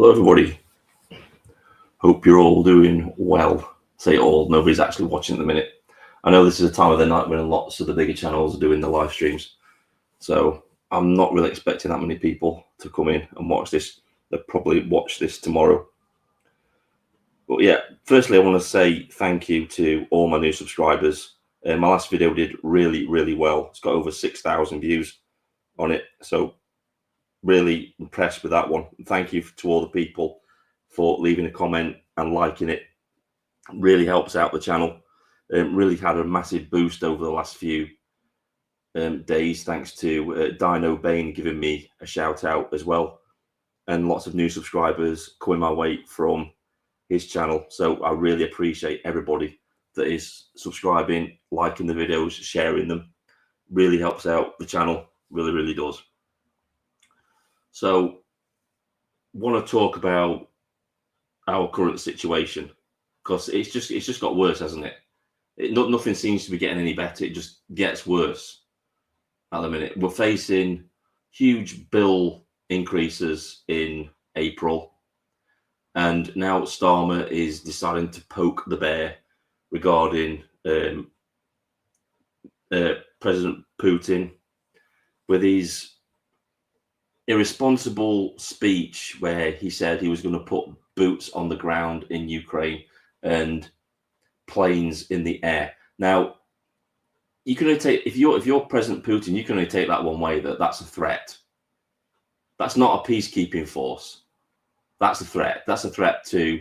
Hello, everybody. Hope you're all doing well. Say all, nobody's actually watching at the minute. I know this is a time of the night when lots of the bigger channels are doing the live streams. So I'm not really expecting that many people to come in and watch this. They'll probably watch this tomorrow. But yeah, firstly, I want to say thank you to all my new subscribers. My last video did really, really well. It's got over 6,000 views on it. So really impressed with that one. Thank you to all the people for leaving a comment and liking it. Really helps out the channel. Really had a massive boost over the last few days, thanks to Dino Bane giving me a shout out as well, and lots of new subscribers coming my way from his channel. So I really appreciate everybody that is subscribing, liking the videos, sharing them. Really helps out the channel, really, really does. So want to talk about our current situation, because it's just got worse, hasn't it? Nothing seems to be getting any better. It just gets worse at the minute. We're facing huge bill increases in April, and now Starmer is deciding to poke the bear regarding President Putin with his irresponsible speech where he said he was going to put boots on the ground in Ukraine and planes in the air. Now, you can only take, if you're President Putin, you can only take that one way, that's a threat. That's not a peacekeeping force. That's a threat. That's a threat to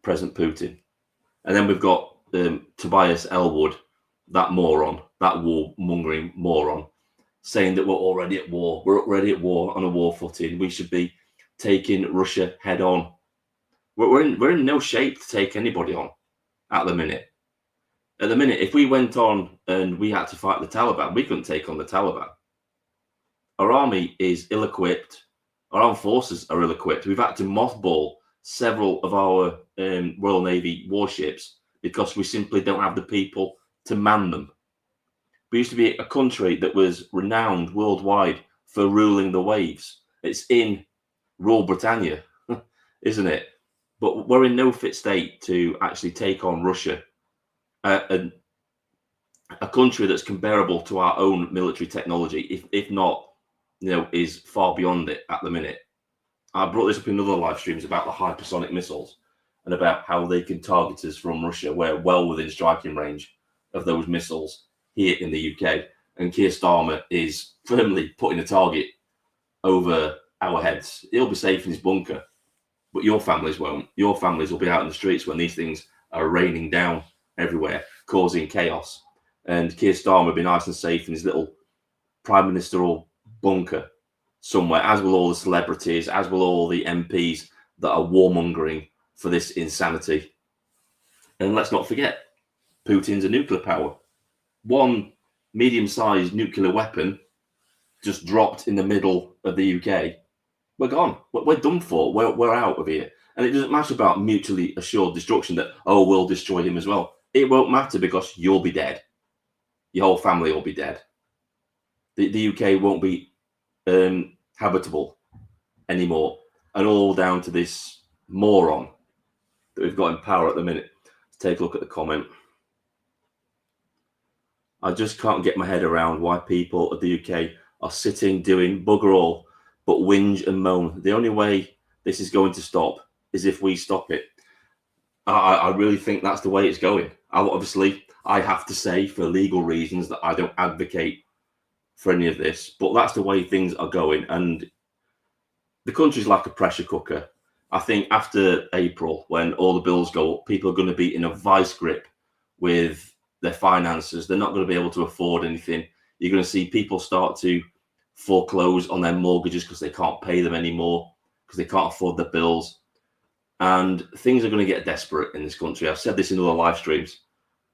President Putin. And then we've got Tobias Elwood, that moron, that warmongering moron, saying that we're already at war. We're already at war, on a war footing. We should be taking Russia head on. We're in no shape to take anybody on at the minute. At the minute, if we went on and we had to fight the Taliban, we couldn't take on the Taliban. Our army is ill-equipped. Our armed forces are ill-equipped. We've had to mothball several of our Royal Navy warships because we simply don't have the people to man them. We used to be a country that was renowned worldwide for ruling the waves. It's in Rule Britannia, isn't it? But we're in no fit state to actually take on Russia, a country that's comparable to our own military technology, if not, is far beyond it at the minute. I brought this up in other live streams about the hypersonic missiles and about how they can target us from Russia. We're well within striking range of those missiles here in the UK, and Keir Starmer is firmly putting a target over our heads. He'll be safe in his bunker, but your families won't. Your families will be out in the streets when these things are raining down everywhere, causing chaos. And Keir Starmer will be nice and safe in his little prime ministerial bunker somewhere, as will all the celebrities, as will all the MPs that are warmongering for this insanity. And let's not forget, Putin's a nuclear power. One medium-sized nuclear weapon just dropped in the middle of the UK. We're gone. We're done for. We're out of here. And it doesn't matter about mutually assured destruction that, oh, we'll destroy him as well. It won't matter because you'll be dead. Your whole family will be dead. The UK won't be habitable anymore. And all down to this moron that we've got in power at the minute. Let's take a look at the comment. I just can't get my head around why people of the UK are sitting doing bugger all but whinge and moan. The only way this is going to stop is if we stop it. I really think that's the way it's going. Obviously, I have to say for legal reasons that I don't advocate for any of this, but that's the way things are going. And the country's like a pressure cooker. I think after April, when all the bills go up, people are going to be in a vice grip with their finances. They're not going to be able to afford anything. You're going to see people start to foreclose on their mortgages because they can't pay them anymore, because they can't afford the bills. And things are going to get desperate in this country. I've said this in other live streams.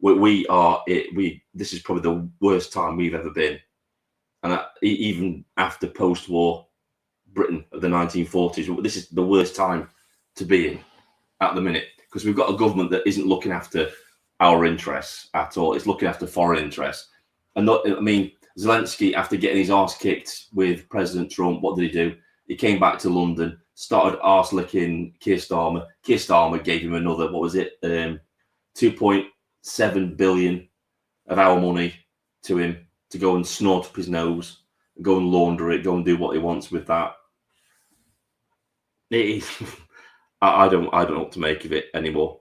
This is probably the worst time we've ever been. And even after post-war Britain of the 1940s, this is the worst time to be in at the minute, because we've got a government that isn't looking after our interests at all. It's looking after foreign interests. And Zelensky, after getting his arse kicked with President Trump, what did he do? He came back to London, started arse licking Keir Starmer. Keir Starmer gave him another, 2.7 billion of our money to him to go and snort up his nose, go and launder it, go and do what he wants with that. I don't know what to make of it anymore.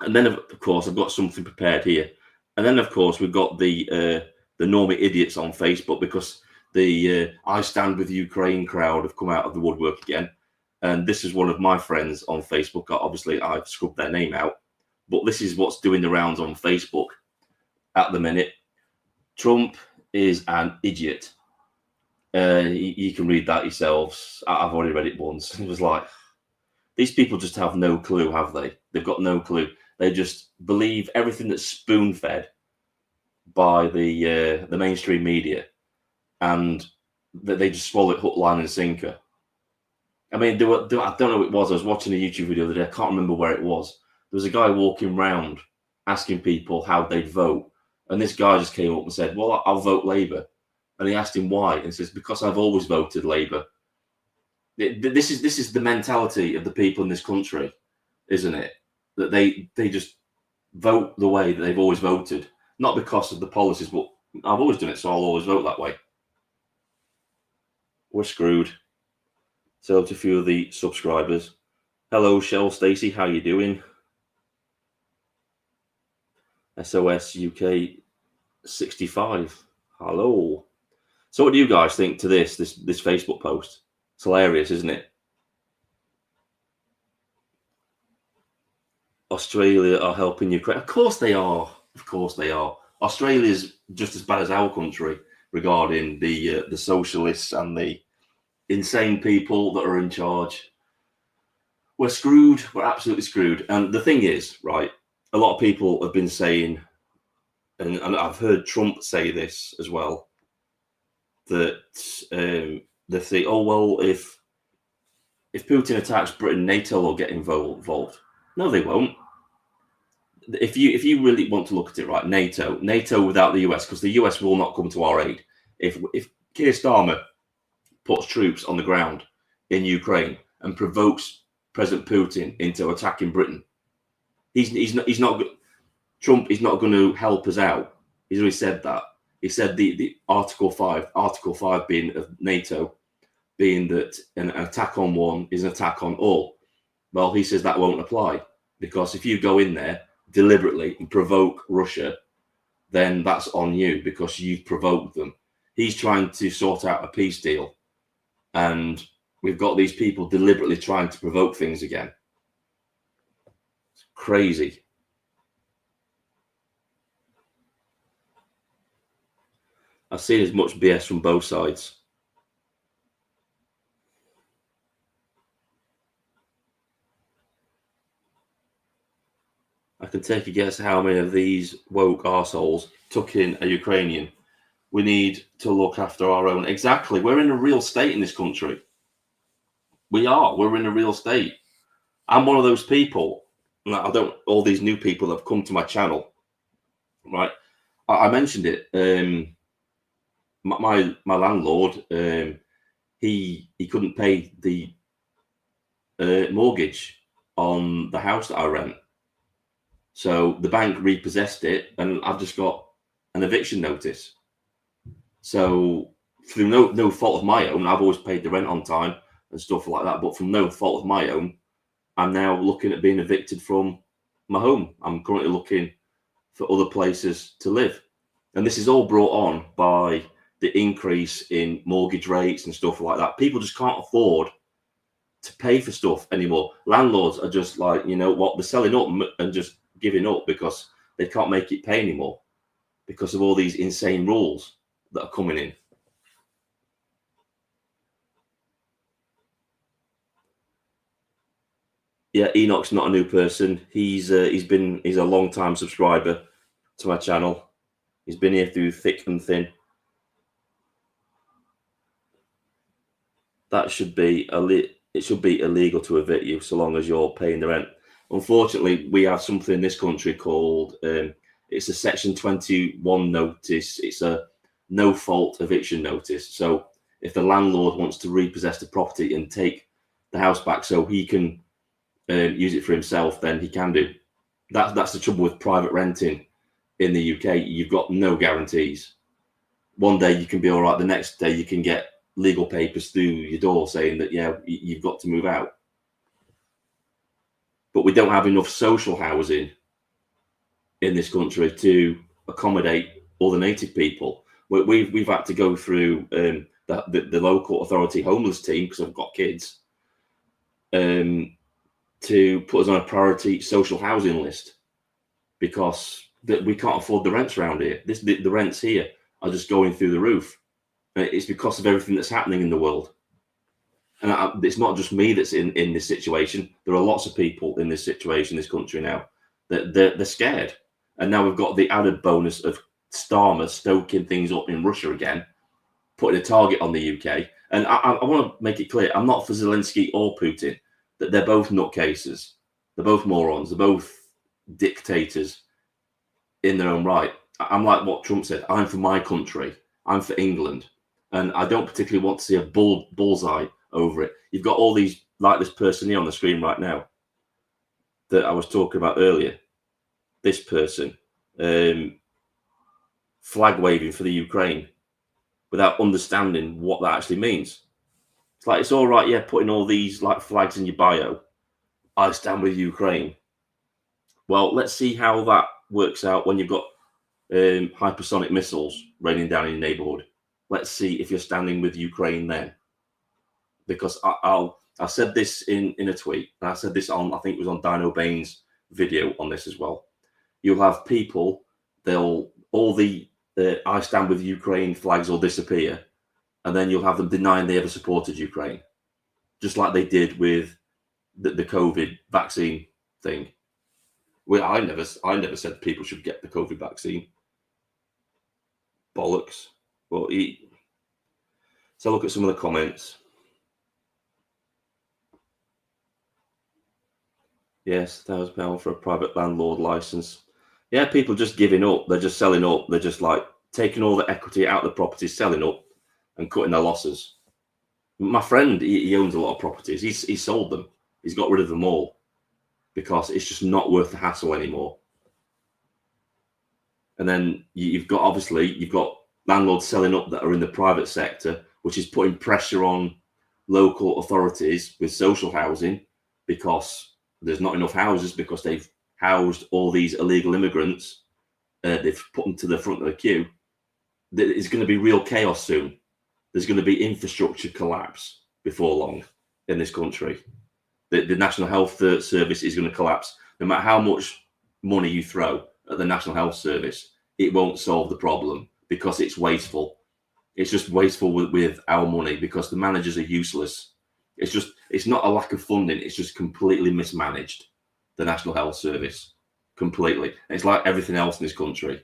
And then, of course, I've got something prepared here. And then, of course, we've got the normie idiots on Facebook, because the I Stand With Ukraine crowd have come out of the woodwork again. And this is one of my friends on Facebook. Obviously, I've scrubbed their name out. But this is what's doing the rounds on Facebook at the minute. Trump is an idiot. You can read that yourselves. I've already read it once. It was like, these people just have no clue, have they? They've got no clue. They just believe everything that's spoon-fed by the mainstream media, and that they just swallow it hook, line, and sinker. I mean, I don't know what it was. I was watching a YouTube video the other day. I can't remember where it was. There was a guy walking around asking people how they'd vote, and this guy just came up and said, "Well, I'll vote Labour." And he asked him why, and he says, "Because I've always voted Labour." This is the mentality of the people in this country, isn't it? That they just vote the way that they've always voted, not because of the policies, but I've always done it, so I'll always vote that way. We're screwed. So to a few of the subscribers, hello, Shell Stacey, how you doing? SOS UK 65, hello. So what do you guys think to this Facebook post? It's hilarious, isn't it? Australia are helping Ukraine. Of course they are. Of course they are. Australia's just as bad as our country regarding the socialists and the insane people that are in charge. We're screwed. We're absolutely screwed. And the thing is, right, a lot of people have been saying, and I've heard Trump say this as well, that they say, oh, well, if Putin attacks Britain, NATO will get involved. No, they won't. If you really want to look at it, right, NATO without the US, because the US will not come to our aid. If Keir Starmer puts troops on the ground in Ukraine and provokes President Putin into attacking Britain, he's not Trump is not going to help us out. He's already said that. He said the Article 5 being of NATO, being that an attack on one is an attack on all. Well, he says that won't apply, because if you go in there deliberately and provoke Russia, then that's on you, because you've provoked them. He's trying to sort out a peace deal, and we've got these people deliberately trying to provoke things again. It's crazy. I've seen as much BS from both sides. I can take a guess how many of these woke arseholes took in a Ukrainian. We need to look after our own. Exactly. We're in a real state in this country. We are. We're in a real state. I'm one of those people. All these new people that have come to my channel, right? I mentioned it. My landlord, he couldn't pay the mortgage on the house that I rent. So the bank repossessed it, and I've just got an eviction notice. So through no fault of my own, I've always paid the rent on time and stuff like that. But from no fault of my own, I'm now looking at being evicted from my home. I'm currently looking for other places to live. And this is all brought on by the increase in mortgage rates and stuff like that. People just can't afford to pay for stuff anymore. Landlords are just like, you know what, they're selling up and just giving up because they can't make it pay anymore because of all these insane rules that are coming in. Yeah, Enoch's not a new person. He's a long time subscriber to my channel. He's been here through thick and thin. That should be it should be illegal to evict you so long as you're paying the rent. Unfortunately, we have something in this country called it's a Section 21 notice. It's a no fault eviction notice. So if the landlord wants to repossess the property and take the house back so he can use it for himself, then he can do. That's the trouble with private renting in the UK. You've got no guarantees. One day you can be all right, the next day you can get legal papers through your door saying that, yeah, you've got to move out. But we don't have enough social housing in this country to accommodate all the native people. We've had to go through the local authority homeless team, because I've got kids, to put us on a priority social housing list, because we can't afford the rents around here. The rents here are just going through the roof. And it's because of everything that's happening in the world. And it's not just me that's in this situation. There are lots of people in this situation, this country now, that they're scared. And now we've got the added bonus of Starmer stoking things up in Russia again, putting a target on the UK. And I want to make it clear, I'm not for Zelensky or Putin, that they're both nutcases. They're both morons. They're both dictators in their own right. I'm like what Trump said, I'm for my country. I'm for England. And I don't particularly want to see a bullseye over it. You've got all these, like this person here on the screen right now that I was talking about earlier. This person flag waving for the Ukraine without understanding what that actually means. It's like, it's all right, yeah, putting all these like flags in your bio. I stand with Ukraine. Well, let's see how that works out when you've got hypersonic missiles raining down in your neighborhood. Let's see if you're standing with Ukraine then. Because I said this in a tweet, and I said this on, I think it was on Dino Bain's video on this as well. You'll have people, all the I stand with Ukraine flags will disappear, and then you'll have them denying they ever supported Ukraine, just like they did with the COVID vaccine thing. Well, I never said people should get the COVID vaccine. Bollocks. Well, so look at some of the comments. Yes, £1,000 for a private landlord license. Yeah, people just giving up. They're just selling up. They're just like taking all the equity out of the properties, selling up and cutting their losses. My friend, he owns a lot of properties. He's sold them. He's got rid of them all because it's just not worth the hassle anymore. And then you've got landlords selling up that are in the private sector, which is putting pressure on local authorities with social housing, because there's not enough houses, because they've housed all these illegal immigrants. They've put them to the front of the queue. There's going to be real chaos soon. There's going to be infrastructure collapse before long in this country. The National Health Service is going to collapse. No matter how much money you throw at the National Health Service, it won't solve the problem, because it's wasteful. It's just wasteful with our money, because the managers are useless. It's not a lack of funding. It's just completely mismanaged, the National Health Service, completely. It's like everything else in this country.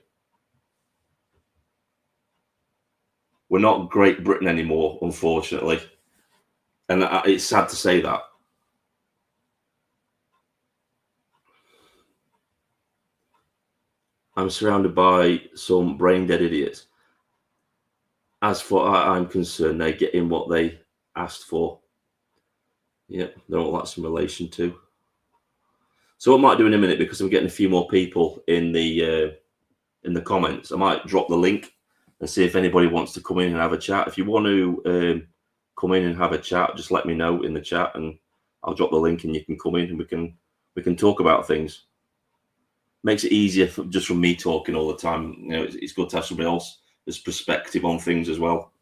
We're not Great Britain anymore, unfortunately. And it's sad to say that. I'm surrounded by some brain-dead idiots. As far as I'm concerned, they're getting what they asked for. Yeah, don't know what that's in relation to. So what I might do in a minute, because I'm getting a few more people in the comments, I might drop the link and see if anybody wants to come in and have a chat. If you want to come in and have a chat, just let me know in the chat, and I'll drop the link, and you can come in and we can talk about things. Makes it easier just from me talking all the time. You know, it's good to have somebody else's perspective on things as well.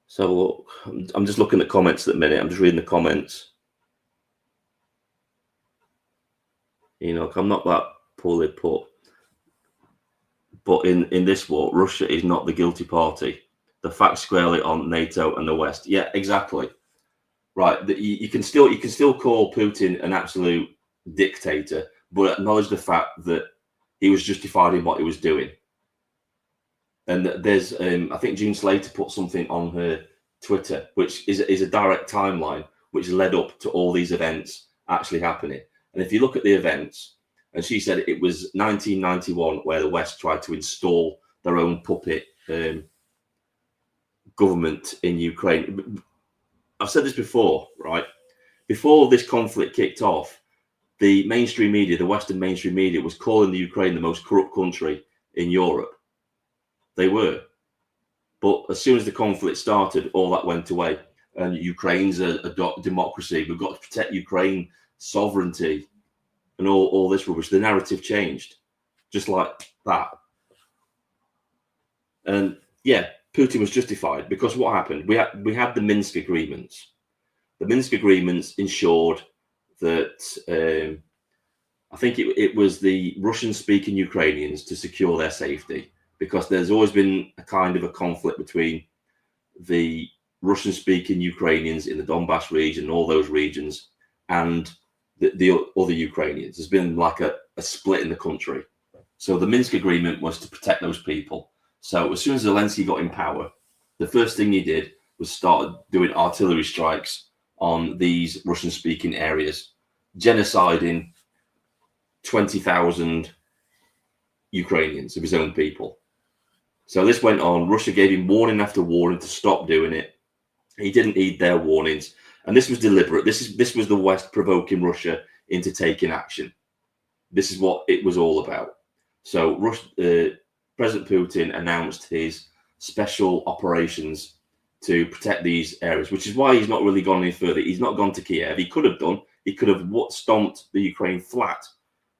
So look, I'm just looking at comments at the minute. I'm just reading the comments. You know, I'm not that poorly put. But in this war, Russia is not the guilty party. The facts squarely on NATO and the West. Yeah, exactly. Right. You can still call Putin an absolute dictator, but acknowledge the fact that he was justified in what he was doing. And there's, I think Jean Slater put something on her Twitter, which is a direct timeline, which led up to all these events actually happening. And if you look at the events, And she said it was 1991 where the West tried to install their own puppet government in Ukraine. I've said this before, right? Before this conflict kicked off, the mainstream media, the Western mainstream media, was calling the Ukraine the most corrupt country in Europe. They were. But as soon as the conflict started, all that went away. And Ukraine's a democracy. We've got to protect Ukraine sovereignty and all this rubbish. The narrative changed just like that. And yeah, Putin was justified, because what happened? We had the Minsk agreements. The Minsk agreements ensured that I think it was the Russian-speaking Ukrainians to secure their safety, because there's always been a kind of a conflict between the Russian-speaking Ukrainians in the Donbass region and all those regions and the other Ukrainians. There's been like a split in the country. So the Minsk agreement was to protect those people. So as soon as Zelensky got in power, the first thing he did was start doing artillery strikes on these Russian-speaking areas, genociding 20,000 Ukrainians of his own people. So this went on. Russia gave him warning after warning to stop doing it. He didn't heed their warnings, and this was deliberate. This was the West provoking Russia into taking action. This is what it was all about. So President Putin announced his special operations to protect these areas, which is why he's not really gone any further. He's not gone to Kiev. He could have done. He could have stomped the Ukraine flat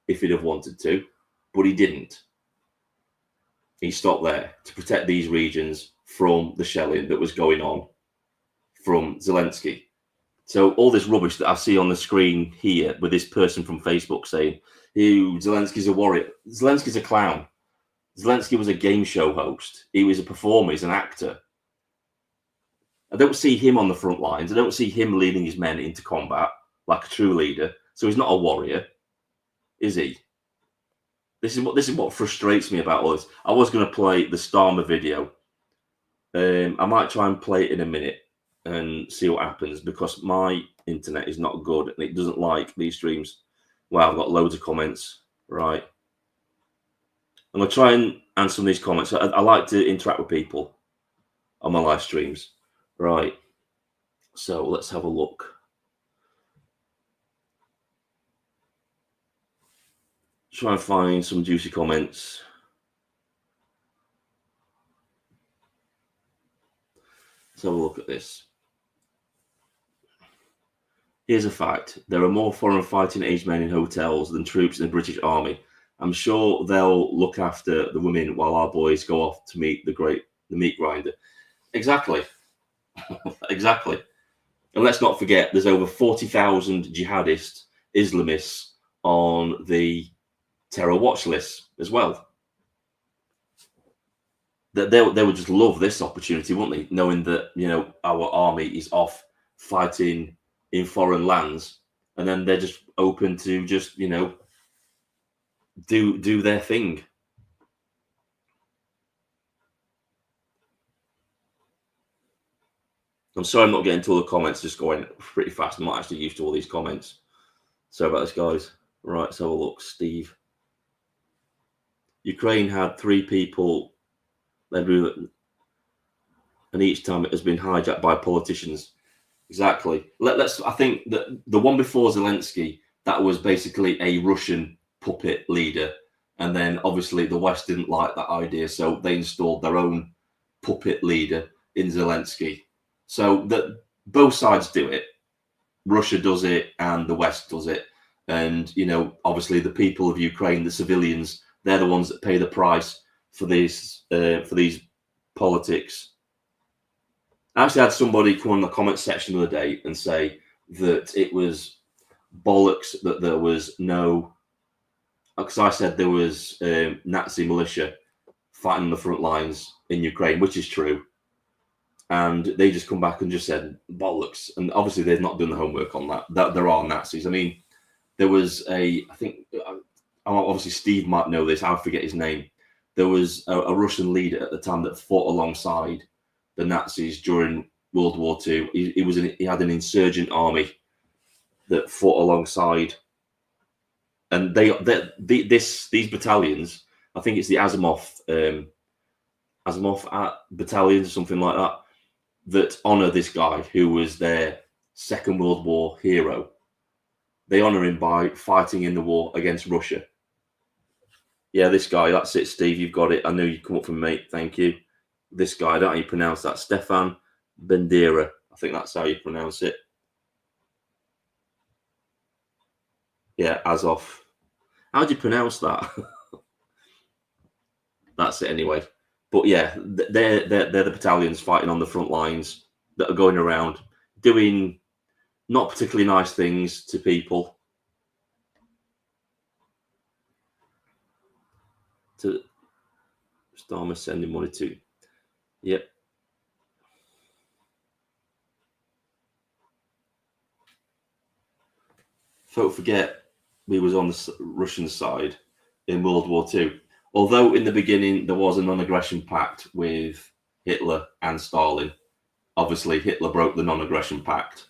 if he'd have wanted to, but he didn't. He stopped there to protect these regions from the shelling that was going on from Zelensky. So all this rubbish that I see on the screen here with this person from Facebook saying, Zelensky's a warrior. Zelensky's a clown. Zelensky was a game show host. He was a performer. He's an actor. I don't see him on the front lines. I don't see him leading his men into combat like a true leader. So he's not a warrior, is he? This is what frustrates me about all this. I was going to play the Starmer video. I might try and play it in a minute and see what happens, because my internet is not good and it doesn't like these streams. Wow, I've got loads of comments. Right. I'm going to try and answer some of these comments. I like to interact with people on my live streams. Right. So let's have a look. Try and find some juicy comments. Let's have a look at this. Here's a fact. There are more foreign fighting age men in hotels than troops in the British Army. I'm sure they'll look after the women while our boys go off to meet the meat grinder. Exactly. Exactly. And let's not forget, there's over 40,000 jihadist Islamists on the terror watch list as well. That they would just love this opportunity, wouldn't they? Knowing that, our army is off fighting in foreign lands, and then they're just open to just, do their thing. I'm sorry I'm not getting to all the comments, just going pretty fast. I'm not actually used to all these comments. Sorry about this, guys. Right, let's have a look. Steve. Ukraine had 3 people, and each time it has been hijacked by politicians. Exactly. I think that the one before Zelensky, that was basically a Russian puppet leader. And then obviously the West didn't like that idea, so they installed their own puppet leader in Zelensky. So that both sides do it. Russia does it and the West does it. And, obviously the people of Ukraine, the civilians, they're the ones that pay the price for these politics. I actually had somebody come in the comment section the other day and say that it was bollocks that there was no, because I said there was Nazi militia fighting on the front lines in Ukraine, which is true. And they just come back and just said bollocks. And obviously they've not done the homework on that there are Nazis. I mean, there was I think, obviously Steve might know this, I forget his name. There was a Russian leader at the time that fought alongside the Nazis during World War II. He had an insurgent army that fought alongside and these battalions, I think it's the Azimov battalions or something like that, that honour this guy who was their Second World War hero. They honour him by fighting in the war against Russia. Yeah, this guy, that's it, Steve, you've got it. I knew you'd come up from me, thank you. This guy, I don't know how you pronounce that, Stefan Bandera. I think that's how you pronounce it. Yeah, Azov. How do you pronounce that? That's it anyway. But yeah, they're the battalions fighting on the front lines that are going around doing not particularly nice things to people. To Starmer sending money to. Yep. Don't forget, we was on the Russian side in World War II. Although in the beginning there was a non-aggression pact with Hitler and Stalin. Obviously, Hitler broke the non-aggression pact.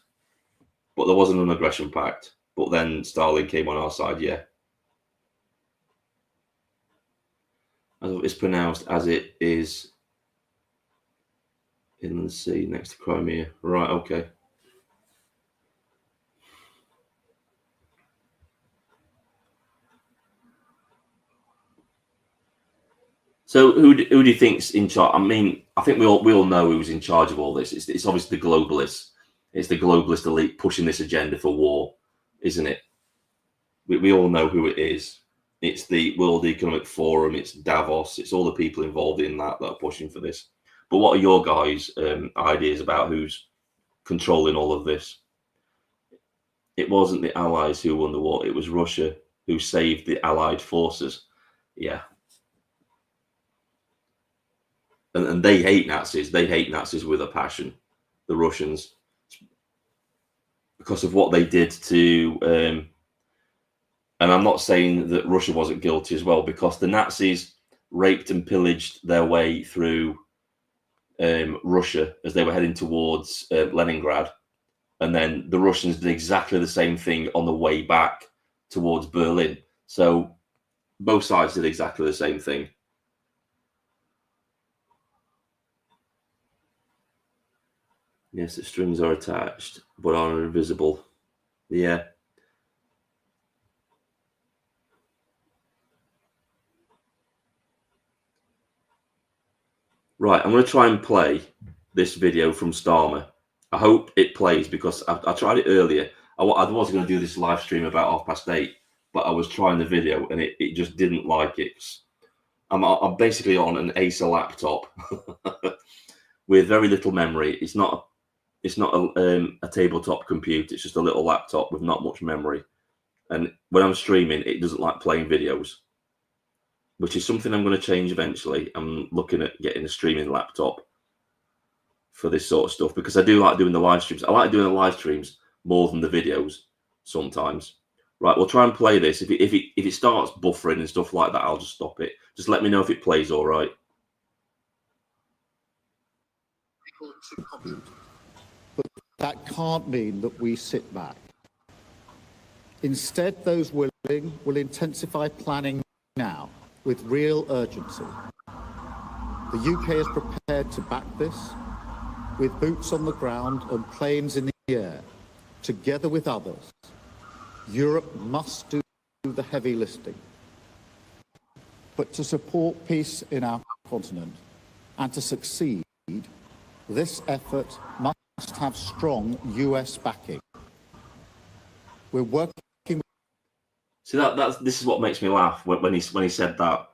But there was a non-aggression pact. But then Stalin came on our side, yeah. It's pronounced as it is in the sea next to Crimea. Right, okay. So who do you think's in charge? I mean, I think we all know who's in charge of all this. It's obviously the globalists. It's the globalist elite pushing this agenda for war, isn't it? We all know who it is. It's the World Economic Forum. It's Davos. It's all the people involved in that are pushing for this. But what are your guys' ideas about who's controlling all of this? It wasn't the Allies who won the war. It was Russia who saved the Allied forces. Yeah. And they hate Nazis. They hate Nazis with a passion, the Russians, because of what they did to. And I'm not saying that Russia wasn't guilty as well, because the Nazis raped and pillaged their way through Russia as they were heading towards Leningrad. And then the Russians did exactly the same thing on the way back towards Berlin. So both sides did exactly the same thing. Yes, the strings are attached, but are invisible. Yeah. Right, I'm going to try and play this video from Starmer. I hope it plays, because I tried it earlier. I was going to do this live stream about 8:30, but I was trying the video and it just didn't like it. I'm basically on an Acer laptop with very little memory. It's not a tabletop computer. It's just a little laptop with not much memory. And when I'm streaming, it doesn't like playing videos, which is something I'm going to change eventually. I'm looking at getting a streaming laptop for this sort of stuff, because I do like doing the live streams. I like doing the live streams more than the videos sometimes. Right, we'll try and play this. If it starts buffering and stuff like that, I'll just stop it. Just let me know if it plays all right. But that can't mean that we sit back. Instead, those willing will intensify planning now with real urgency. The UK is prepared to back this with boots on the ground and planes in the air, together with others. Europe must do the heavy lifting. But to support peace in our continent and to succeed, this effort must have strong US backing. We're working. See, this is what makes me laugh when he said that.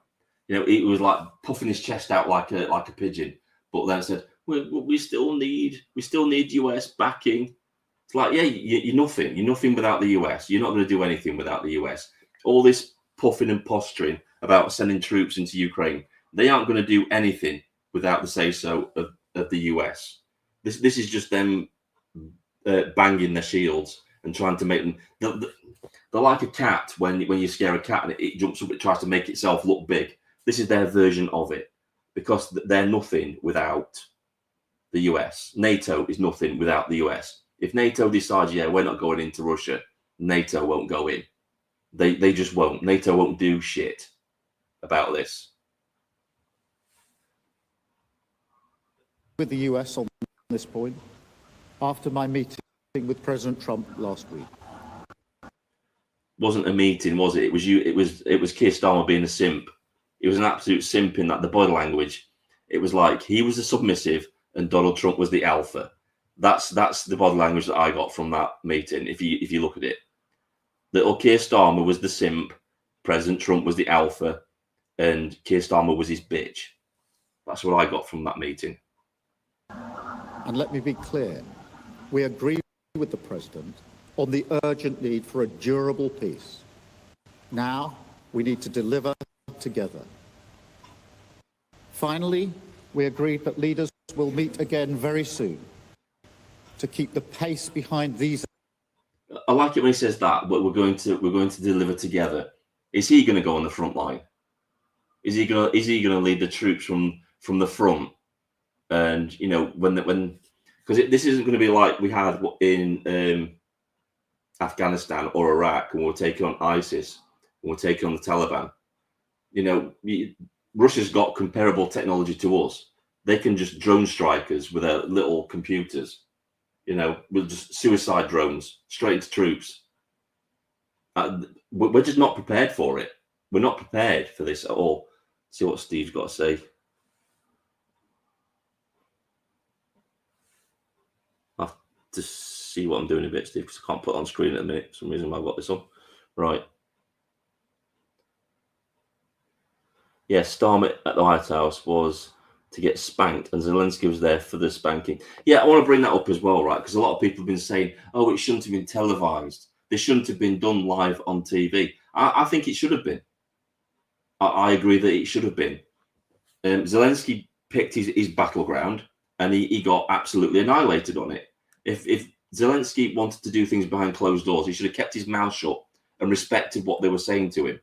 You know, he was like puffing his chest out like a pigeon, but then said, we still need US backing. It's like, yeah, you're nothing. You're nothing without the US. You're not going to do anything without the US. All this puffing and posturing about sending troops into Ukraine, they aren't going to do anything without the say-so of the US. This is just them banging their shields and trying to make them. They're like a cat when you scare a cat and it jumps up, it tries to make itself look big. This is their version of it, because they're nothing without the US. NATO is nothing without the US. If NATO decides, yeah, we're not going into Russia, NATO won't go in. They just won't. NATO won't do shit about this. With the US on this point, after my meeting with President Trump last week. Wasn't a meeting, was it? It was you. It was Keir Starmer being a simp. He was an absolute simp in that the body language. It was like he was the submissive and Donald Trump was the alpha. That's the body language that I got from that meeting. If you look at it, little Keir Starmer was the simp, President Trump was the alpha, and Keir Starmer was his bitch. That's what I got from that meeting. And let me be clear, we agree with the President on the urgent need for a durable peace. Now, we need to deliver together. Finally, we agreed that leaders will meet again very soon to keep the pace behind these. I like it when he says that, but we're going to deliver together. Is he going to go on the front line? Is he going to lead the troops from the front? And you know when because this isn't going to be like we had in Afghanistan or Iraq when we're taking on ISIS, when we're taking on the Taliban. You know, Russia's got comparable technology to us. They can just drone strike us with their little computers. You know, with just suicide drones straight into troops. We're just not prepared for it. We're not prepared for this at all. See what Steve's got to say. I have to see what I'm doing a bit, Steve, because I can't put it on screen at a minute. For some reason I've got this on. Right. Yeah, Starmer at the White House was to get spanked, and Zelensky was there for the spanking. Yeah, I want to bring that up as well, right? Because a lot of people have been saying, oh, it shouldn't have been televised. This shouldn't have been done live on TV. I think it should have been. I agree that it should have been. Zelensky picked his battleground, and he got absolutely annihilated on it. If Zelensky wanted to do things behind closed doors, he should have kept his mouth shut and respected what they were saying to him.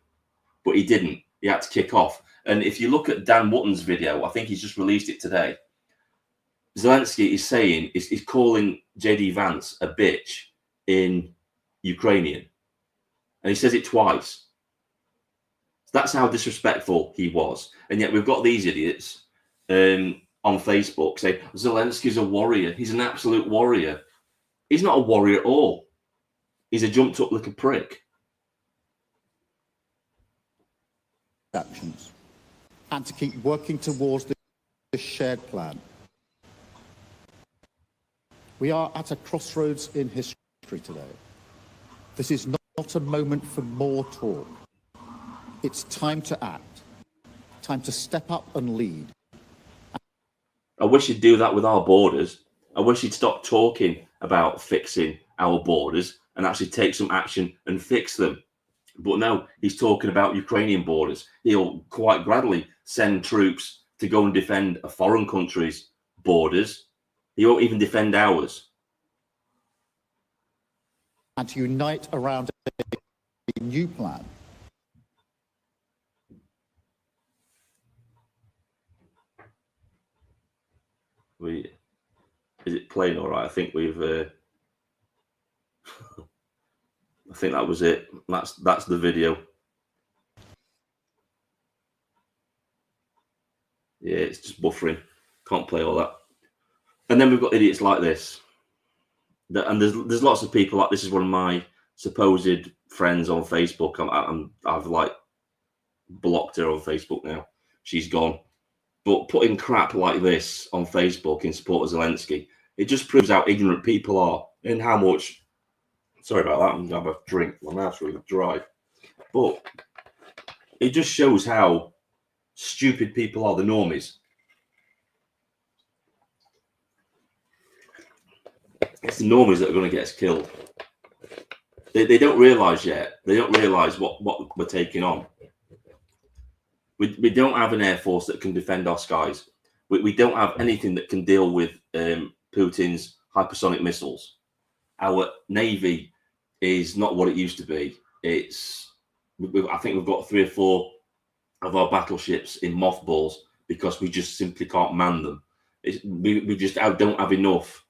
But he didn't. He had to kick off. And if you look at Dan Wootton's video, I think he's just released it today. Zelensky is saying, is calling JD Vance a bitch in Ukrainian. And he says it twice. That's how disrespectful he was. And yet we've got these idiots on Facebook saying, Zelensky's a warrior. He's an absolute warrior. He's not a warrior at all. He's a jumped up little prick. Actions and to keep working towards this shared plan. We are at a crossroads in history today. This is not a moment for more talk. It's time to act, time to step up and lead. I wish he'd do that with our borders. I wish he'd stop talking about fixing our borders and actually take some action and fix them. But no, he's talking about Ukrainian borders. He'll quite gradually send troops to go and defend a foreign country's borders. He won't even defend ours. And to unite around a new plan. Is it playing all right? I think we've... I think that was it. That's the video. Yeah, it's just buffering. Can't play all that. And then we've got idiots like this. And there's lots of people like this. Is one of my supposed friends on Facebook. I've like blocked her on Facebook now. She's gone. But putting crap like this on Facebook in support of Zelensky, it just proves how ignorant people are and how much. Sorry about that. I'm going to have a drink. My mouth's really dry. But it just shows how stupid people are, the normies. It's the normies that are going to get us killed. They don't realise yet. They don't realise what we're taking on. We don't have an air force that can defend our skies. We don't have anything that can deal with Putin's hypersonic missiles. Our navy is not what it used to be. I think we've got 3 or 4 of our battleships in mothballs because we just simply can't man them. We just don't have enough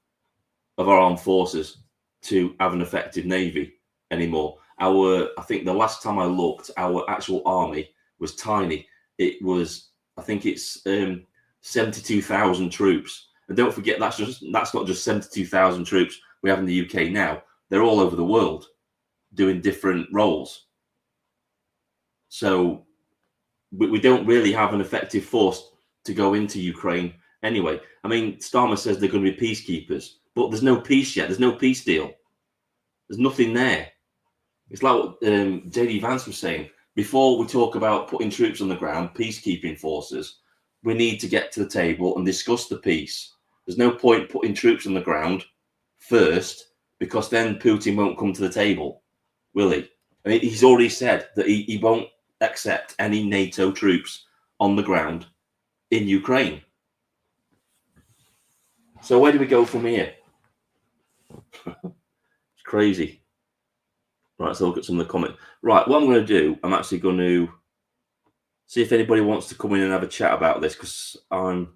of our armed forces to have an effective navy anymore. I think the last time I looked, our actual army was tiny. It was, I think it's 72,000 troops. And don't forget, that's not just 72,000 troops we have in the UK now. They're all over the world doing different roles. So we don't really have an effective force to go into Ukraine anyway. I mean, Starmer says they're going to be peacekeepers, but there's no peace yet. There's no peace deal. There's nothing there. It's like what J.D. Vance was saying. Before we talk about putting troops on the ground, peacekeeping forces, we need to get to the table and discuss the peace. There's no point putting troops on the ground first, because then Putin won't come to the table, will he? I mean, he's already said that he won't accept any NATO troops on the ground in Ukraine. So where do we go from here? It's crazy. Right, so look at some of the comments. Right, what I'm going to do, I'm actually going to see if anybody wants to come in and have a chat about this, because I'm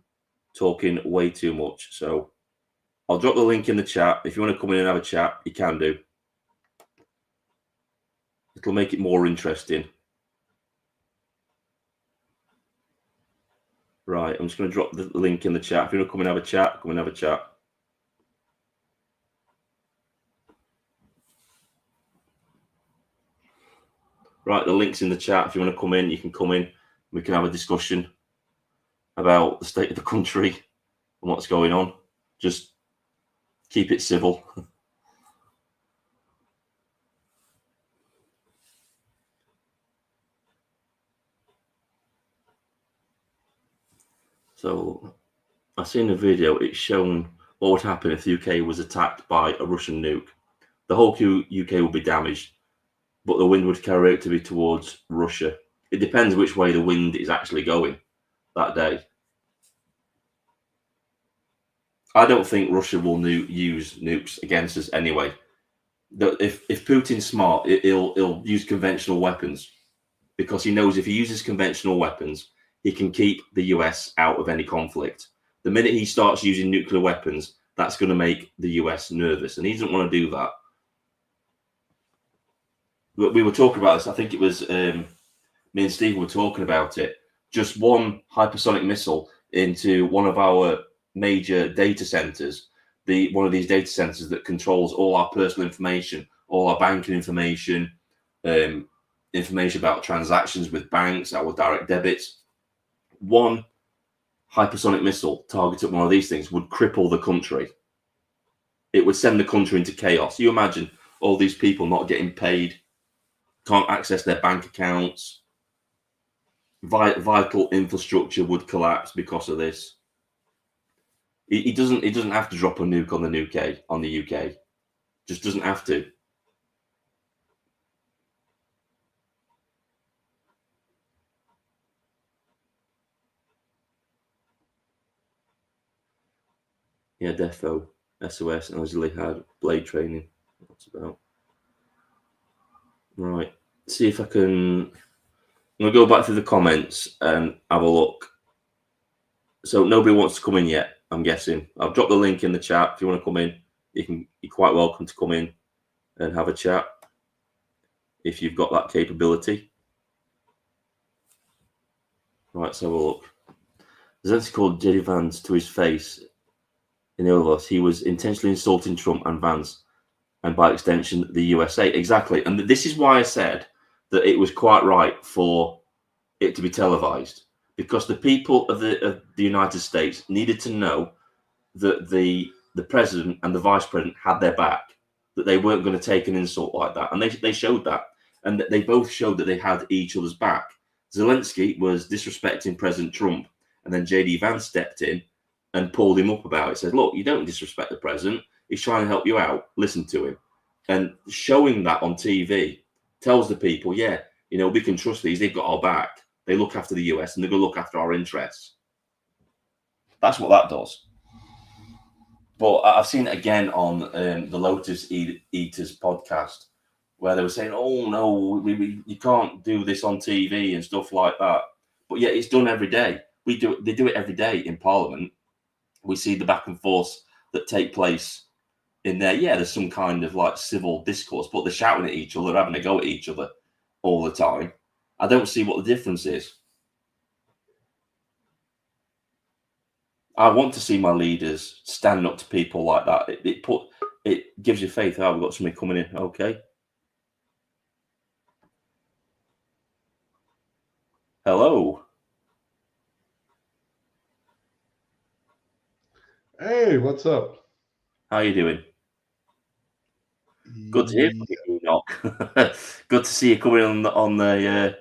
talking way too much. So I'll drop the link in the chat. If you want to come in and have a chat, you can do. It'll make it more interesting. Right, I'm just going to drop the link in the chat. If you want to come and have a chat, come and have a chat. Right, the link's in the chat. If you want to come in, you can come in. We can have a discussion about the state of the country and what's going on. Just keep it civil. So I've seen a video. It's shown what would happen if the UK was attacked by a Russian nuke. The whole UK would be damaged, but the wind would carry out to be towards Russia. It depends which way the wind is actually going that day. I don't think Russia will use nukes against us anyway. If Putin's smart, he'll use conventional weapons, because he knows if he uses conventional weapons, he can keep the US out of any conflict. The minute he starts using nuclear weapons, that's going to make the US nervous, and he doesn't want to do that. We were talking about this. I think it was me and Steve were talking about it. Just one hypersonic missile into one of our major data centers, one of these data centers that controls all our personal information, all our banking information, information about transactions with banks, our direct debits. One hypersonic missile targeted at one of these things would cripple the country. It would send the country into chaos. You imagine all these people not getting paid, can't access their bank accounts. Vital infrastructure would collapse because of this. He doesn't have to drop a nuke on the UK. Just doesn't have to. Yeah, Defo, SOS, and Leslie had blade training. What's about? Right. See if I can. I'm gonna go back through the comments and have a look. So nobody wants to come in yet, I'm guessing. I've dropped the link in the chat. If you want to come in, you're quite welcome to come in and have a chat if you've got that capability. Right, let's have a look. Zelensky called J.D. Vance to his face in Ilvos. He was intentionally insulting Trump and Vance, and by extension, the USA. Exactly. And this is why I said that it was quite right for it to be televised, because the people of the United States needed to know that the president and the vice president had their back, that they weren't going to take an insult like that. And they showed that. And they both showed that they had each other's back. Zelensky was disrespecting President Trump, and then J.D. Vance stepped in and pulled him up about it. Said, look, you don't disrespect the president. He's trying to help you out. Listen to him. And showing that on TV tells the people, yeah, we can trust these. They've got our back. They look after the US, and they're going to look after our interests. That's what that does. But I've seen it again on the Lotus Eaters podcast, where they were saying, oh, no, you can't do this on TV and stuff like that. But yeah, it's done every day. They do it every day in Parliament. We see the back and forth that take place in there, yeah, there's some kind of like civil discourse, but they're shouting at each other, having a go at each other all the time. I don't see what the difference is. I want to see my leaders stand up to people like that. It gives you faith. Oh, we've got somebody coming in. Okay. Hello. Hey, what's up? How you doing? Good to hear from you, Enoch. Good to see you coming on the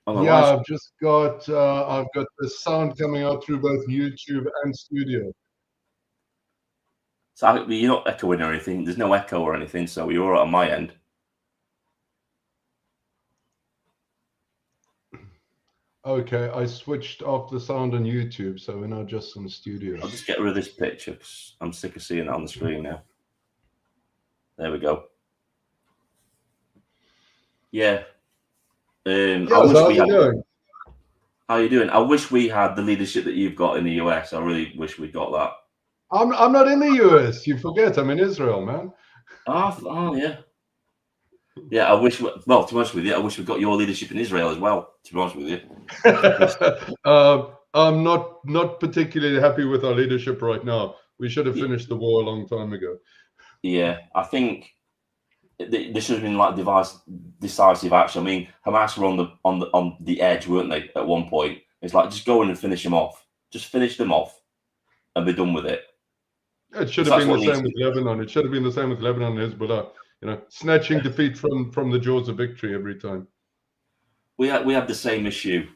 Yeah, live. I've got the sound coming out through both YouTube and studio. So you're not echoing or anything. There's no echo or anything, so you're all right on my end. Okay, I switched off the sound on YouTube, so we're now just on studio. I'll just get rid of this picture because I'm sick of seeing it on the screen now. There we go. Yeah. Yeah, so how's it going? How you doing? I wish we had the leadership that you've got in the US. I really wish we got that. I'm not in the US. You forget I'm in Israel, man. Oh yeah. Yeah, I wish. Well, to be honest with you, I wish we got your leadership in Israel as well. To be honest with you, I'm not particularly happy with our leadership right now. We should have finished the war a long time ago. Yeah, I think there should have been like decisive action. I mean, Hamas were on the edge, weren't they? At one point, it's like just go in and finish them off. Just finish them off, and be done with it. It should have been the same with Lebanon. It should have been the same with Lebanon and Hezbollah. You know, snatching defeat from the jaws of victory every time. We had the same issue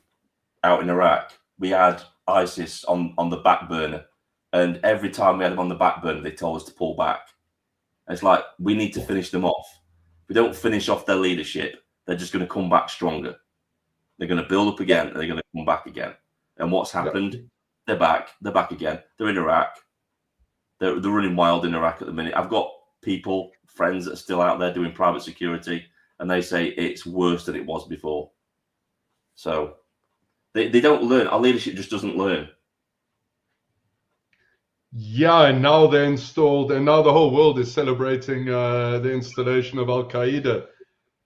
out in Iraq. We had ISIS on the back burner, and every time we had them on the back burner, they told us to pull back. And it's like we need to finish them off. If we don't finish off their leadership, they're just going to come back stronger. They're going to build up again, and they're going to come back again. And what's happened? Yeah. They're back. They're back again. They're in Iraq. They're running wild in Iraq at the minute. I've got friends that are still out there doing private security, and they say it's worse than it was before. So they don't learn. Our leadership just doesn't learn. Yeah, and now they're installed, and now the whole world is celebrating the installation of Al Qaeda,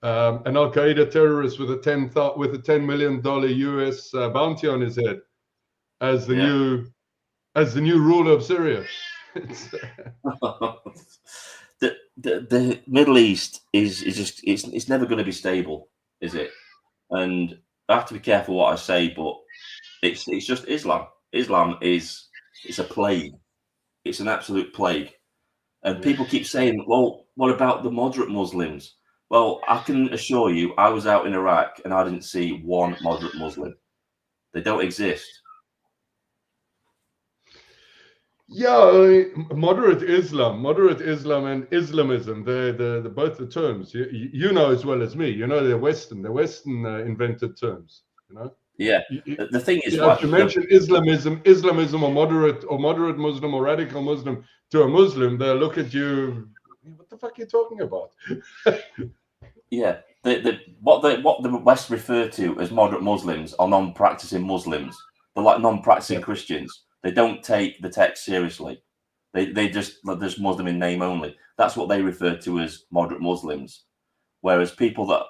an Al Qaeda terrorist with a $10 million US bounty on his head, as the new ruler of Syria. The Middle East is just it's never going to be stable, is it? And I have to be careful what I say, but it's just Islam. Islam it's a plague. It's an absolute plague. And people keep saying, well, what about the moderate Muslims? Well, I can assure you, I was out in Iraq and I didn't see one moderate Muslim. They don't exist. Yeah, moderate Islam and Islamism, they're both the terms. You know as well as me. You know they're Western invented terms. You know. Yeah. The thing is, if you mention Islamism or moderate Muslim or radical Muslim to a Muslim, they'll look at you. What the fuck are you talking about? Yeah. What the West refer to as moderate Muslims are non-practicing Muslims. They're like non-practicing Christians. They don't take the text seriously. They just Muslim in name only. That's what they refer to as moderate Muslims. Whereas people that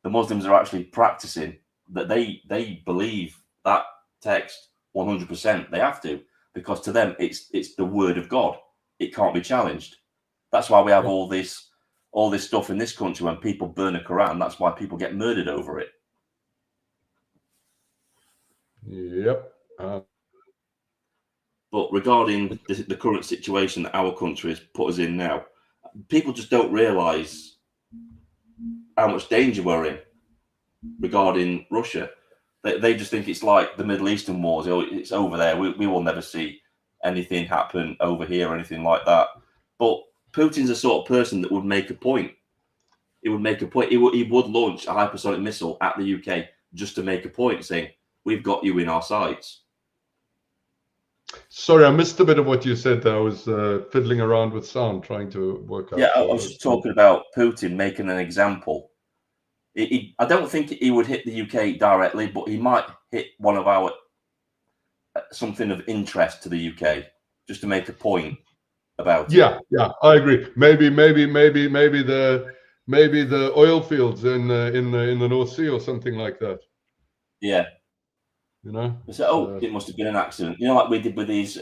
the Muslims are actually practicing, that they believe that text 100%. They have to, because to them it's the word of God. It can't be challenged. That's why we have all this stuff in this country when people burn a Quran. That's why people get murdered over it. Yep. But regarding the current situation that our country has put us in now, people just don't realise how much danger we're in regarding Russia. They just think it's like the Middle Eastern wars. It's over there. We will never see anything happen over here or anything like that. But Putin's the sort of person that would make a point. He would make a point. He would launch a hypersonic missile at the UK just to make a point, saying, we've got you in our sights. Sorry, I missed a bit of what you said there. I was fiddling around with sound, trying to work out. Yeah, I was just talking about Putin making an example. I don't think he would hit the UK directly, but he might hit one of something of interest to the UK, just to make a point. about it. Yeah, I agree. Maybe the oil fields in the North Sea or something like that. Yeah. You know. So, it must have been an accident. You know, like we did with his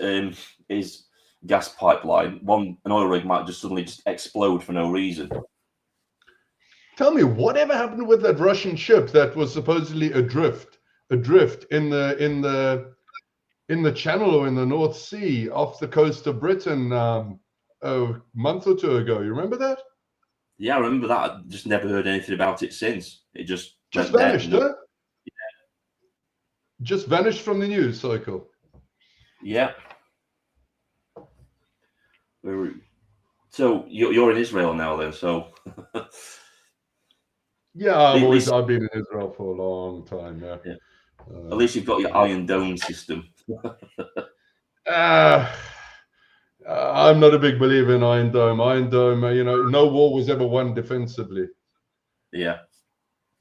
gas pipeline. An oil rig might just suddenly just explode for no reason. Tell me, whatever happened with that Russian ship that was supposedly adrift in the Channel or in the North Sea off the coast of Britain a month or two ago? You remember that? Yeah, I remember that. I just never heard anything about it since. It just went vanished, dead. huh? Just vanished from the news cycle. Yeah. So you're in Israel now, then? So. Yeah, I've been in Israel for a long time. Yeah. At least you've got your Iron Dome system. I'm not a big believer in Iron Dome. Iron Dome, no war was ever won defensively. Yeah.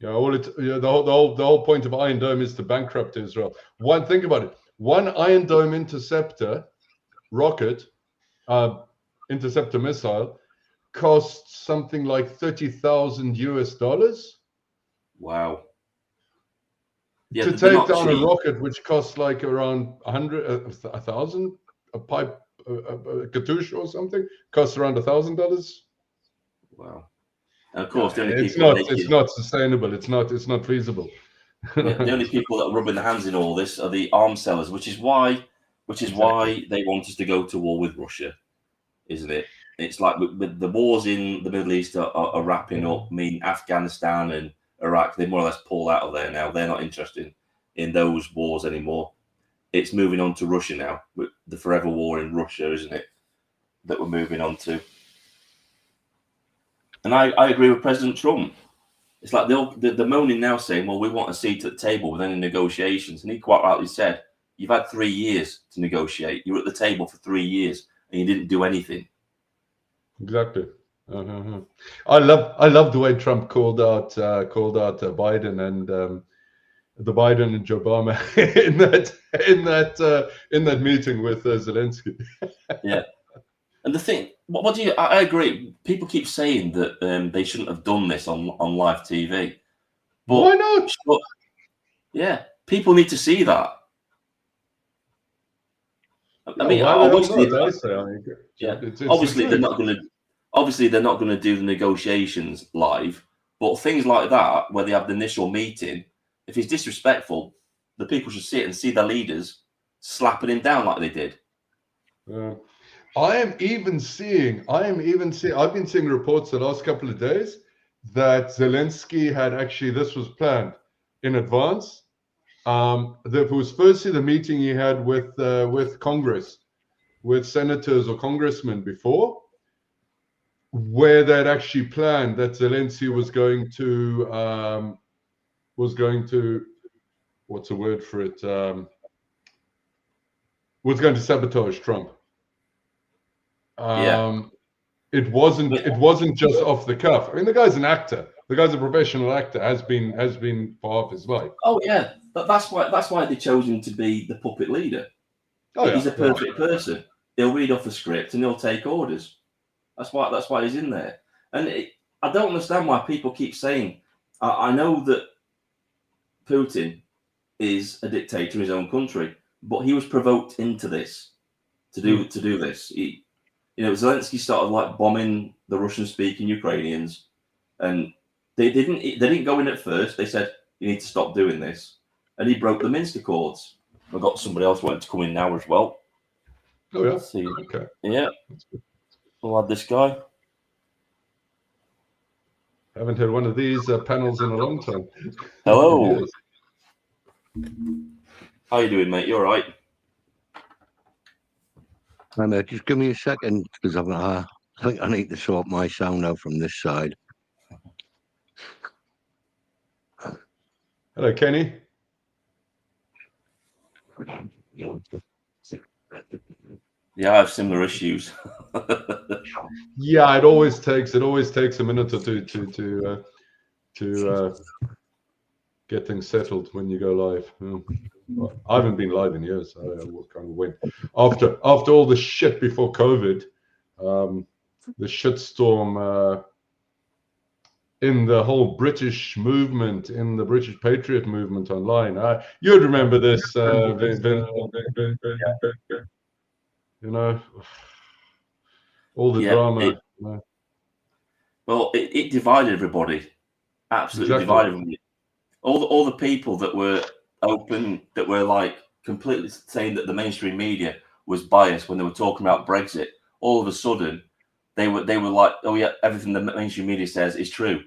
The whole point of Iron Dome is to bankrupt Israel. Think about it. One Iron Dome interceptor rocket, interceptor missile, costs something like $30,000. Wow. Yeah, to take down a rocket, which costs like around 1,000, a pipe, a Katusha or something, costs around $1,000. Wow. And of course, it's not sustainable. It's not feasible. The only people that are rubbing their hands in all this are the arms sellers, which is why they want us to go to war with Russia, isn't it? It's like with the wars in the Middle East are wrapping up. I mean, Afghanistan and Iraq, they more or less pulled out of there now. They're not interested in those wars anymore. It's moving on to Russia now, with the forever war in Russia, isn't it? That we're moving on to. And I agree with President Trump. It's like they're moaning now, saying, well, we want a seat at the table with any negotiations. And he quite rightly said, you've had 3 years to negotiate. You were at the table for 3 years and you didn't do anything. Exactly. I love the way Trump called out Biden and the Biden and Obama in that meeting with Zelensky. Yeah. And the thing, what do you? I agree. People keep saying that they shouldn't have done this on live TV. But, why not? But, yeah, people need to see that. I mean, obviously, they're not going to. Obviously, they're not going to do the negotiations live. But things like that, where they have the initial meeting, if he's disrespectful, the people should see it and see their leaders slapping him down like they did. I am even seeing. I've been seeing reports the last couple of days that Zelensky had actually, this was planned in advance. There was firstly the meeting he had with Congress, with senators or congressmen before, where they'd actually planned that Zelensky was going to what's the word for it? Was going to sabotage Trump. It wasn't just off the cuff. I mean, the guy's an actor. The guy's a professional actor. Has been for half his life. Oh yeah, that's why they chose him to be the puppet leader. He's a perfect person. He'll read off a script and he'll take orders. That's why he's in there. And I don't understand why people keep saying. I know that Putin is a dictator in his own country, but he was provoked into this to do this. Zelensky started like bombing the Russian-speaking Ukrainians, and they didn't go in at first. They said you need to stop doing this, and he broke the Minsk Accords. I've got somebody else wanting to come in now as well. Oh yeah. Let's see. Okay. Yeah. We'll add this guy. Haven't had one of these panels in a long time. Hello. How you doing, mate? You all right? Hi, mate. Just give me a second, because I think I need to sort my sound out from this side. Hello, Kenny. Yeah, I have similar issues. Yeah, it always takes a minute or two to get things settled when you go live. Well, I haven't been live in years. I kind of went after all the shit before COVID. the shitstorm in the whole British movement, in the British Patriot movement online. You'd remember this, Vin, you know, all the drama. Well, it divided everybody. Absolutely Exactly. divided everybody. All the people that were open, that were like completely saying that the mainstream media was biased when they were talking about Brexit, all of a sudden they were like, oh yeah, everything the mainstream media says is true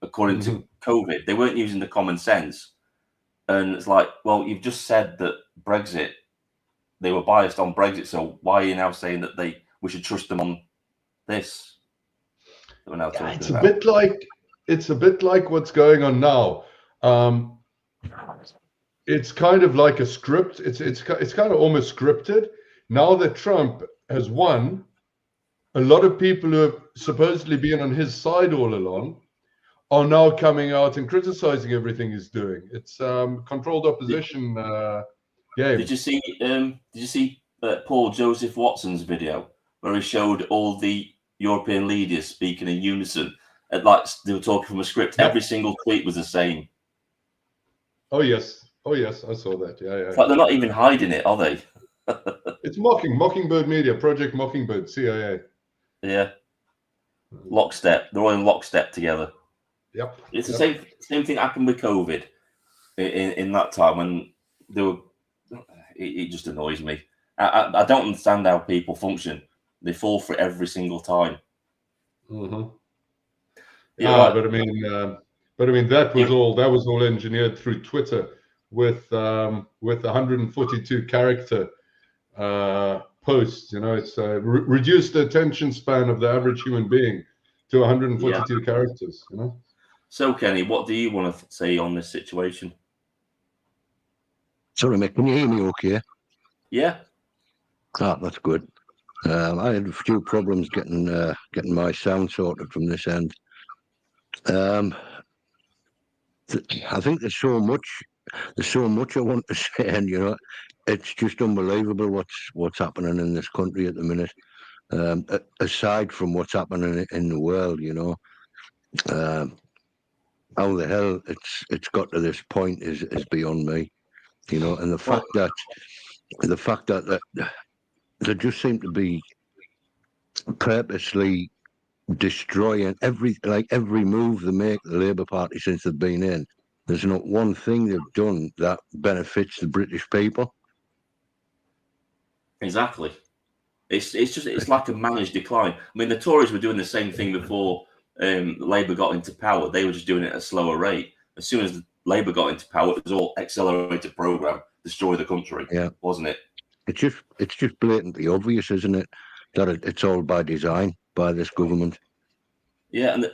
according to COVID. They weren't using the common sense. And it's like, well, you've just said that Brexit, they were biased on Brexit, so why are you now saying that we should trust them on this that we're now talking it's about? It's a bit like what's going on now. It's kind of like a script. It's kind of almost scripted. Now that Trump has won, a lot of people who have supposedly been on his side all along are now coming out and criticizing everything he's doing. It's controlled opposition game. Did you see Paul Joseph Watson's video where he showed all the European leaders speaking in unison? Like they were talking from a script. Yep. Every single tweet was the same. Oh yes, I saw that. Yeah. It's like they're not even hiding it, are they? It's Mockingbird Media, Project Mockingbird, CIA. Yeah. Lockstep. They're all in lockstep together. Yep. It's the same thing happened with COVID in that time when they were. It just annoys me. I don't understand how people function. They fall for it every single time. Mm-hmm. Yeah, but I mean that was all engineered through Twitter with 142 character posts. You know, it's reduced the attention span of the average human being to 142 characters. You know. So Kenny, what do you want to say on this situation? Sorry, mate, can you hear me okay? Yeah. That's good. I had a few problems getting my sound sorted from this end. I think there's so much I want to say, and you know, it's just unbelievable what's happening in this country at the minute. Aside from what's happening in the world, you know, how the hell it's got to this point is beyond me, you know. And the fact that they just seem to be purposely destroying every move they make, the Labour Party, since they've been in. There's not one thing they've done that benefits the British people. Exactly. It's like a managed decline. I mean, the Tories were doing the same thing before Labour got into power. They were just doing it at a slower rate. As soon as Labour got into power, it was all accelerated program, destroy the country. Yeah, wasn't it? It's just blatantly obvious, isn't it, that it's all by design by this government. Yeah, and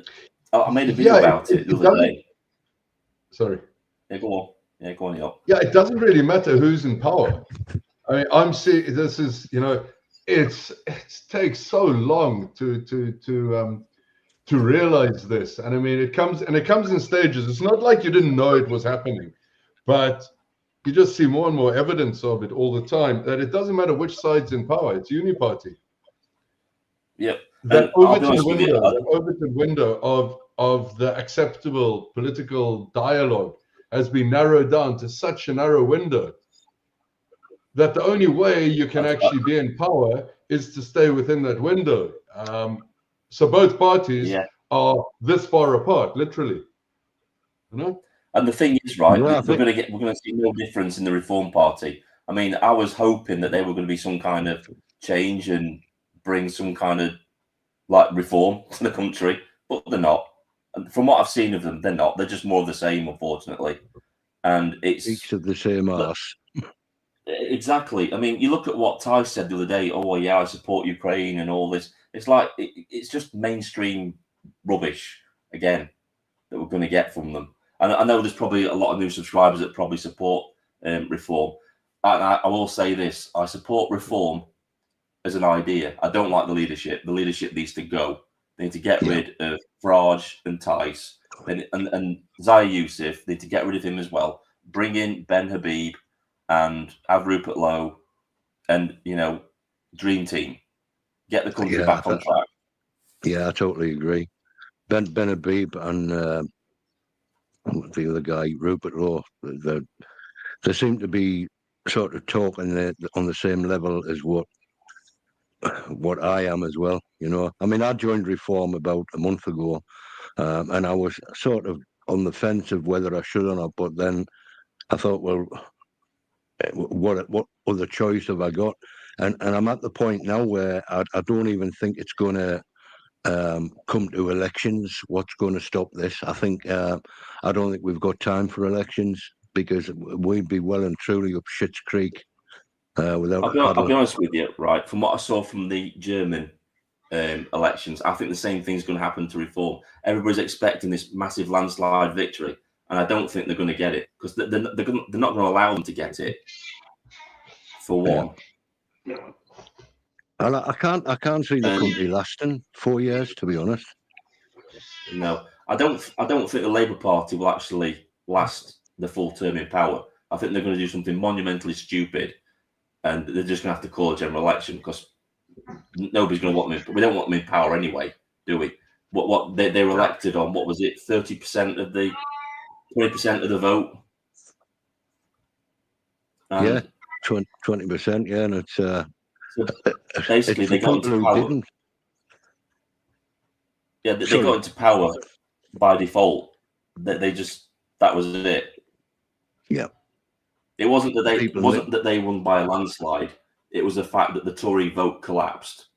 I made a video about it the other day. Sorry. Yeah, go on. Yeah, go on, Yop. Yeah, it doesn't really matter who's in power. I mean, I'm seeing this is, you know, it takes so long to realize this, and I mean, it comes in stages. It's not like you didn't know it was happening, but you just see more and more evidence of it all the time. That it doesn't matter which side's in power; it's uniparty. Yep. That Overton window of the acceptable political dialogue has been narrowed down to such a narrow window that the only way you can actually be in power is to stay within that window. So both parties are this far apart, literally. You know? And the thing is, right, we're going to see no difference in the Reform Party. I mean, I was hoping that they were going to be some kind of change and bring some kind of like reform to the country, but they're not. And from what I've seen of them, they're not. They're just more of the same, unfortunately. And it's each of the same arse. Exactly. I mean, you look at what Ty said the other day. Oh, yeah, I support Ukraine and all this. It's like it's just mainstream rubbish again that we're going to get from them. And I know there's probably a lot of new subscribers that probably support reform. And I will say this: I support reform as an idea. I don't like the leadership. The leadership needs to go. They need to get rid of Farage and Tice, and Zaya Youssef. They need to get rid of him as well. Bring in Ben Habib and have Rupert Lowe, and you know, dream team. get the country back on track. Yeah, I totally agree. Ben Habib and the other guy, Rupert Law, they seem to be sort of talking on the same level as what I am as well. You know, I mean, I joined Reform about a month ago, and I was sort of on the fence of whether I should or not. But then I thought, well, what other choice have I got? And I'm at the point now where I don't even think it's going to come to elections. What's going to stop this? I think I don't think we've got time for elections, because we'd be well and truly up shit's creek without a paddle. I'll be honest with you, right? From what I saw from the German elections, I think the same thing's going to happen to Reform. Everybody's expecting this massive landslide victory, and I don't think they're going to get it, because they're not going to allow them to get it. For one, and I can't see the country lasting 4 years, to be honest. No, I don't think the Labour Party will actually last the full term in power. I think they're going to do something monumentally stupid, and they're just going to have to call a general election, because nobody's going to want them. We don't want them in power anyway, do we? What they were elected on? What was it? 30% of the 20% of the vote. Yeah, 20%. Yeah, and it's so basically it's they got into power. Yeah, they got into power by default. That was it. Yeah. It wasn't that they won by a landslide. It was the fact that the Tory vote collapsed.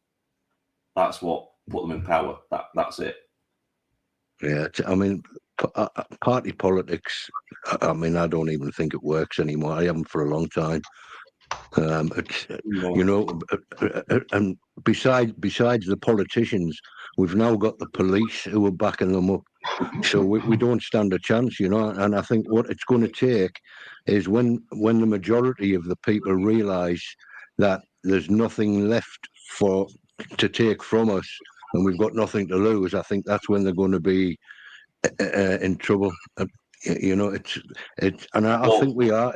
That's what put them in power. That's it. Yeah, I mean, party politics. I mean, I don't even think it works anymore. I haven't for a long time. You know, and besides the politicians, we've now got the police who are backing them up. So we don't stand a chance, you know. And I think what it's going to take is when the majority of the people realise that there's nothing left to take from us, and we've got nothing to lose. I think that's when they're going to be in trouble. You know, and I think we are.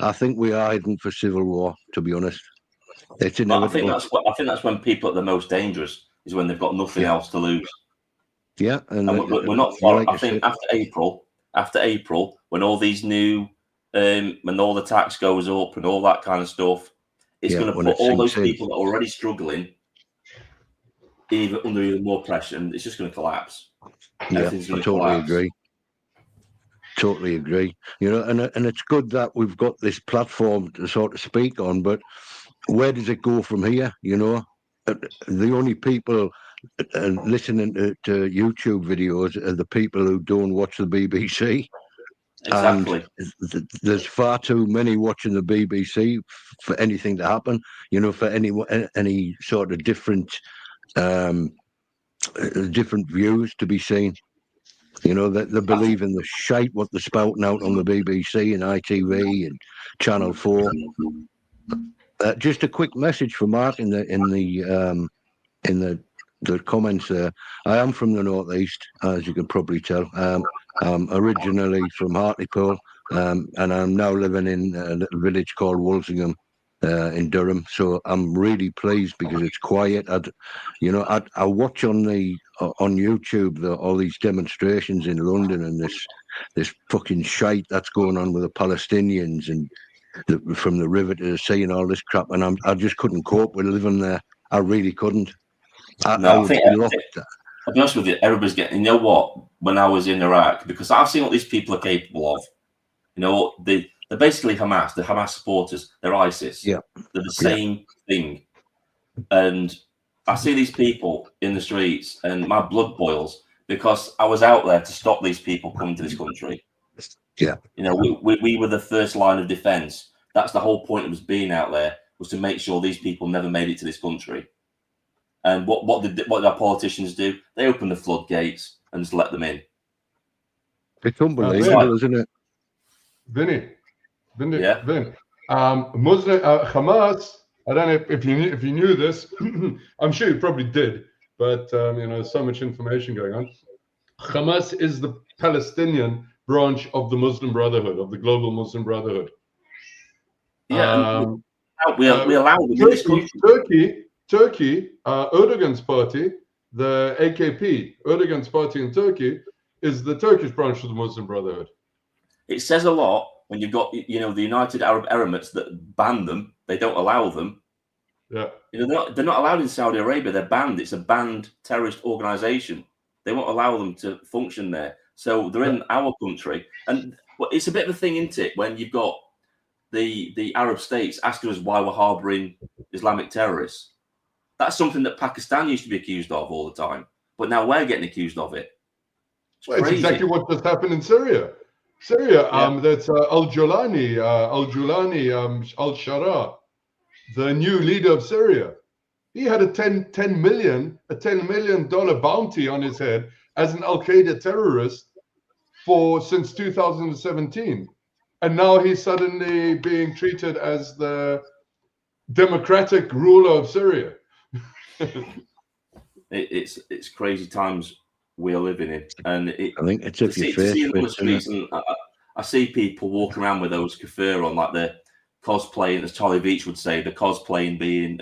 I think we are heading for civil war. To be honest, it's inevitable. I think that's when people are the most dangerous, is when they've got nothing else to lose. Yeah, and we're not far. I think after April, when all these new, when all the tax goes up and all that kind of stuff, it's going to put all those people that are already struggling even under even more pressure, and it's just going to collapse. Yeah, I totally agree. Totally agree. You know, and it's good that we've got this platform to sort of speak on, but where does it go from here? You know, the only people listening to YouTube videos are the people who don't watch the BBC. Exactly. And there's far too many watching the BBC for anything to happen. You know, for any sort of different views to be seen. You know, they believe in the shite what they're spouting out on the BBC and ITV and Channel 4. Just a quick message for Mark in the comments there. I am from the northeast, as you can probably tell. I'm originally from Hartlepool, and I'm now living in a little village called Walsingham in Durham. So I'm really pleased because it's quiet. I watch on YouTube all these demonstrations in London and this fucking shite that's going on with the Palestinians and from the river to the sea and all this crap, and I just couldn't cope with living there. I really couldn't. I'll be honest with you, everybody's getting. You know what? When I was in Iraq, because I've seen what these people are capable of. You know, they're basically Hamas. They're Hamas supporters. They're ISIS. Yeah, they're the same thing. And I see these people in the streets, and my blood boils because I was out there to stop these people coming to this country. Yeah, you know, we were the first line of defense. That's the whole point of us being out there, was to make sure these people never made it to this country. And what did our politicians do? They opened the floodgates and just let them in. It's unbelievable, isn't it? Vinny. Yeah. Muslim Hamas. I don't know if you knew this. I'm sure you probably did, but you know, so much information going on. Hamas is the Palestinian branch of the Muslim Brotherhood, of the global Muslim Brotherhood. Yeah, we allow them in this country. Turkey, Erdogan's party, the AKP, Erdogan's party in Turkey, is the Turkish branch of the Muslim Brotherhood. It says a lot when you've got, the United Arab Emirates that ban them. They don't allow them. Yeah. They're not allowed in Saudi Arabia. They're banned. It's a banned terrorist organization. They won't allow them to function there. So they're in our country. And it's a bit of a thing, isn't it, when you've got the Arab states asking us why we're harboring Islamic terrorists. That's something that Pakistan used to be accused of all the time. But now we're getting accused of it. It's exactly what just happened in Syria. That's Al-Julani, Al-Shara, the new leader of Syria. He had a $10 million bounty on his head as an Al-Qaeda terrorist since 2017. And now he's suddenly being treated as the democratic ruler of Syria. It's crazy times we are living in, and I think it's if you face in the streets, and I see people walking around with those kafir on, like the cosplaying, as Charlie Veach would say, the cosplaying being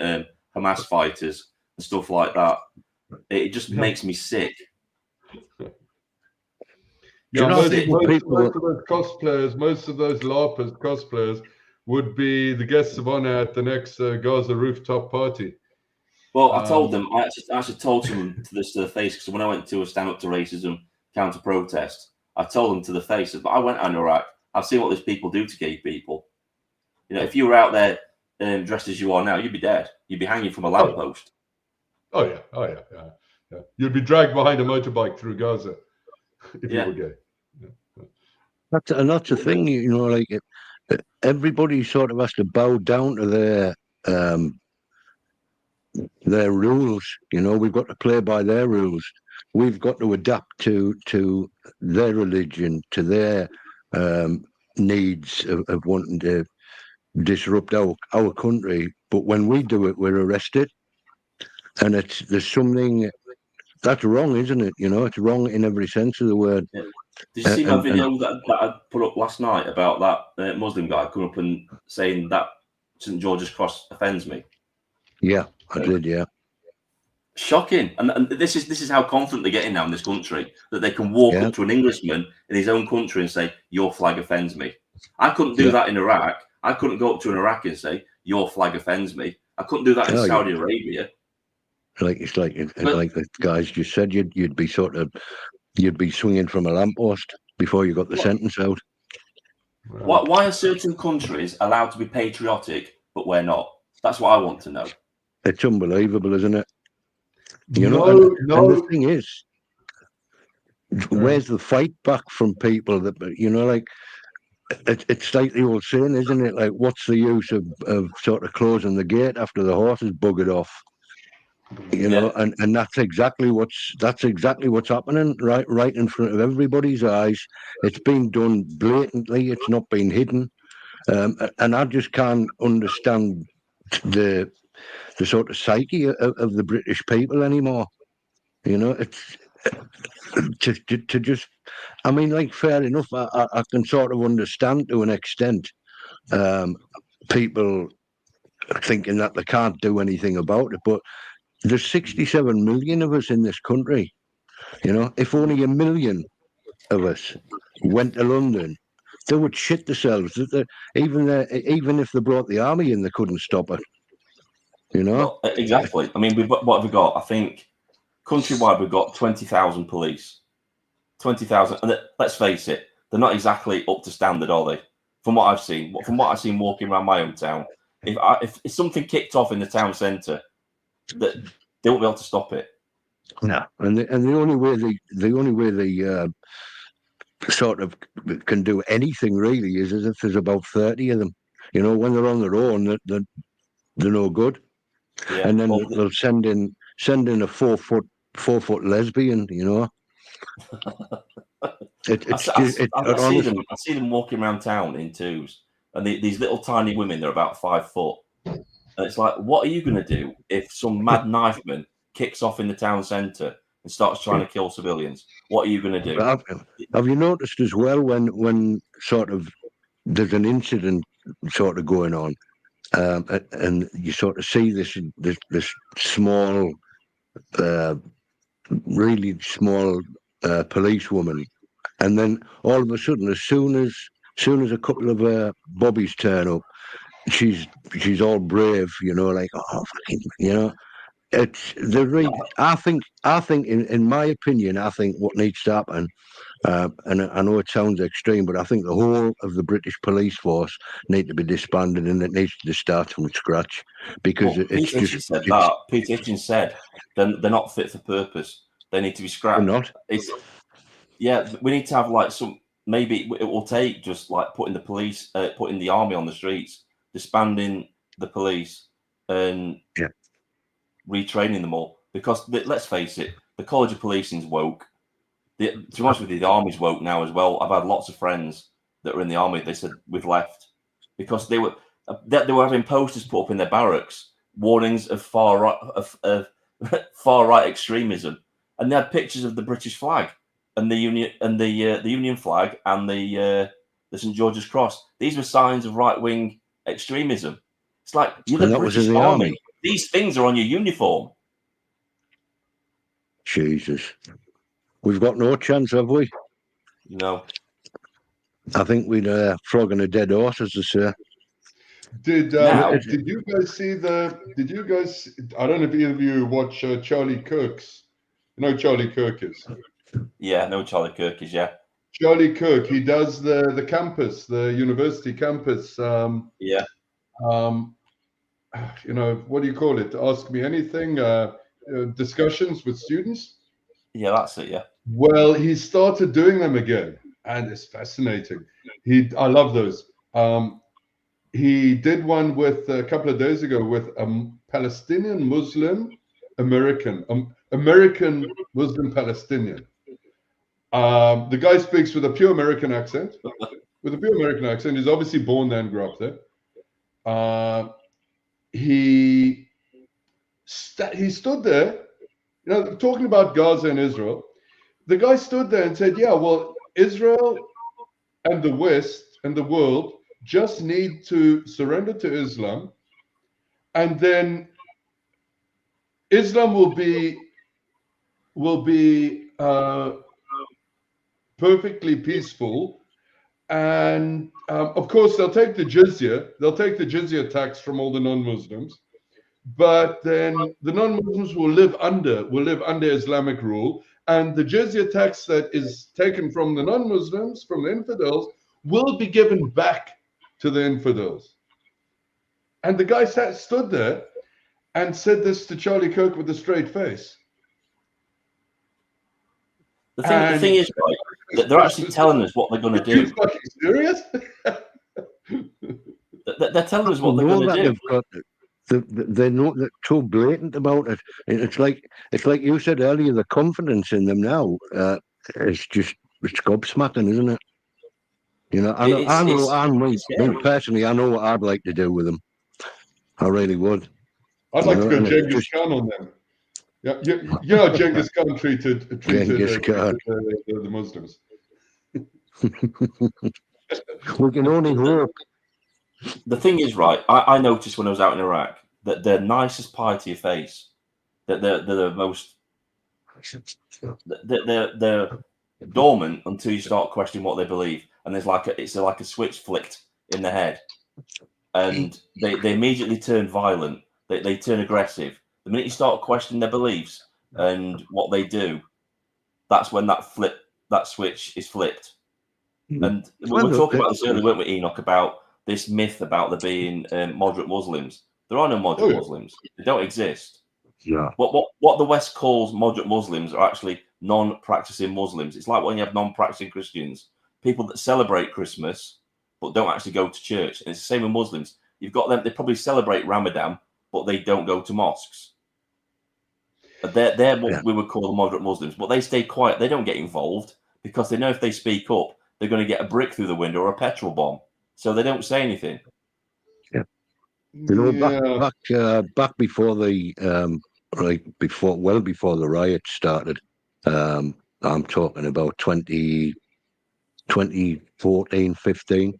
Hamas fighters and stuff like that. It just makes me sick. Yeah, most of those cosplayers, most of those LARPers cosplayers would be the guests of honor at the next Gaza rooftop party. Well, I told them, I actually told them to the face, because when I went to a stand up to racism counter protest, I told them to the face, but I went to Iraq. I've seen what these people do to gay people. If you were out there dressed as you are now, you'd be dead. You'd be hanging from a lamppost. Oh yeah. You'd be dragged behind a motorbike through Gaza if you were gay. Yeah. That's the thing, like everybody sort of has to bow down to their rules. We've got to play by their rules. We've got to adapt to their religion, to their needs of wanting to disrupt our country. But when we do it, we're arrested, and there's something that's wrong, isn't it? It's wrong in every sense of the word. Yeah. Did you see my video that I put up last night about that Muslim guy coming up and saying that St. George's Cross offends me? Yeah, I did. Yeah, shocking. And this is how confident they're getting now in this country, that they can walk up to an Englishman in his own country and say, "Your flag offends me." I couldn't do that in Iraq. I couldn't go up to an Iraqi and say, "Your flag offends me." I couldn't do that in Saudi Arabia. It's like the guys just said, you'd be swinging from a lamppost before you got the sentence out. Why are certain countries allowed to be patriotic but we're not? That's what I want to know. It's unbelievable, isn't it? And the thing is, where's the fight back from people that like? It's like the old saying, isn't it? Like, what's the use of sort of closing the gate after the horse is buggered off? And that's exactly what's happening right in front of everybody's eyes. It's been done blatantly. It's not been hidden, and I just can't understand the sort of psyche of the British people anymore. It's to just. I mean, like, fair enough. I can sort of understand to an extent people thinking that they can't do anything about it, but there's 67 million of us in this country. If only 1 million of us went to London, they would shit themselves. Even if they brought the army in, they couldn't stop it. Well, exactly. I mean, what have we got? I think countrywide we've got 20,000 police. 20,000, and let's face it, they're not exactly up to standard, are they? From what I've seen, walking around my hometown, if something kicked off in the town centre, that they won't be able to stop it. No, and the only way they sort of can do anything really is as if there's about 30 of them. When they're on their own, they're no good. Yeah, and then they'll send in a 4 foot lesbian. I see them walking around town in twos, and these little tiny women, they're about 5 foot. And it's like, what are you going to do if some mad knifeman kicks off in the town centre and starts trying to kill civilians? What are you going to do? Have you noticed as well when sort of there's an incident sort of going on, and you sort of see this small, really small policewoman, and then all of a sudden, as soon as a couple of bobbies turn up, she's all brave, like, oh, fucking, it's the I think in my opinion, I think what needs to happen, and I know it sounds extreme, but I think the whole of the British police force need to be disbanded, and it needs to start from scratch, because Well, it's Peter just Hitchens said that. Peter Hitchens said they're not fit for purpose. They need to be scrapped. not. We need to have like some. Maybe it will take just like putting the army on the streets, disbanding the police, and retraining them all. Because let's face it, the College of Policing's woke. To be honest with you, the army's woke now as well. I've had lots of friends that were in the army. They said we've left because they were having posters put up in their barracks, warnings of far right extremism, and they had pictures of the British flag and the Union flag and the St George's Cross. These were signs of right wing extremism. It's like you're the British army. These things are on your uniform. Jesus, we've got no chance, have we? No. I think we'd flogging a dead horse, as they say. Did you guys see Did you guys? I don't know if either of you watch Charlie Kirk's. You know who Charlie Kirk is? Yeah, no, Charlie Kirk is, yeah. Charlie Kirk. He does the campus, the university campus. Yeah. What do you call it? Ask Me Anything. Discussions with students. Yeah, that's it. Yeah. Well, he started doing them again, and it's fascinating. I love those. He did one with a couple of days ago with a Palestinian Muslim American Muslim Palestinian. The guy speaks with a pure American accent. He's obviously born there and grew up there. He stood there, talking about Gaza and Israel. The guy stood there and said, yeah, well, Israel and the West and the world just need to surrender to Islam, and then Islam will be perfectly peaceful, and of course they'll take the jizya tax from all the non-Muslims, but then the non-Muslims will live under Islamic rule, and the jizya tax that is taken from the non-Muslims, from the infidels, will be given back to the infidels. And the guy stood there and said this to Charlie Kirk with a straight face. The thing is, right, that they're actually telling us what they're going to do. Are you fucking serious? They're telling us what they're going to do. They're not too blatant about it. It's like you said earlier, the confidence in them now is just gobsmacking, isn't it? Me personally, I know what I'd like to do with them. I really would. I'd like to go Genghis Khan on them. Yeah, Genghis Khan treated the Muslims. We can only hope. The thing is, right, I noticed when I was out in Iraq that they're nicest pie to your face. That they're the most. They're dormant until you start questioning what they believe, and there's like a switch flicked in the head, and they immediately turn violent. They turn aggressive. The minute you start questioning their beliefs and what they do, that's when that switch is flipped. And we were talking about this earlier, weren't we, Enoch, about this myth about there being moderate Muslims. There are no moderate Muslims. They don't exist. Yeah. What the West calls moderate Muslims are actually non-practicing Muslims. It's like when you have non-practicing Christians, people that celebrate Christmas but don't actually go to church. And it's the same with Muslims. You've got them, they probably celebrate Ramadan, but they don't go to mosques. They're what we would call the moderate Muslims, but they stay quiet. They don't get involved because they know if they speak up, they're going to get a brick through the window or a petrol bomb. So they don't say anything. Yeah. Back before the before the riots started, I'm talking about 2014, 15.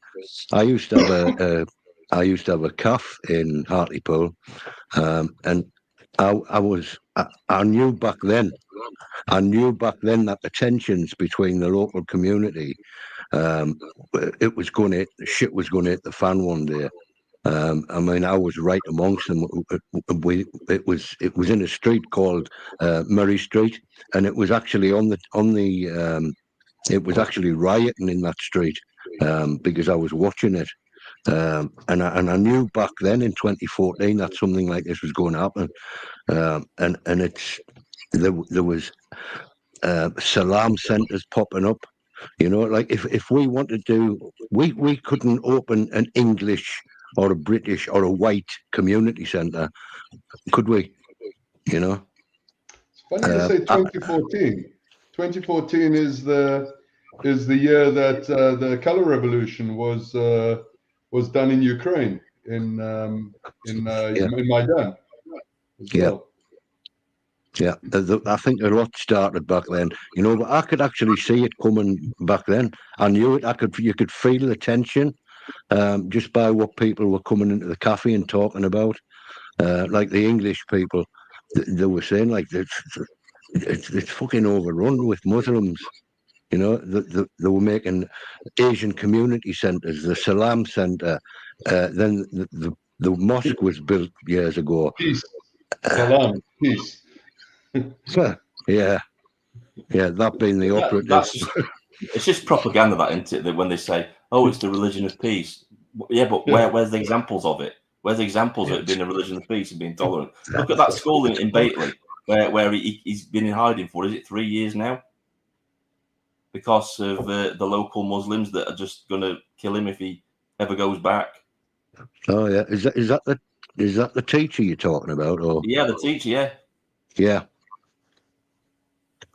I used to have I used to have a calf in Hartlepool, and I knew back then. I knew back then that the tensions between the local community, it was going to shit was going to hit the fan one day. I mean, I was right amongst them. It was in a street called Murray Street, and it was actually it was actually rioting in that street because I was watching it. And I knew back then in 2014 that something like this was going to happen. And there was salam centres popping up. You know, like if we wanted to, we couldn't open an English or a British or a white community centre, could we? You know, It's funny you say 2014. 2014 is the year that the color revolution was done in Ukraine in Maidan as well. Yeah, I think a lot started back then, you know. But I could actually see it coming back then. I knew it. You could feel the tension just by what people were coming into the cafe and talking about. Like the English people, they were saying like it's fucking overrun with Muslims. You know, they were making Asian community centres, the Salam Centre. Then the mosque was built years ago. Peace, salam, peace. Yeah, that being the operative. It's just propaganda, that, isn't it? That when they say, "Oh, it's the religion of peace," yeah, but where's the examples of it? Where's the examples of it being a religion of peace and being tolerant? Look at that school in Baitley, where he's been in hiding for, is it 3 years now? Because of the local Muslims that are just going to kill him if he ever goes back. Oh yeah, is that the teacher you're talking about? Or yeah, the teacher, yeah.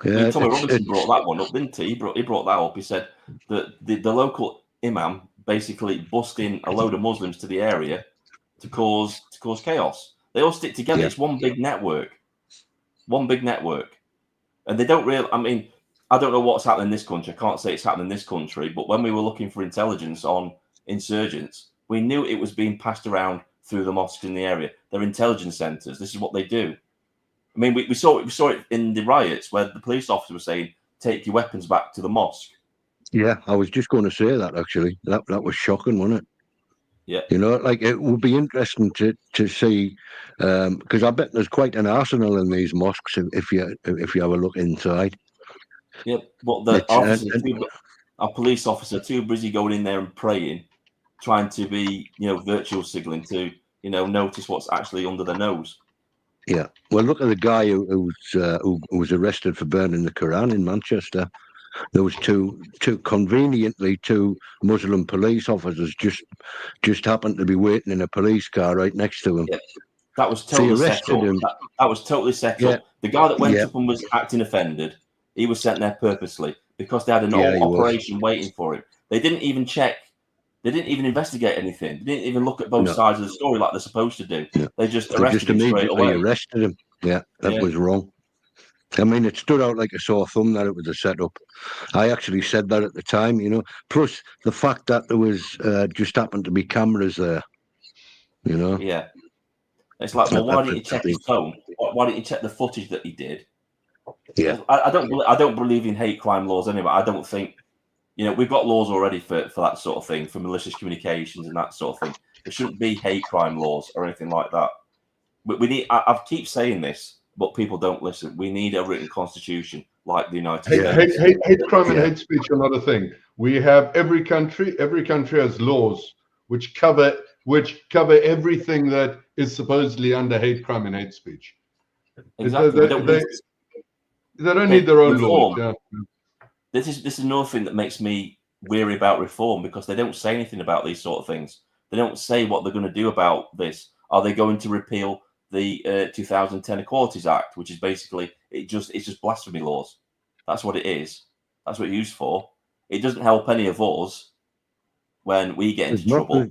I mean, Tommy Robinson brought that one up, didn't he? He brought that up. He said that the local imam basically bussed in a load of Muslims to the area to cause chaos. They all stick together. It's one big network, and they don't really. I mean, I don't know what's happening in this country. I can't say it's happening in this country, but when we were looking for intelligence on insurgents, we knew it was being passed around through the mosques in the area. They're intelligence centres. This is what they do. I mean, we saw it in the riots where the police officer was saying, "Take your weapons back to the mosque." Yeah, I was just going to say that actually. That was shocking, wasn't it? Yeah. You know, like it would be interesting to see, because I bet there's quite an arsenal in these mosques if you have a look inside. Yeah, but our police officer too busy going in there and praying, trying to be virtual signaling to notice what's actually under their nose. Yeah, well, look at the guy who was arrested for burning the Quran in Manchester. There was two Muslim police officers just happened to be waiting in a police car right next to him. Yeah, that was totally set up. That was totally set up. The guy that went up and was acting offended, he was sent there purposely because they had an operation waiting for him. They didn't even check. They didn't even investigate anything. They didn't even look at both sides of the story like they're supposed to do. Yeah. They just arrested him straight away. Arrested him. Yeah, that was wrong. I mean, it stood out like a sore thumb that it was a setup. I actually said that at the time, you know. Plus the fact that there was just happened to be cameras there, you know. Yeah, it's like, well, why didn't you check his phone? Why didn't you check the footage that he did? Yeah, I don't believe in hate crime laws anyway. I don't think. We've got laws already for that sort of thing, for malicious communications and that sort of thing. There shouldn't be hate crime laws or anything like that. We need. I keep saying this, but people don't listen. We need a written constitution like the United States. Hate crime and hate speech are not a thing. We have every country has laws which cover everything that is supposedly under hate crime and hate speech. Exactly. They don't need their own laws. Yeah. This is another thing that makes me weary about reform, because they don't say anything about these sort of things. They don't say what they're going to do about this. Are they going to repeal the 2010 Equalities Act, which is basically it's just blasphemy laws? That's what it is. That's what it's used for. It doesn't help any of us when we get into trouble.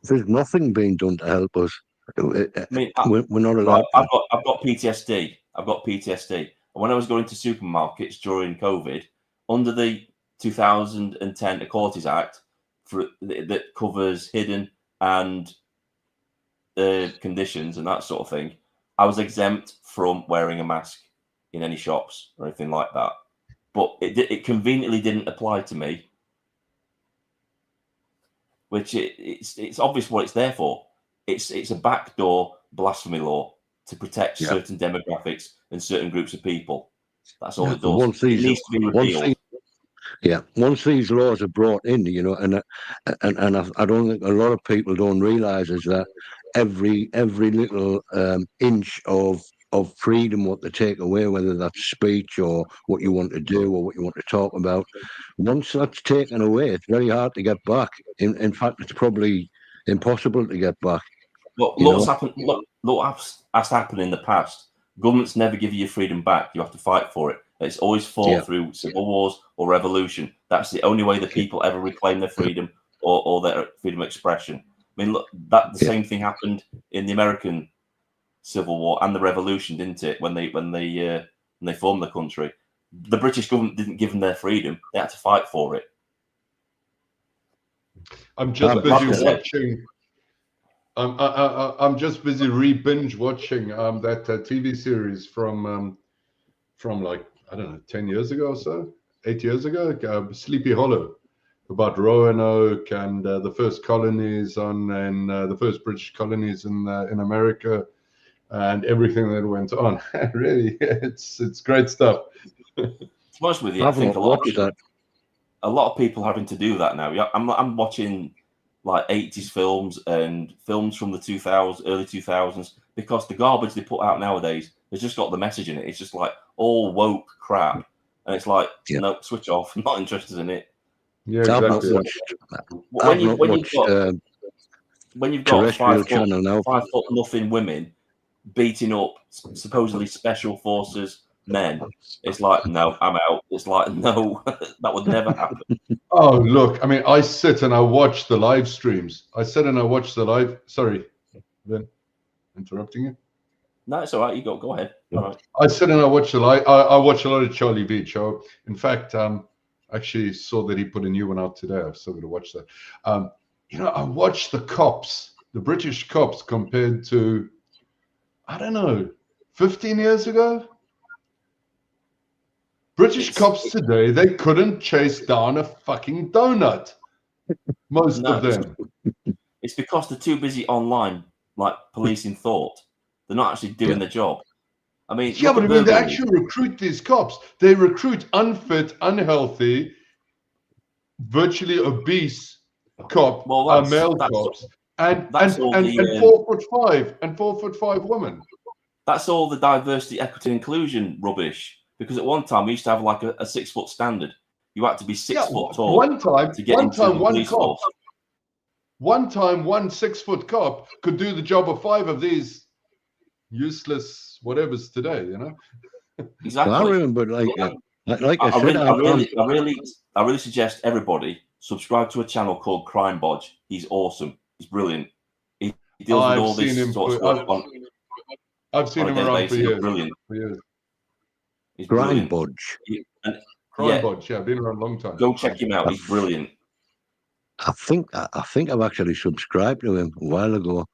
There's nothing being done to help us. I mean, we're not allowed. I've got PTSD. And when I was going to supermarkets during COVID, under the 2010 Equalities Act that covers hidden and conditions and that sort of thing, I was exempt from wearing a mask in any shops or anything like that. But it conveniently didn't apply to me, which it's obvious what it's there for. It's a backdoor blasphemy law to protect certain demographics and certain groups of people. That's all it does. It needs to be repealed. Once these laws are brought in, you know, and I don't think a lot of people don't realise is that every little inch of freedom what they take away, whether that's speech or what you want to do or what you want to talk about, once that's taken away, it's very hard to get back. In fact, it's probably impossible to get back. Well, look what's happened in the past. Governments never give you your freedom back. You have to fight for it. It's always fought through civil wars or revolution. That's the only way the people ever reclaim their freedom or their freedom of expression. I mean, look, the same thing happened in the American Civil War and the Revolution, didn't it? When they formed the country, the British government didn't give them their freedom; they had to fight for it. I'm just busy watching. I'm just busy binge watching that TV series from like, I don't know, 10 years ago or so, 8 years ago, Sleepy Hollow, about Roanoke and the first colonies and the first British colonies in America and everything that went on. Really, it's great stuff. To be honest with you, I think a lot of people are having to do that now. Yeah, I'm watching like 80s films and films from the early 2000s, because the garbage they put out nowadays has just got the message in it. It's just like all woke crap, and it's like, no, switch off. I'm not interested in it. Yeah, exactly. When you've got 5 foot nothing women beating up supposedly special forces men, it's like, no, I'm out. It's like, no, that would never happen. Oh, look, I mean, I sit and I watch the live streams. Sorry, Ben, interrupting you. No, it's all right. You go ahead. All right. I sit and I watch the live. I watch a lot of Charlie Beach. In fact, actually saw that he put a new one out today. I've still got to watch that. You know, I watched the cops, the British cops, compared to, I don't know, 15 years ago. British cops today, they couldn't chase down a fucking donut. Most of them. It's because they're too busy online, like policing thought. They're not actually doing the job. I mean, but I mean, they actually recruit these cops. They recruit unfit, unhealthy, virtually obese male cops, and 4'5" and 4'5" women. That's all the diversity, equity, and inclusion rubbish. Because at one time we used to have like a 6 foot standard. You had to be 6 foot tall. One time, one 6 foot cop could do the job of 5 of these useless whatevers today. You know. Exactly. Well, I remember, I really suggest everybody subscribe to a channel called Crime Bodge. He's awesome. He's brilliant. He deals with all this sort of stuff. I've seen him around for years. Brilliant. He's Crime Bodge. Crime Bodge, been around a long time. Go check him out. He's brilliant. I think I've actually subscribed to him a while ago.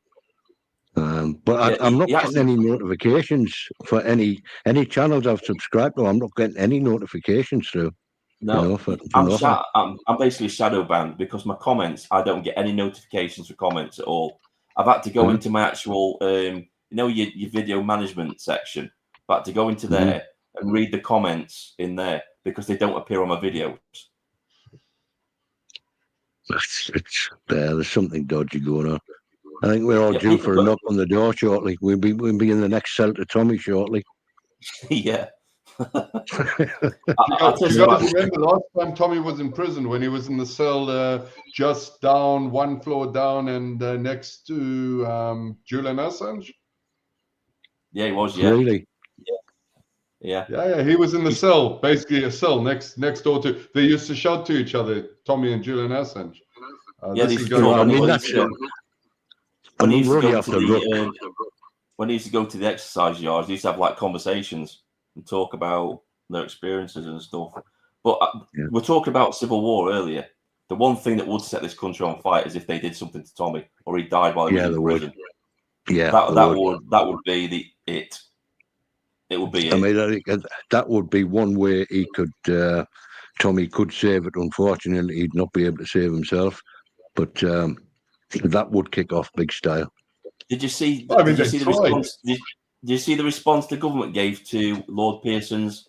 But I'm not getting any notifications for any channels I've subscribed to. I'm not getting any notifications through. No, I'm basically shadow banned because my comments, I don't get any notifications for comments at all. I've had to go into my actual, your video management section. I've had to go into there and read the comments in there because they don't appear on my videos. There's something dodgy going on. I think we're all due for a knock on the door shortly. We'll be in the next cell to Tommy shortly. Yeah. You guys remember last time Tommy was in prison when he was in the cell just down, 1 floor down, and next to Julian Assange? Yeah, he was. Yeah. Really? Yeah. He was in the cell, basically a cell next door to. They used to shout to each other, Tommy and Julian Assange. When he used to go to the exercise yards, he used to have like conversations and talk about their experiences and stuff. But we're talking about Civil War earlier. The one thing that would set this country on fire is if they did something to Tommy, or he died while he was Yeah, in they would. prison. Yeah, that would be the it. It would be I it. mean, I think that would be one way he could. Tommy could save it. Unfortunately, he'd not be able to save himself, but that would kick off big style. Did you see? I mean, Did you they see the tried. response? Did you see the response the government gave to Lord Pearson's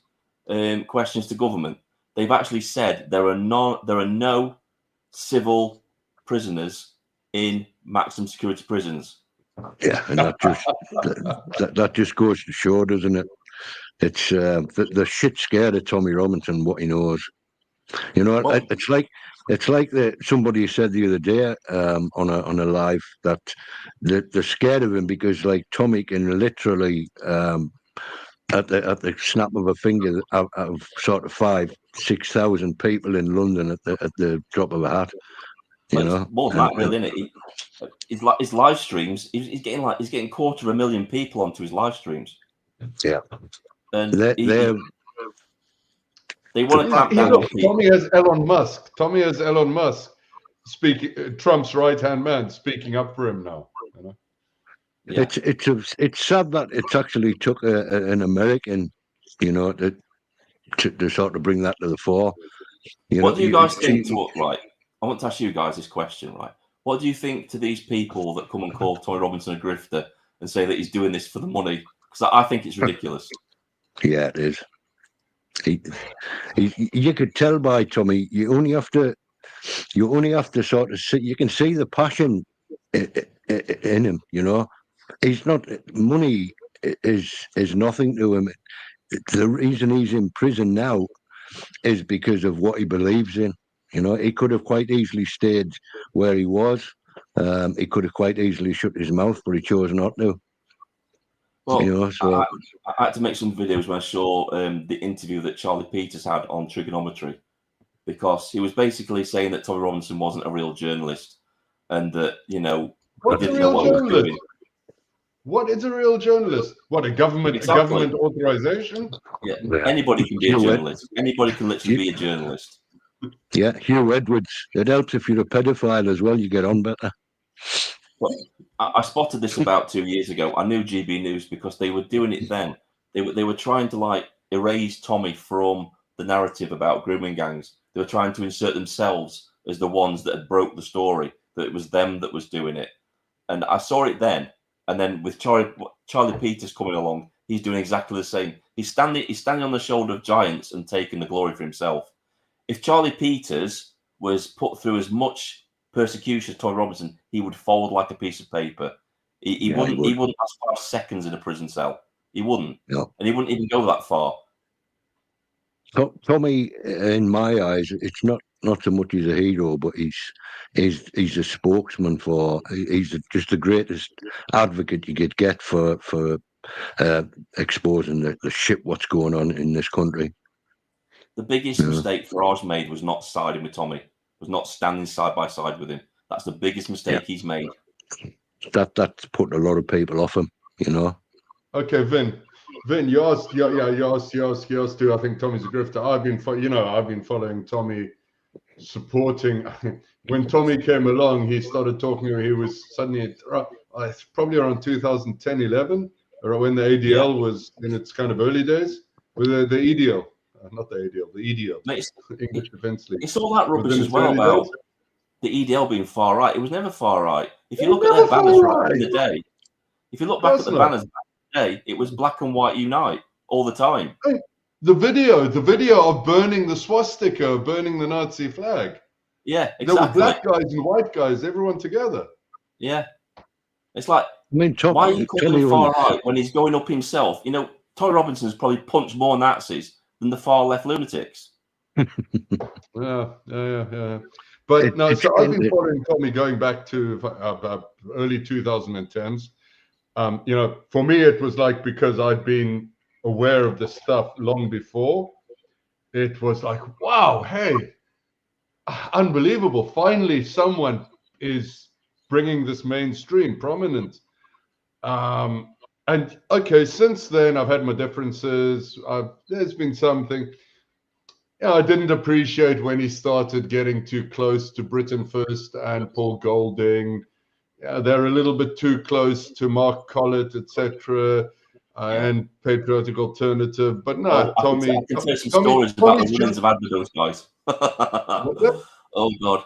questions to government? They've actually said there are no civil prisoners in maximum security prisons. Yeah, and that just goes to show, doesn't it? It's the shit scared of Tommy Robinson, what he knows. You know, Well, it's like somebody said the other day on a live that they're scared of him because like Tommy can literally at the snap of a finger out of sort of 5,000-6,000 people in London at the drop of a hat. You it's know, more than that, really, isn't it? His live streams. He's getting 250,000 people onto his live streams. yeah, And they're they want to clamp down on people. Tommy has Elon Musk. Tommy has Elon Musk speaking, Trump's right-hand man, speaking up for him now. You know? Yeah. It's sad that it's actually took an American, you know, to sort of bring that to the fore. What do you guys think? Right, I want to ask you guys this question. Right, what do you think to these people that come and call Tommy Robinson a grifter and say that he's doing this for the money? Because I think it's ridiculous. Yeah, it is. You could tell by Tommy. You only have to sort of see. You can see the passion in him. You know, he's not money is nothing to him. The reason he's in prison now is because of what he believes in. You know, he could have quite easily stayed where he was. He could have quite easily shut his mouth, but he chose not to. Well, you know, so I had to make some videos when I saw the interview that Charlie Peters had on trigonometry, because he was basically saying that Tommy Robinson wasn't a real journalist and that, he didn't know what he was doing. What is a real journalist? What, a government authorization? Yeah. Anybody can be a journalist. Anybody can literally be a journalist. Yeah, Hugh Edwards. It helps if you're a pedophile as well. You get on better. But I spotted this about 2 years ago. I knew GB News because they were doing it then. They were trying to erase Tommy from the narrative about grooming gangs. They were trying to insert themselves as the ones that had broke the story, that it was them that was doing it. And I saw it then. And then with Charlie Peters coming along, he's doing exactly the same. He's standing on the shoulder of giants and taking the glory for himself. If Charlie Peters was put through as much persecution as Tommy Robinson, he would fold like a piece of paper. He wouldn't last 5 seconds in a prison cell. He wouldn't. No. And he wouldn't even go that far. Tommy, in my eyes, it's not so much he's a hero, but he's a spokesman for. He's just the greatest advocate you could get for exposing the shit what's going on in this country. The biggest mistake Farage made was not siding with Tommy, was not standing side by side with him. That's the biggest mistake he's made. That's put a lot of people off him, you know. Okay, Vin, you asked too. I think Tommy's a grifter. I've been following Tommy, supporting. When Tommy came along, he started talking. He was suddenly probably around 2010, 11, or when the ADL was in its kind of early days, with the EDL, not the ADL, the EDL, English Defence League. It's all that rubbish as well about the EDL being far right. It was never far right. If you look at their banners back in the day, if you look back at the banners back in the day, it was black and white unite all the time. Hey, the video of burning the swastika, burning the Nazi flag. Yeah, exactly. There were black guys and white guys, everyone together. Yeah. It's like, I mean, why are you calling him far right when he's going up himself? Tommy Robinson's probably punched more Nazis than the far left lunatics. Yeah. But so I've been following Tommy going back to early 2010s. For me, it was like, because I'd been aware of this stuff long before, it was like, wow, hey, unbelievable. Finally, someone is bringing this mainstream prominent. And okay, since then, I've had my differences. There's been something. Yeah, I didn't appreciate when he started getting too close to Britain First and Paul Golding. Yeah, they're a little bit too close to Mark Collett, etc., and Patriotic Alternative. But no, I Tommy. can tell you some stories about the women's have had with those guys. Oh God!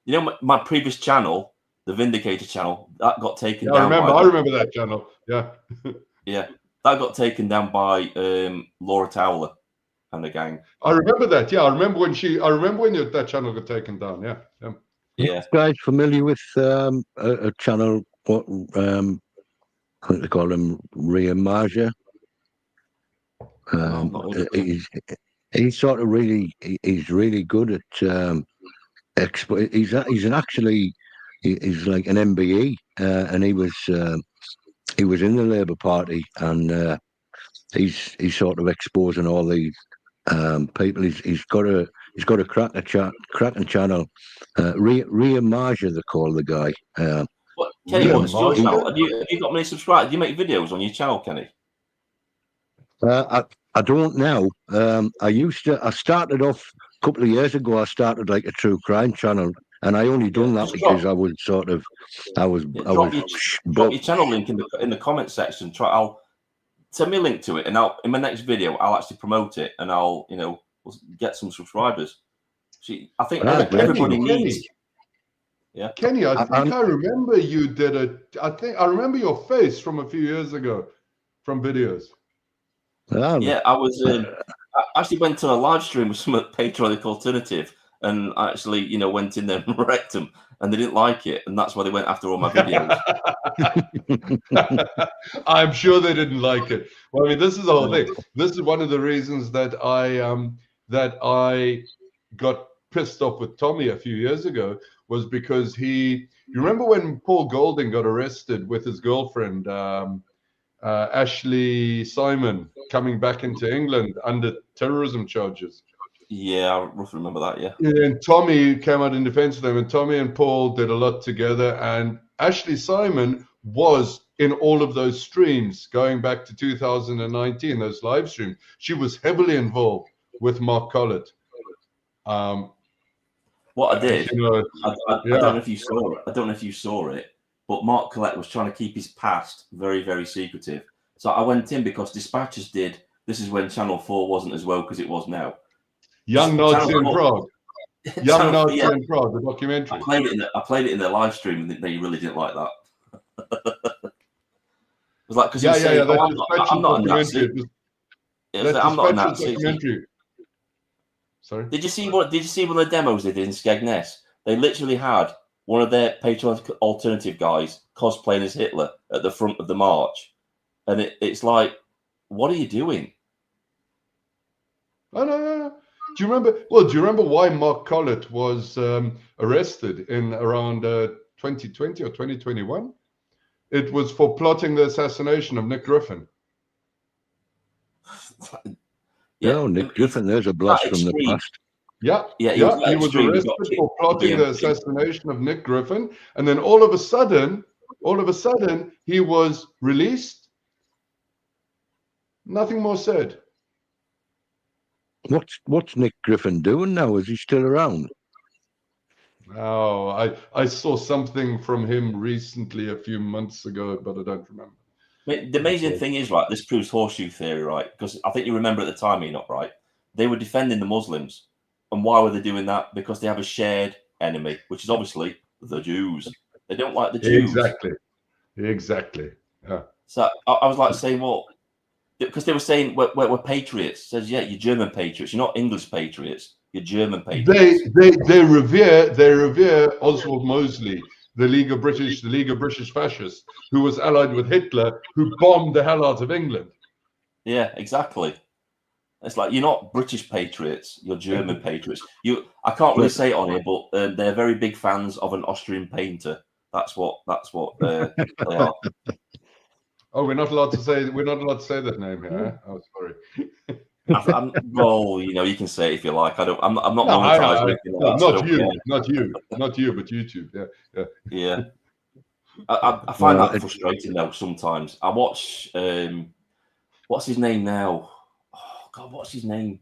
You know my previous channel, the Vindicator channel, that got taken down. I remember that channel. Yeah. Yeah, that got taken down by Laura Towler and the gang. I remember that. Yeah, I remember when that channel got taken down. Yeah. Yeah. You guys familiar with a channel? What I think they call him Warmonger. He's sort of really he's really good at he's like an MBE, and he was in the Labour Party, and he's sort of exposing all these people. He's got a cracking channel. Warmonger, they call the guy. Kenny, what's your channel? Have you got many subscribers? Do you make videos on your channel, Kenny? I don't know. I started off a couple of years ago. I started like a true crime channel, and I only done that because I was sort of, drop your channel link in the comment section. I'll send me a link to it, and in my next video I'll actually promote it, and I'll get some subscribers. I think everybody needs. Yeah, Kenny, I think I remember you did it. I remember your face from a few years ago from videos. Yeah, I was. I actually went to a live stream with some Patriotic Alternative, and I actually, went in there and wrecked them, and they didn't like it, and that's why they went after all my videos. I'm sure they didn't like it. Well, I mean, this is the whole thing. This is one of the reasons that I got pissed off with Tommy a few years ago, was because you remember when Paul Golding got arrested with his girlfriend, Ashley Simon, coming back into England under terrorism charges. Yeah, I roughly remember that, yeah. And Tommy came out in defense of them, and Tommy and Paul did a lot together, and Ashley Simon was in all of those streams going back to 2019, those live streams. She was heavily involved with Mark Collett. What I did, I don't know if you saw it. I don't know if you saw it, but Mark Collett was trying to keep his past very, very secretive. So I went in because Dispatches did. This is when Channel 4 wasn't as well because it was now. Young Nazi in Prague. Young Nazi in Prague, the documentary. I played it in their live stream, and they really didn't like that. It was like, because I'm not a Nazi. I'm not a Nazi. Sorry. Did you see one of the demos they did in Skegness? They literally had one of their Patriotic Alternative guys cosplaying as Hitler at the front of the march, and it's like, what are you doing? Oh no. Do you remember why Mark Collett was arrested in around 2020 or 2021? It was for plotting the assassination of Nick Griffin. Nick Griffin, there's a blast from the past. Yeah. He was arrested for plotting the assassination of Nick Griffin, and then all of a sudden, he was released. Nothing more said. What's Nick Griffin doing now? Is he still around? Oh, I saw something from him recently a few months ago, but I don't remember. The amazing thing is, right, this proves horseshoe theory, right? Because I think you remember at the time, Enoch, right? They were defending the Muslims. And why were they doing that? Because they have a shared enemy, which is obviously the Jews. They don't like the Jews. Exactly. Yeah. So I was like saying, well, because they were saying we're patriots. It says, yeah, you're German patriots. You're not English patriots. You're German patriots. They revere Oswald Mosley, the League of British Fascists, who was allied with Hitler, who bombed the hell out of England. Yeah, exactly. It's like, you're not British patriots. You're German patriots. I can't really say it on here, but they're very big fans of an Austrian painter. That's what they are. Oh, we're not allowed to say that name here. Huh? Oh, sorry. Well, you can say it if you like. I'm not monetized. Not you, but YouTube. Yeah. I find that frustrating though. Sometimes I watch. What's his name now? Oh God, what's his name?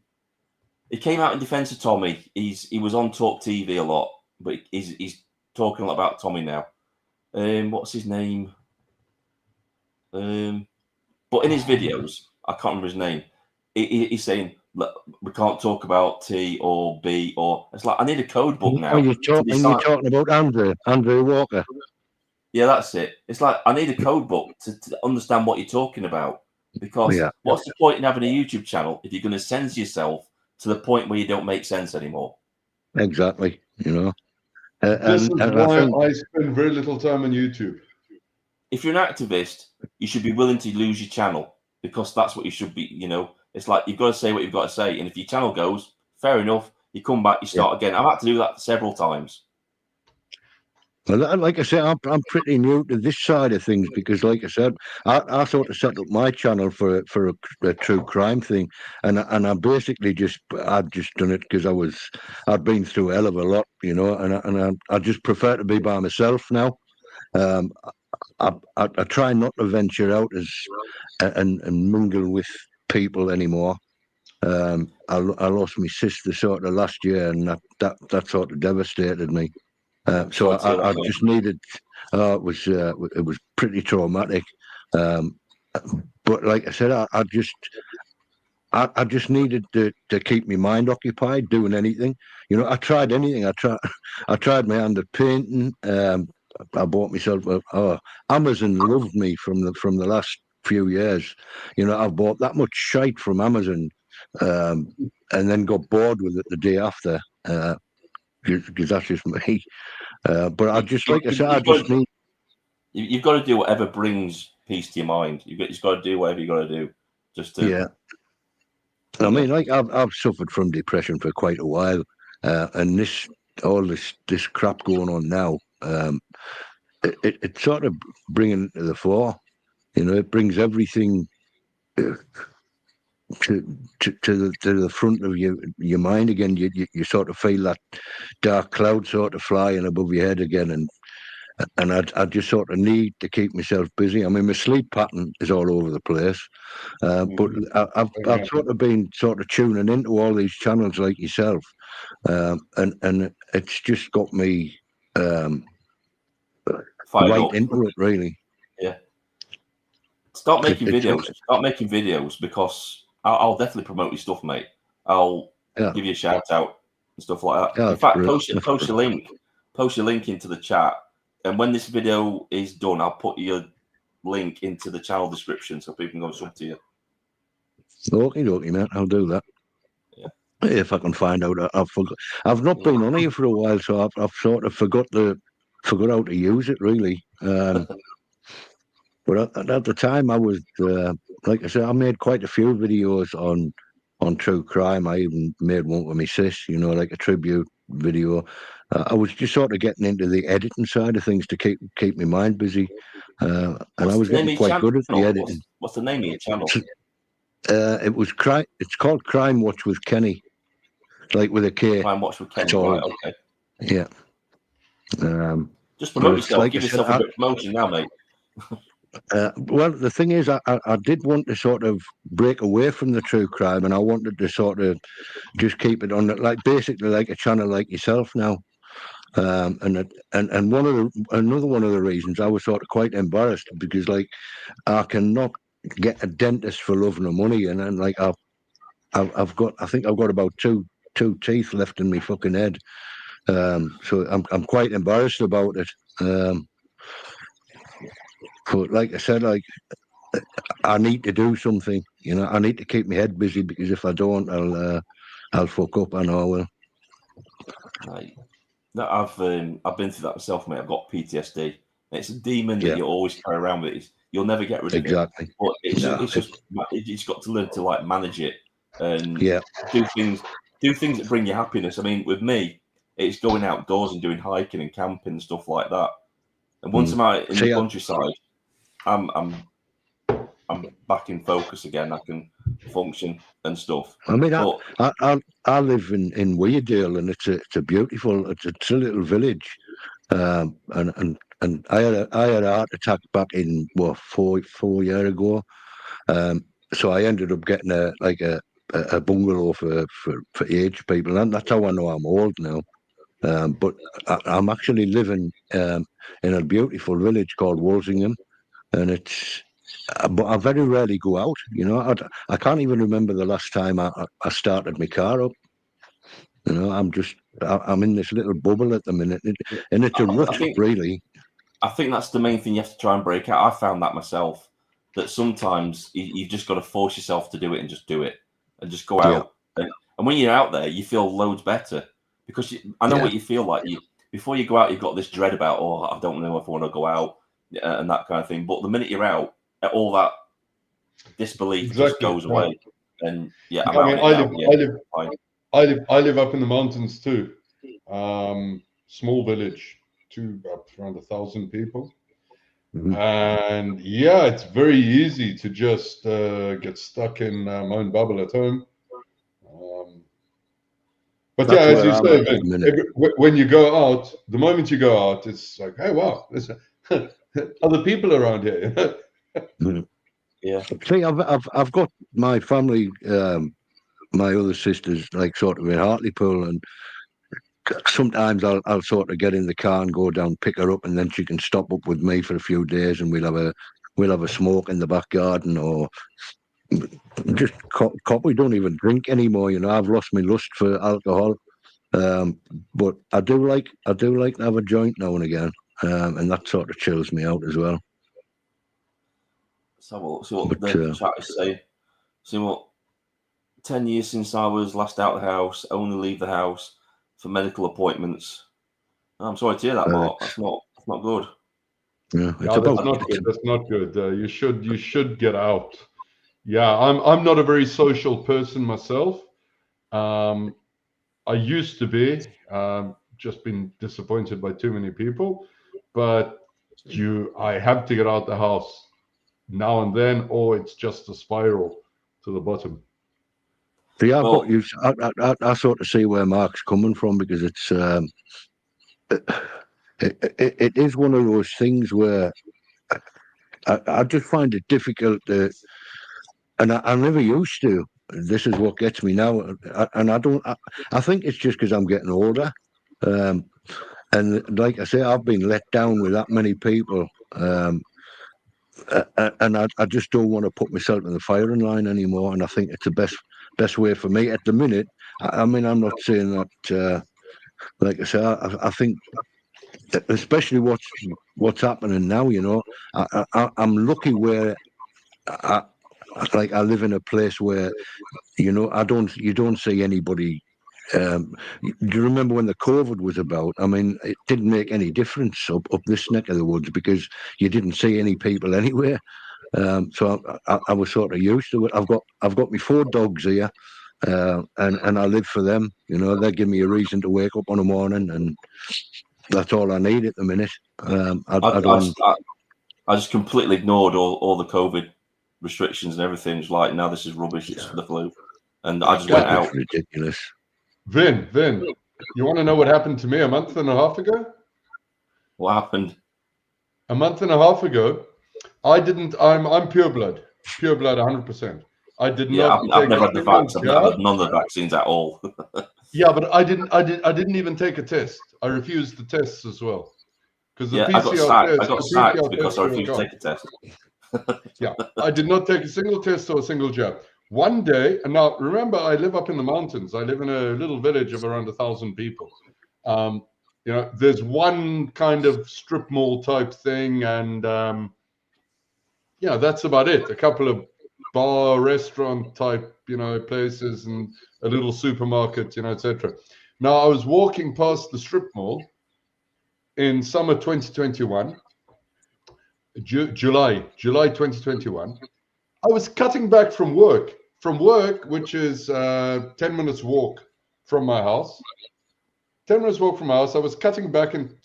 He came out in defence of Tommy. He was on Talk TV a lot, but he's talking a lot about Tommy now. What's his name? But in his videos, I can't remember his name. He's saying, look, we can't talk about T or B or it's like I need a code book now. You're talking about Andrew Walker. Yeah, that's it. It's like I need a code book to understand what you're talking about. Because what's the point in having a YouTube channel if you're going to censor yourself to the point where you don't make sense anymore? Exactly. You know. This is and why I think, I spend very little time on YouTube. If you're an activist, you should be willing to lose your channel because that's what you should be. You know, it's like you've got to say what you've got to say, and if your channel goes, fair enough. You come back, you start again. I've had to do that several times. well, like I said, I'm pretty new to this side of things because, like I said, I sort of set up my channel for a true crime thing, and I basically I'd just done it because I'd been through a hell of a lot, you know, and I just prefer to be by myself now. Um, I try not to venture out and mingle with people anymore. I lost my sister sort of last year, and that sort of devastated me. So I just needed. It was pretty traumatic. But like I said, I just needed to keep my mind occupied doing anything. You know, I tried anything. I tried my hand at painting. I bought myself Amazon loved me from the last few years. You know, I've bought that much shite from Amazon, and then got bored with it the day after. Because that's just me. But I just, like I said, I just need. You've got to do whatever brings peace to your mind. You've got to do whatever you got to do. Just to, yeah. I mean, like I've suffered from depression for quite a while, and all this crap going on now, it sort of bringing it to the fore. You know, it brings everything to the front of your mind again. You sort of feel that dark cloud sort of flying above your head again, and I just sort of need to keep myself busy. I mean, my sleep pattern is all over the place, but I've sort of been sort of tuning into all these channels like yourself, and it's just got me right into it, really. Yeah. Start making videos because I'll definitely promote your stuff, mate. I'll give you a shout out and stuff like that. In fact, post your link into the chat, and when this video is done, I'll put your link into the channel description so people can go sub to you. Okay, man, I'll do that. Yeah. If I can find out, I've not been on here for a while, so I've sort of forgot how to use it really. But at the time, I was like I said, I made quite a few videos on true crime. I even made one with my sis, you know, like a tribute video. I was just sort of getting into the editing side of things to keep my mind busy, and I was getting quite good at the editing. What's the name of your channel? It's called Crime Watch with Kenny, like with a K. Crime Watch with Kenny. Right, okay. Yeah. Just promote yourself. Like give yourself a bit of promotion now, mate. Well, the thing is, I did want to sort of break away from the true crime, and I wanted to sort of just keep it on, like basically like a channel like yourself now. And another one of the reasons I was sort of quite embarrassed because like I cannot get a dentist for love nor money, and then like I think I've got about two teeth left in my fucking head. So I'm quite embarrassed about it. But like I said, like I need to do something. You know, I need to keep my head busy because if I don't, I'll fuck up. I know I will. Right. No, I've been through that myself, mate. I've got PTSD. It's a demon that you always carry around with it. You'll never get rid of it. But it's got to learn to like manage it and do things that bring you happiness. I mean, with me, it's going outdoors and doing hiking and camping and stuff like that. And once I'm out in the countryside, I'm back in focus again. I can function and stuff. I mean, I live in Weardale, and it's a beautiful, it's a little village, and I had a heart attack back in 4 years ago, so I ended up getting a a bungalow for aged people, and that's how I know I'm old now. But I'm actually living in a beautiful village called Walsingham, and but I very rarely go out. You know, I can't even remember the last time I started my car up. You know, I'm in this little bubble at the minute, and it's a rut, really. I think that's the main thing you have to try and break out. I found that myself, that sometimes you've just got to force yourself to do it and just do it and just go out. Yeah. And when you're out there, you feel loads better because I know what you feel like. Before you go out, you've got this dread about, oh, I don't know if I want to go out and that kind of thing. But the minute you're out, all that disbelief just goes away. And yeah, I live up in the mountains too. Small village, around 1,000 people. Mm-hmm. And yeah, it's very easy to just get stuck in my own bubble at home. But that's as you say, when you go out, the moment you go out, it's like, hey, wow, there's other people around here. Mm-hmm. Yeah. See, I've got my family, my other sisters, like sort of in Hartlepool, and sometimes I'll sort of get in the car and go down, pick her up, and then she can stop up with me for a few days, and we'll have a smoke in the back garden, or just we don't even drink anymore. You know, I've lost my lust for alcohol, but I do like to have a joint now and again, and that sort of chills me out as well. So what the chat is saying. So what? 10 years since I was last out of the house. Only leave the house for medical appointments. I'm sorry to hear that, Mark. That's not good. Yeah, that's not good. You should get out. Yeah, I'm not a very social person myself. I used to be. Just been disappointed by too many people. But I have to get out the house now and then, or it's just a spiral to the bottom. Yeah, I sort of see where Mark's coming from, because it's it is one of those things where I just find it difficult to, and I never used to. This is what gets me now, and I think it's just because I'm getting older, and like I say, I've been let down with that many people, and I just don't want to put myself in the firing line anymore. And I think it's the best way for me at the minute. I mean, I'm not saying that, like I say, I think, especially what's happening now, you know, I'm lucky where I live in a place where, you know, you don't see anybody. Do you remember when the COVID was about? I mean, it didn't make any difference up this neck of the woods, because you didn't see any people anywhere. So I was sort of used to it. I've got my 4 dogs here, and I live for them. You know, they give me a reason to wake up in the morning, and that's all I need at the minute. I just completely ignored all the COVID restrictions and everything. It's like, now this is rubbish. It's the flu, and I just went out. Ridiculous. Vin, you want to know what happened to me a month and a half ago? What happened? A month and a half ago, I'm pure blood 100%. I did not. I've never had the vaccine. I've had none of the vaccines at all. Yeah, but I didn't even take a test. I refused the tests as well, because the PCR I got sacked because I refused to take a test. Yeah, I did not take a single test or a single jab. One day, and now remember, I live up in the mountains. I live in a little village of around 1,000 people. You know, there's one kind of strip mall type thing, and yeah, that's about it. A couple of bar, restaurant type, you know, places, and a little supermarket, you know, etc. Now, I was walking past the strip mall in summer 2021, July 2021. I was cutting back from work, which is 10 minutes walk from my house. 10 minutes walk from my house. I was cutting back in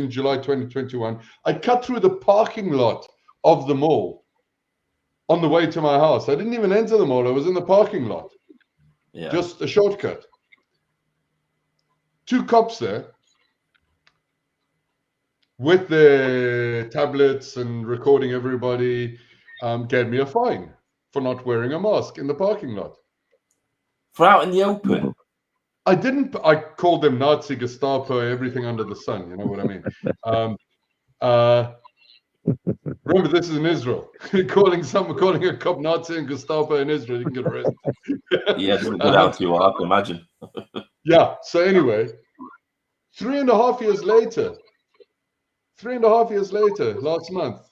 July 2021. I cut through the parking lot of the mall on the way to my house. I didn't even enter the mall. I was in the parking lot. Yeah. Just a shortcut. 2 cops there with their tablets and recording everybody, gave me a fine for not wearing a mask in the parking lot. For out in the open. I didn't. I called them Nazi, Gestapo, everything under the sun. You know what I mean? Remember, this is in Israel. calling a cop Nazi and Gestapo in Israel, you can get arrested. Yeah, it doesn't go down too well, I can imagine. Yeah. So anyway, 3.5 years later, last month,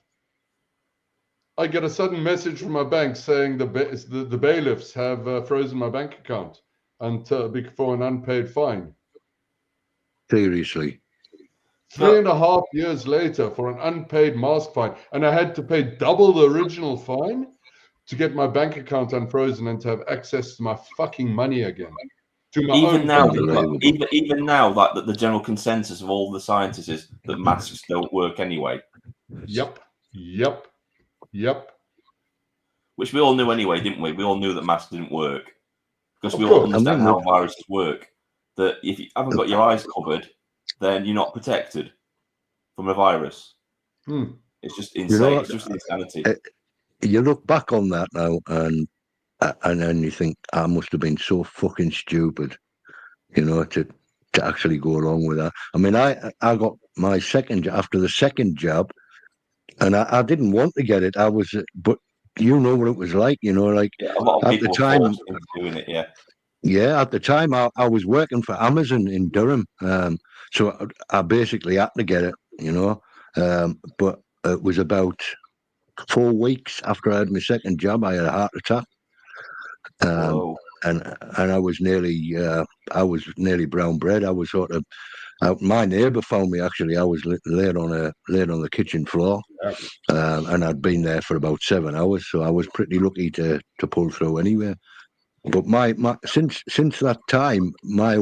I get a sudden message from my bank saying the bailiffs have frozen my bank account for an unpaid fine. Seriously. 3.5 years later for an unpaid mask fine, and I had to pay double the original fine to get my bank account unfrozen and to have access to my fucking money again. To my Even own now, even now, like the general consensus of all the scientists is that masks don't work anyway. Yep. Which we all knew anyway, didn't we? We all knew that masks didn't work because Of we all course. understand how viruses work. That if you haven't got your eyes covered, then you're not protected from a virus. It's just insane. It's just insanity. You look back on that now, and then you think, I must have been so fucking stupid, to actually go along with that. I mean, I got my after the second jab, and I didn't want to get it. But you know what it was like, a lot of at the people time forced into doing it. Yeah. Yeah, at the time I was working for Amazon in Durham, so I basically had to get it, but it was about 4 weeks after I had my second job, I had a heart attack, and I was nearly brown bread. I was sort of my neighbour found me actually. I was laid on the kitchen floor, and I'd been there for about 7 hours, so I was pretty lucky to pull through anyway. But my since that time, my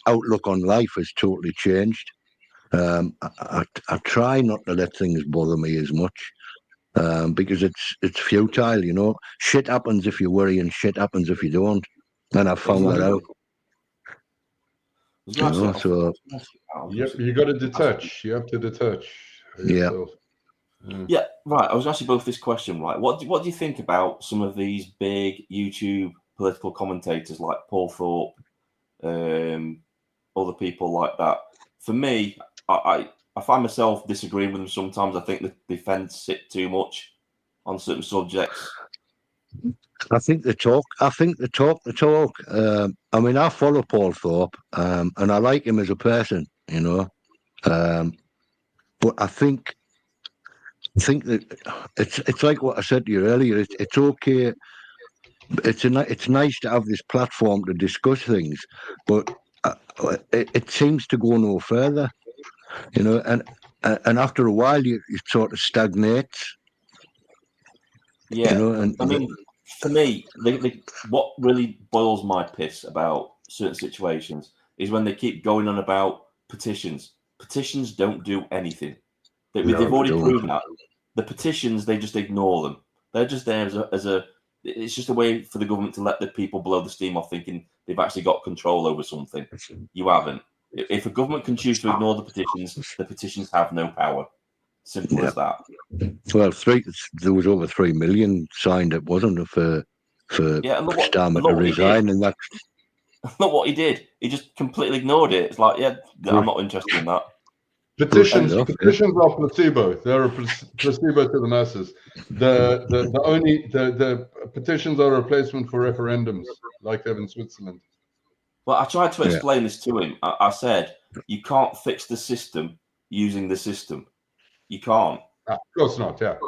outlook on life has totally changed. I try not to let things bother me as much, because it's futile. Shit happens if you worry, and shit happens if you don't. And I found that out. So you got to detach. You have to detach yourself. Yeah, right. I was asking both this question, right? What do you think about some of these big YouTube political commentators like Paul Thorpe, other people like that? For me, I find myself disagreeing with them sometimes. I think they fence it too much on certain subjects. I think the talk. I mean, I follow Paul Thorpe, and I like him as a person, but I think that it's like what I said to you earlier. It's okay. It's nice to have this platform to discuss things, but it seems to go no further, and after a while, it sort of stagnates. Yeah, I mean, for me, what really boils my piss about certain situations is when they keep going on about petitions. Petitions don't do anything. They've already proven that. The petitions, they just ignore them. They're just there as a. It's just a way for the government to let the people blow the steam off, thinking they've actually got control over something. You haven't. If a government can choose to ignore the petitions have no power. Simple as that. Well, there was over 3 million signed up, wasn't it, for Starmer to resign, and that. Look what he did. He just completely ignored it. It's like, I'm not interested in that. Petitions are placebo. They're a placebo to the masses. The petitions are a replacement for referendums, like they have in Switzerland. Well, I tried to explain this to him. I said, you can't fix the system using the system. You can't. Of course not. Yeah.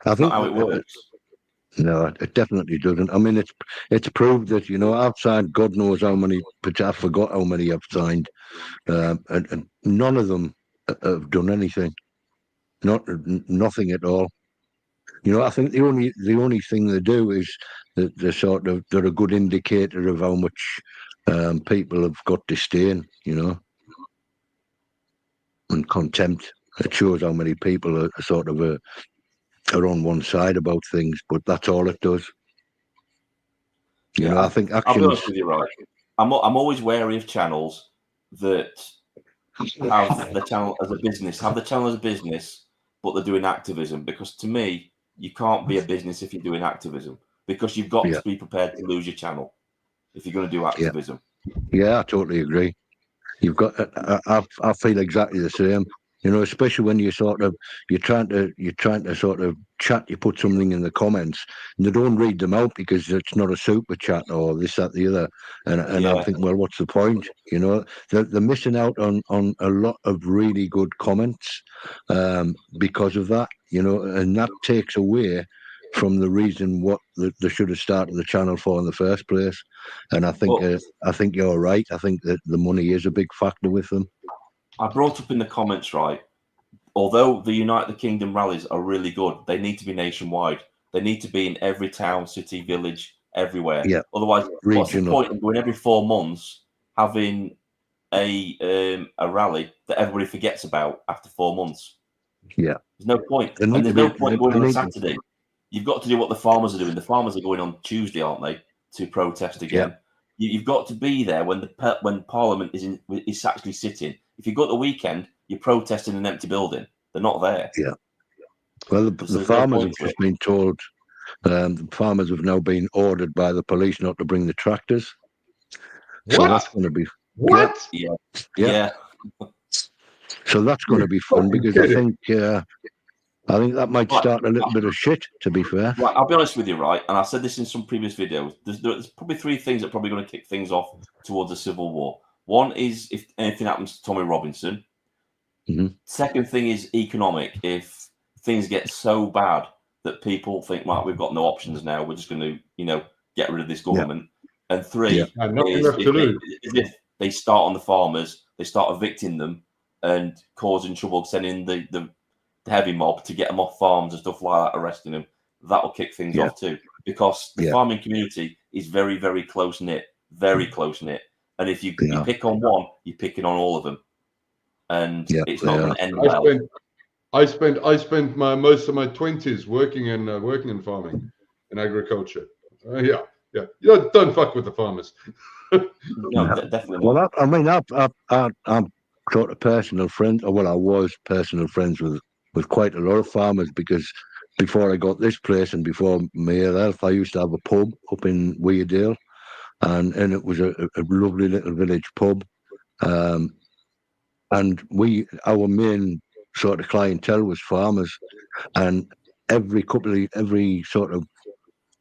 That's not how it works. No, it definitely doesn't. I mean, it's proved that I've signed God knows how many, but I forgot how many I've signed, and none of them have done anything. Nothing at all. I think the only thing they do is that they're a good indicator of how much people have got disdain, and contempt. It shows how many people are on one side about things, but that's all it does. I think actions. I'll be honest with you, right? I'm always wary of channels that have the channel as a business, but they're doing activism, because to me, you can't be a business if you're doing activism, because you've got to be prepared to lose your channel if you're going to do activism. Yeah, I totally agree. You've got. I feel exactly the same. You know, especially when you're trying to sort of chat. You put something in the comments, and they don't read them out because it's not a super chat or this, that, the other. And I'm thinking, well, what's the point? You know, they're missing out on a lot of really good comments because of that. You know, and that takes away from the reason what they should have started the channel for in the first place. And I think you're right. I think that the money is a big factor with them. I brought up in the comments, right? Although the United Kingdom rallies are really good, they need to be nationwide. They need to be in every town, city, village, everywhere. Yeah. Otherwise, what's the Regional. point of going every 4 months having a rally that everybody forgets about after 4 months? Yeah. There's no point. And there's no point going on Saturday. You've got to do what the farmers are doing. The farmers are going on Tuesday, aren't they, to protest again? Yeah. You've got to be there when Parliament is actually sitting. If you go at the weekend, you're protesting in an empty building. They're not there. Yeah. Well, the farmers have just been told. The farmers have now been ordered by the police not to bring the tractors. What? So that's going to be what? Yeah. So that's going to be fun because I think that might start a little bit of shit, to be fair. Right, I'll be honest with you, right? And I said this in some previous videos. There's probably 3 things that are probably going to kick things off towards a civil war. One is if anything happens to Tommy Robinson. Mm-hmm. Second thing is economic. If things get so bad that people think, right, we've got no options now, we're just going to, get rid of this government. Yeah. And 3 is if they start on the farmers, they start evicting them and causing trouble, sending the heavy mob to get them off farms and stuff like that, arresting them. That will kick things off too, because the farming community is very, very close knit, and if you pick on one, you're picking on all of them, and it's not going to end well. I spent most of my 20s working in farming and agriculture. Yeah. Don't fuck with the farmers. No, definitely. Well, I'm sort of personal friend. Well, I was personal friends with quite a lot of farmers because before I got this place and before Mayor Health, I used to have a pub up in Weardale, and it was a lovely little village pub. And our main sort of clientele was farmers, and every sort of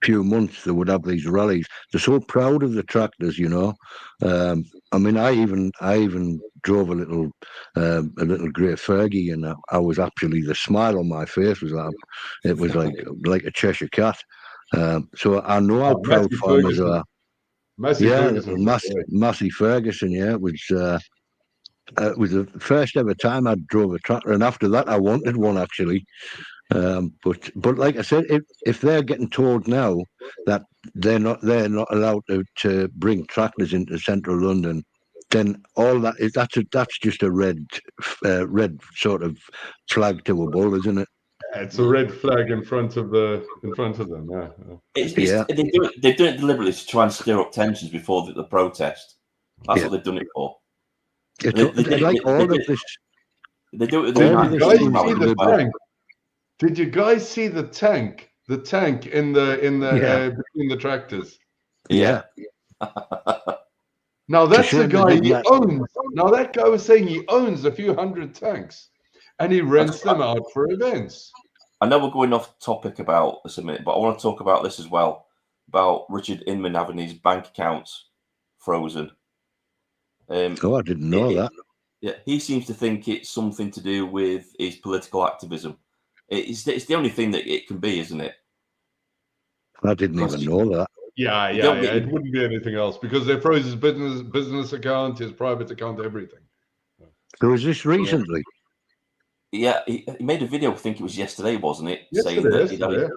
few months they would have these rallies. They're so proud of the tractors, I mean, I even drove a little grey Fergie, and I was actually, the smile on my face was like a Cheshire cat. So I know how proud farmers are. Massey Ferguson. Massey Ferguson. Yeah, it was the first ever time I drove a tractor, and after that, I wanted one actually. But like I said, if they're getting told now that they're not allowed to bring tractors into central London, then all that's just a red sort of flag to a bull, isn't it? It's a red flag in front of them. Yeah. They do it deliberately to try and stir up tensions before the protest. That's what they've done it for. They do it with the tank. Did you guys see the tank? The tank in the between the tractors. Yeah. Now that's the guy he owns. Now that guy was saying he owns a few hundred tanks, and he rents them out for events. I know we're going off topic about this a minute, but I want to talk about this as well, about Richard Inman having his bank accounts frozen. I didn't know that. Yeah, he seems to think it's something to do with his political activism. It's the only thing that it can be, isn't it? I didn't even know that. Yeah. It wouldn't be anything else because they froze his business account, his private account, everything. So is this recently? Yeah, he made a video. I think it was yesterday, wasn't it? Yesterday.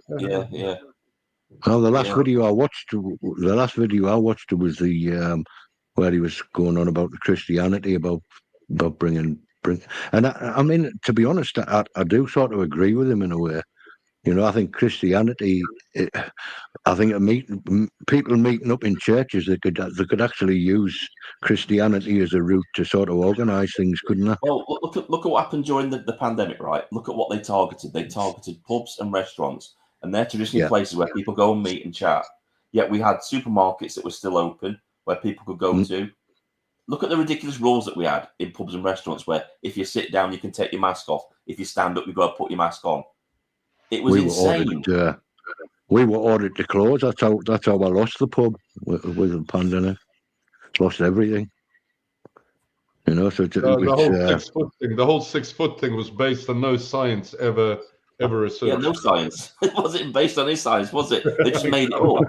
Yeah. Well, the last video I watched was the where he was going on about the Christianity, about bringing, and I mean, to be honest, I do sort of agree with him in a way. I think Christianity. I think people meeting up in churches, they could actually use Christianity as a route to sort of organise things, couldn't they? Well, look at what happened during the pandemic, right? Look at what they targeted. They targeted pubs and restaurants. and they're traditionally places where people go and meet and chat. Yet we had supermarkets that were still open where people could go to. Look at the ridiculous rules that we had in pubs and restaurants where if you sit down, you can take your mask off. If you stand up, you've got to put your mask on. It was insane. We were ordered to close. That's how I lost the pub with the pandemic. Lost everything. You know, so the whole 6 foot thing was based on no science ever researched. Yeah, no science. It wasn't based on any science, was it? They just made it up.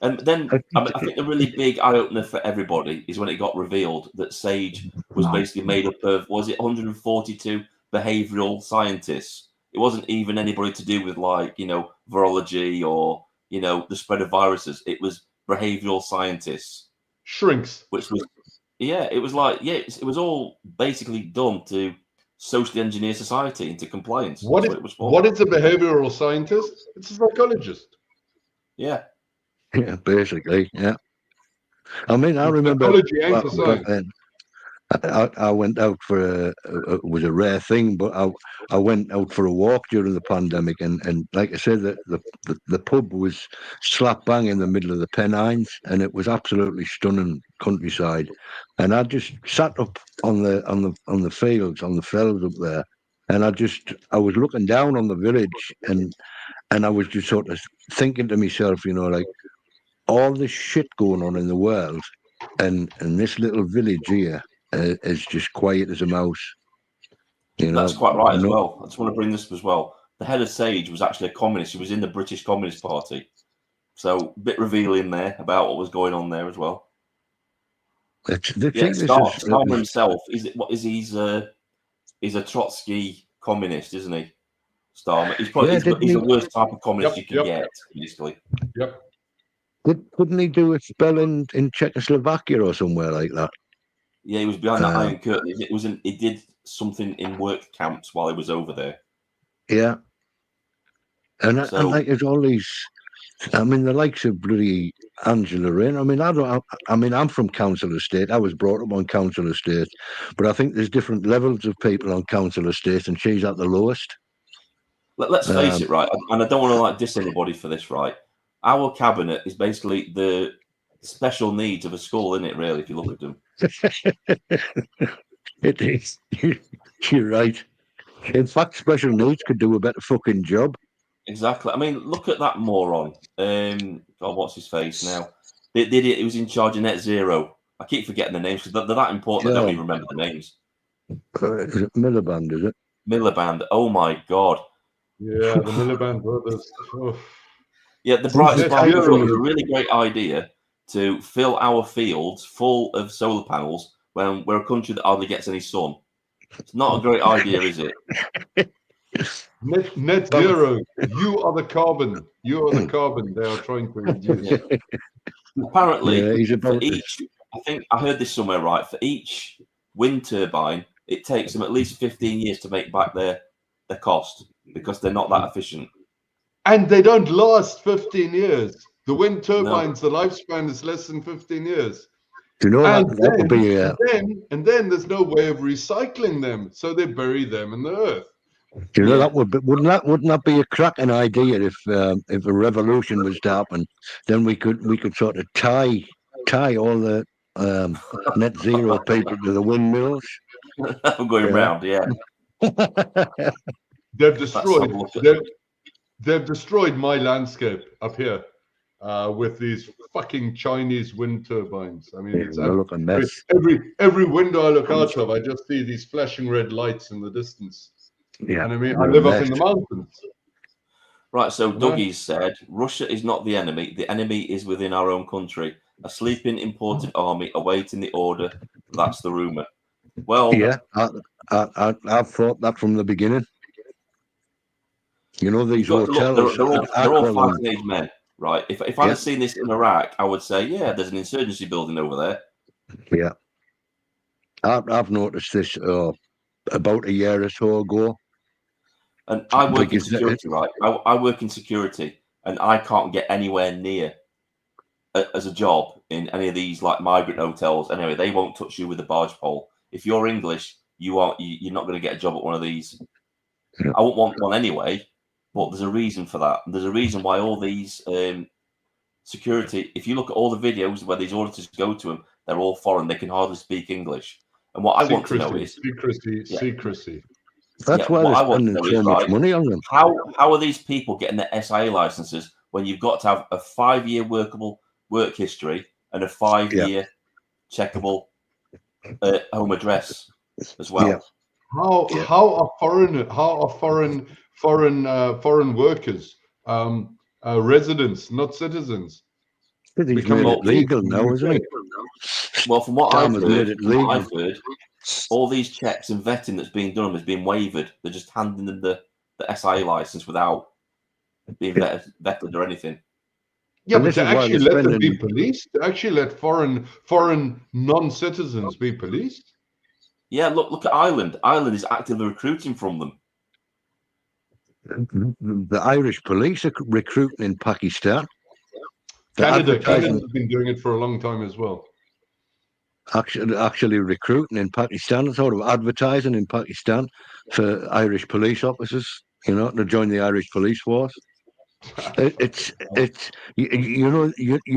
And then I think the really big eye opener for everybody is when it got revealed that SAGE was basically made up of 142 behavioral scientists. It wasn't even anybody to do with virology or the spread of viruses. It was behavioral scientists. Shrinks. Which was it was all basically done to socially engineer society into compliance. What is a behavioral scientist? It's a psychologist. Yeah. Yeah, basically, yeah. I mean, I remember back then, I went out for it was a rare thing, but I went out for a walk during the pandemic, and like I said, the pub was slap bang in the middle of the Pennines, and it was absolutely stunning countryside. And I just sat up on the fields, on the fells up there, and I was looking down on the village, and I was just sort of thinking to myself, like, all this shit going on in the world, and this little village here is just quiet as a mouse. That's quite right as well. I just want to bring this up as well. The head of SAGE was actually a communist. He was in the British Communist Party. So a bit revealing there about what was going on there as well. Starmer himself, he's a Trotsky communist, isn't he? Starmer. He's probably he's the worst type of communist you can get, basically. Yep. Couldn't he do a spell in Czechoslovakia or somewhere like that? Yeah, he was behind that Iron Curtain. He did something in work camps while he was over there. Yeah, and there's all these. I mean, the likes of bloody Angela Rayner. I mean, I'm from Council Estate. I was brought up on Council Estate, but I think there's different levels of people on Council Estate, and she's at the lowest. Let's face it, right? And I don't want to diss anybody for this, right? Our cabinet is basically the special needs of a school, isn't it, really, if you look at them? It is. You're right. In fact, special needs could do a better fucking job. Exactly. I mean, look at that moron. God, what's his face now? He was in charge of net zero. I keep forgetting the names because they're that important. I don't even remember the names. Is it Miliband, is it? Miliband. Oh, my God. Yeah, the Miliband brothers. Oh. Yeah, the bright spark was a really great idea to fill our fields full of solar panels when we're a country that hardly gets any sun. It's not a great idea, is it? Net zero. You are the carbon. You are the carbon they are trying to reduce. Apparently, for each, I think I heard this somewhere, right? For each wind turbine, it takes them at least 15 years to make back their cost because they're not that efficient. And they don't last 15 years. The wind turbines, the lifespan is less than 15 years. Do you know that would be and then there's no way of recycling them, so they bury them in the earth. Do you know that wouldn't that be a cracking idea if a revolution was to happen? Then we could sort of tie all the net zero people to the windmills. Going round, yeah. They've destroyed my landscape up here with these fucking Chinese wind turbines. I mean, it's a mess. Every window I look out of, I just see these flashing red lights in the distance. Yeah, and I mean, I live up in the mountains. Right, so Dougie said, Russia is not the enemy. The enemy is within our own country. A sleeping imported army awaiting the order. That's the rumour. Well, yeah, I've thought that from the beginning. You know, these hotels. They're all fighting age men, right? If I'd have seen this in Iraq, I would say, yeah, there's an insurgency building over there. Yeah. I've noticed this about a year or so ago. And I work in security, right? I work in security, and I can't get anywhere near as a job in any of these like migrant hotels. Anyway, they won't touch you with a barge pole. If you're English, you're not going to get a job at one of these. I won't want one anyway. But there's a reason for that. There's a reason why all these security, if you look at all the videos where these auditors go to them, they're all foreign. They can hardly speak English. And what I want to know is secrecy. That's why what they're I want to spending know so is, much right, money on them. how are these people getting their SIA licenses when you've got to have a 5-year workable work history and a 5-year checkable home address as well? Yeah. How are foreign workers residents, not citizens? He's made it legal now, isn't he? Well, from what I've Starmer's made heard, it legal. all these checks and vetting that's being done has been waived. They're just handing them the SIA license without being vetted or anything. Yeah, And but this to is why actually they're let them be spending- policed, to actually let foreign non-citizens be policed. Yeah, look at Ireland. Ireland is actively recruiting from them. The Irish police are recruiting in Pakistan. Canada's been doing it for a long time as well. Actually recruiting in Pakistan, sort of advertising in Pakistan for Irish police officers, to join the Irish police force. It's you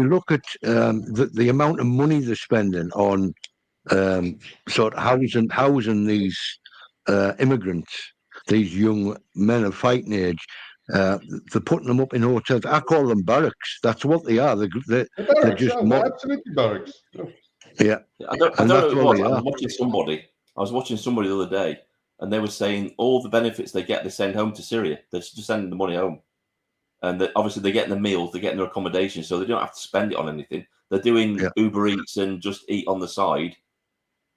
look at the amount of money they're spending on sort of housing these immigrants, these young men of fighting age. They're putting them up in hotels. I call them barracks. That's what they are. They're Barracks, just they're absolutely barracks. Yeah. I don't know who it was. I was watching somebody the other day, and they were saying all the benefits they get, they send home to Syria. They're just sending the money home. And obviously they're getting the meals, they're getting their accommodation, so they don't have to spend it on anything. They're doing Uber Eats and just eat on the side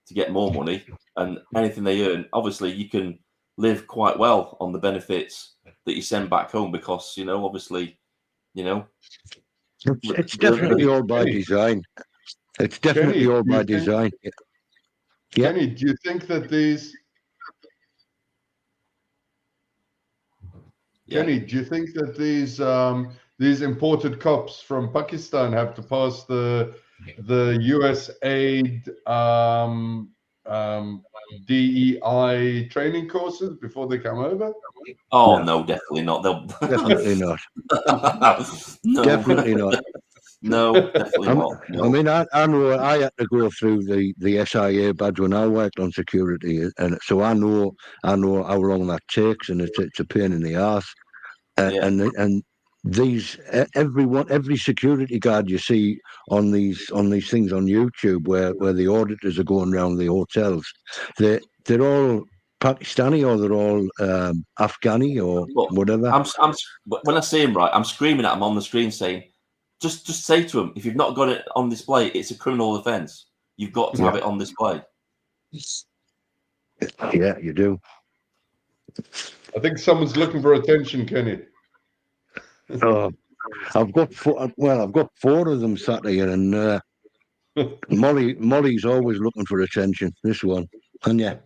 to get more money. And anything they earn, obviously you can live quite well on the benefits that you send back home because, obviously, It's definitely all by design. It's definitely all by design. Kenny, do you think that these... Kenny, do you think that these imported cops from Pakistan have to pass the US aid DEI training courses before they come over? Oh no, definitely not. They'll definitely not. No, definitely not. No, definitely not. No. I mean, I know I had to go through the SIA badge when I worked on security, and so I know how long that takes, and it's a pain in the ass. And these every security guard you see on these things on YouTube where the auditors are going around the hotels, they're all Pakistani or they're all Afghani or whatever. When I see him, right, I'm screaming at him on the screen saying, just say to him, if you've not got it on display, it's a criminal offence. You've got to have it on display. Yeah, you do. I think someone's looking for attention, Kenny. I've got four of them sat here, and Molly's always looking for attention. This one, and yeah,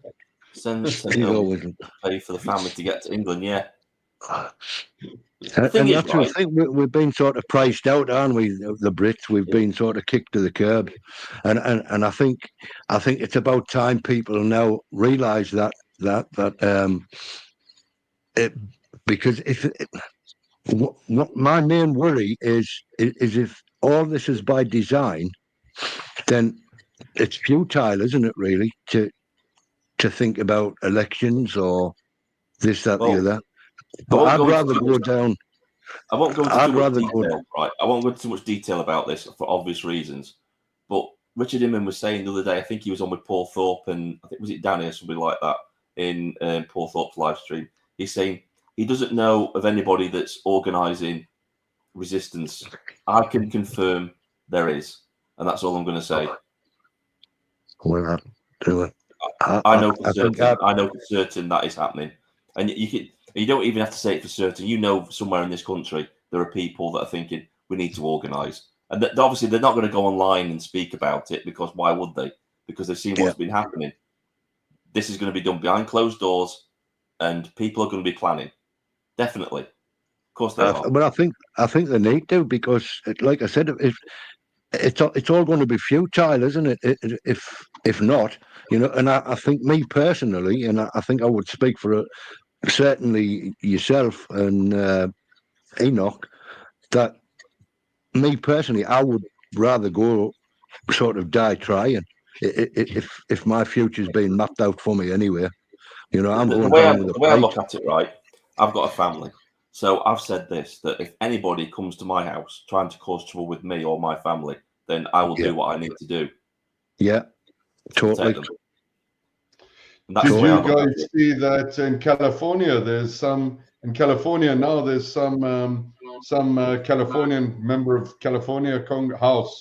he's always pay for the family to get to England. Yeah. And that's the thing. We've been sort of priced out, aren't we? The Brits. We've been sort of kicked to the curb, and I think it's about time people now realise that because what my main worry is if all this is by design, then it's futile, isn't it? Really, to think about elections or this, that, the other. But I'd rather go down. I won't go into too much detail, right? I won't go into too much detail about this for obvious reasons. But Richard Inman was saying the other day, I think he was on with Paul Thorpe, and I think was it Danny or somebody like that in Paul Thorpe's live stream. He's saying he doesn't know of anybody that's organising resistance. I can confirm there is, and that's all I'm going to say. Well, I know for certain that is happening, and you don't even have to say it for certain. You know, somewhere in this country there are people that are thinking we need to organise, and obviously they're not going to go online and speak about it because why would they? Because they've seen what's been happening. This is going to be done behind closed doors, and people are going to be planning. Definitely, of course they are. But I think they need to, because, like I said, if it's all going to be futile, isn't it? If not, and I think me personally, and I think I would speak for certainly yourself and Enoch, that me personally, I would rather go sort of die trying. If my future's been mapped out for me anyway, you know, I'm The going way down with a the way I bike. look at it, right? I've got a family, so I've said this, that if anybody comes to my house trying to cause trouble with me or my family, then I will Yeah. do what I need to do Yeah, to totally. protect them. And that's Did the way I you look at guys it. see that in California? In California now. There's some Californian member of California House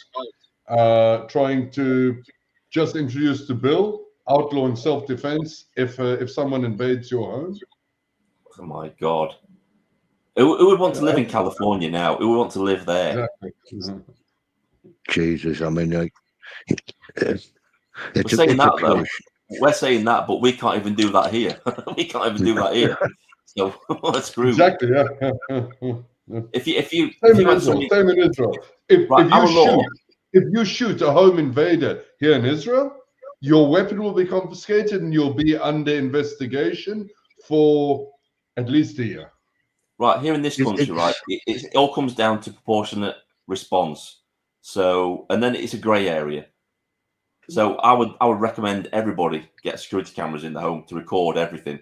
trying to just introduce the bill outlawing self-defense if someone invades your home. Oh my God. Who would want to live in California now? Who would want to live there? Exactly. Jesus, I mean, like, it's We're saying a that though. pure. We're saying that, but we can't even do that here. We can't even do that here. So we're screwed. Exactly. Yeah. If you Same in had Israel. somebody, Same in Israel. If right, our law, if you shoot a home invader here in Israel, your weapon will be confiscated and you'll be under investigation for at least a year. right here in this It's- country, right, it all comes down to proportionate response. So, and then it's a grey area. So I would recommend everybody get security cameras in the home to record everything,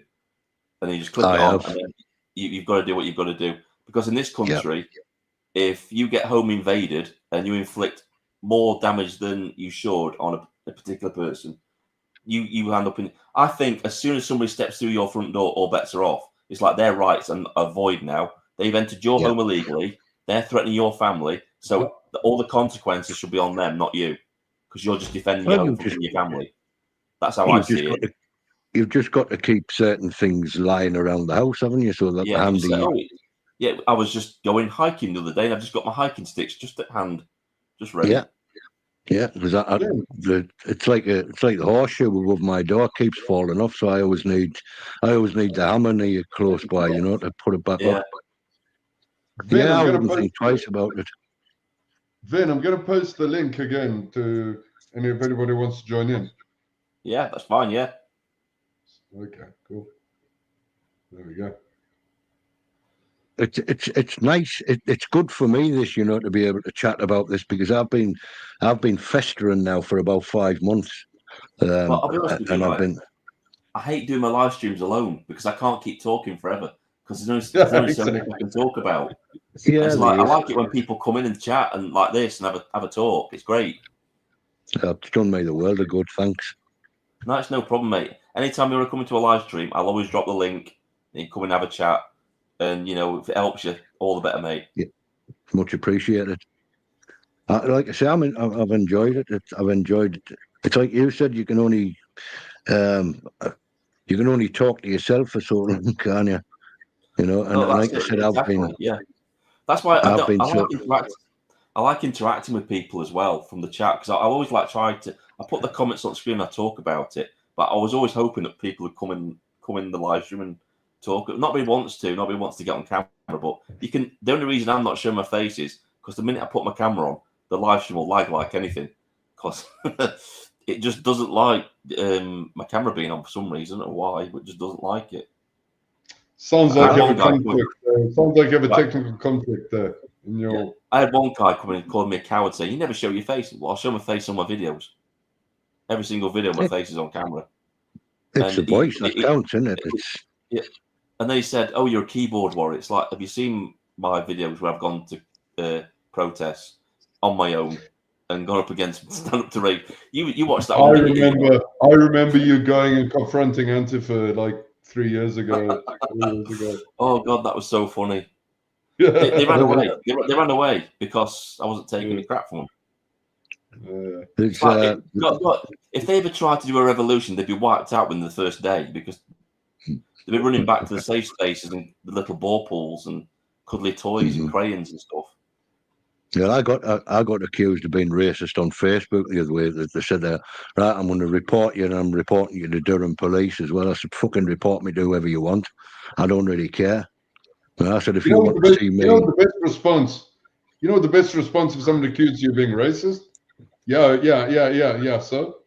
and then you just click I it on, have. and then you've got to do what you've got to do. Because in this country, if you get home invaded and you inflict more damage than you should on a particular person, you end up in. I think as soon as somebody steps through your front door, all bets are off. It's like their rights are void now. They've entered your home illegally. They're threatening your family, so all the consequences should be on them, not you, because you're just defending your home from your family. That's how I see it. You've just got to keep certain things lying around the house, haven't you? So that Yeah, handy. yeah. I was just going hiking the other day, and I've just got my hiking sticks just at hand, just ready. Yeah, because it's like the horseshoe above my door keeps falling off, so I always need the hammer near close by, you know, to put it back up. Vin, I wouldn't think twice about it. Vin, I'm going to post the link again to if anybody wants to join in. Yeah, that's fine. Yeah. Okay, cool. There we go. It's nice. It's good for me, this, you know, to be able to chat about this, because I've been festering now for about 5 months. Well, I'll be honest with you, I've been. I hate doing my live streams alone because I can't keep talking forever because there's only so much I can talk about. Yeah, it's like, I like it when people come in and chat and like this and have a talk. It's great. It's done me the world of good. Thanks. No, it's no problem, mate. Anytime you want to come into a live stream, I'll always drop the link and you come and have a chat. And, you know, if it helps you, all the better, mate. Yeah, much appreciated. Like I say, I've enjoyed it. I've enjoyed it. It's like you said, you can only talk to yourself for so long, can't you? You know, and like I said, exactly. Yeah. That's why I like interacting with people as well from the chat, because I always I put the comments on screen and I talk about it, but I was always hoping that people would come in the live stream and talk. Nobody wants to get on camera, but you can. The only reason I'm not showing my face is because the minute I put my camera on, the live stream will lag like anything, because it just doesn't like my camera being on for some reason. I don't know why, but it just doesn't like it. Sounds like you have a conflict. Sounds like you have a technical conflict there. I had one guy come in and called me a coward, saying, "You never show your face." Well, I'll show my face on my videos. Every single video, my face is on camera. It's the voice that counts, isn't it? Yeah. And then he said, "Oh, you're a keyboard warrior." It's like, have you seen my videos where I've gone to protests on my own and gone up against stand up to rape? You watched that one? I remember you going and confronting Antifa like 3 years ago. Oh God, that was so funny. They ran away. They ran away because I wasn't taking the crap from them. If they ever tried to do a revolution, they'd be wiped out within the first day, because they'd be running back to the safe spaces and the little ball pools and cuddly toys and crayons and stuff. Yeah, I got accused of being racist on Facebook the other way. They said, right, I'm going to report you, and I'm reporting you to Durham Police as well. I said, fucking report me to whoever you want. I don't really care. And I said, if you want to see me... You know the best response? You know the best response if someone accuses you of being racist? Yeah, so?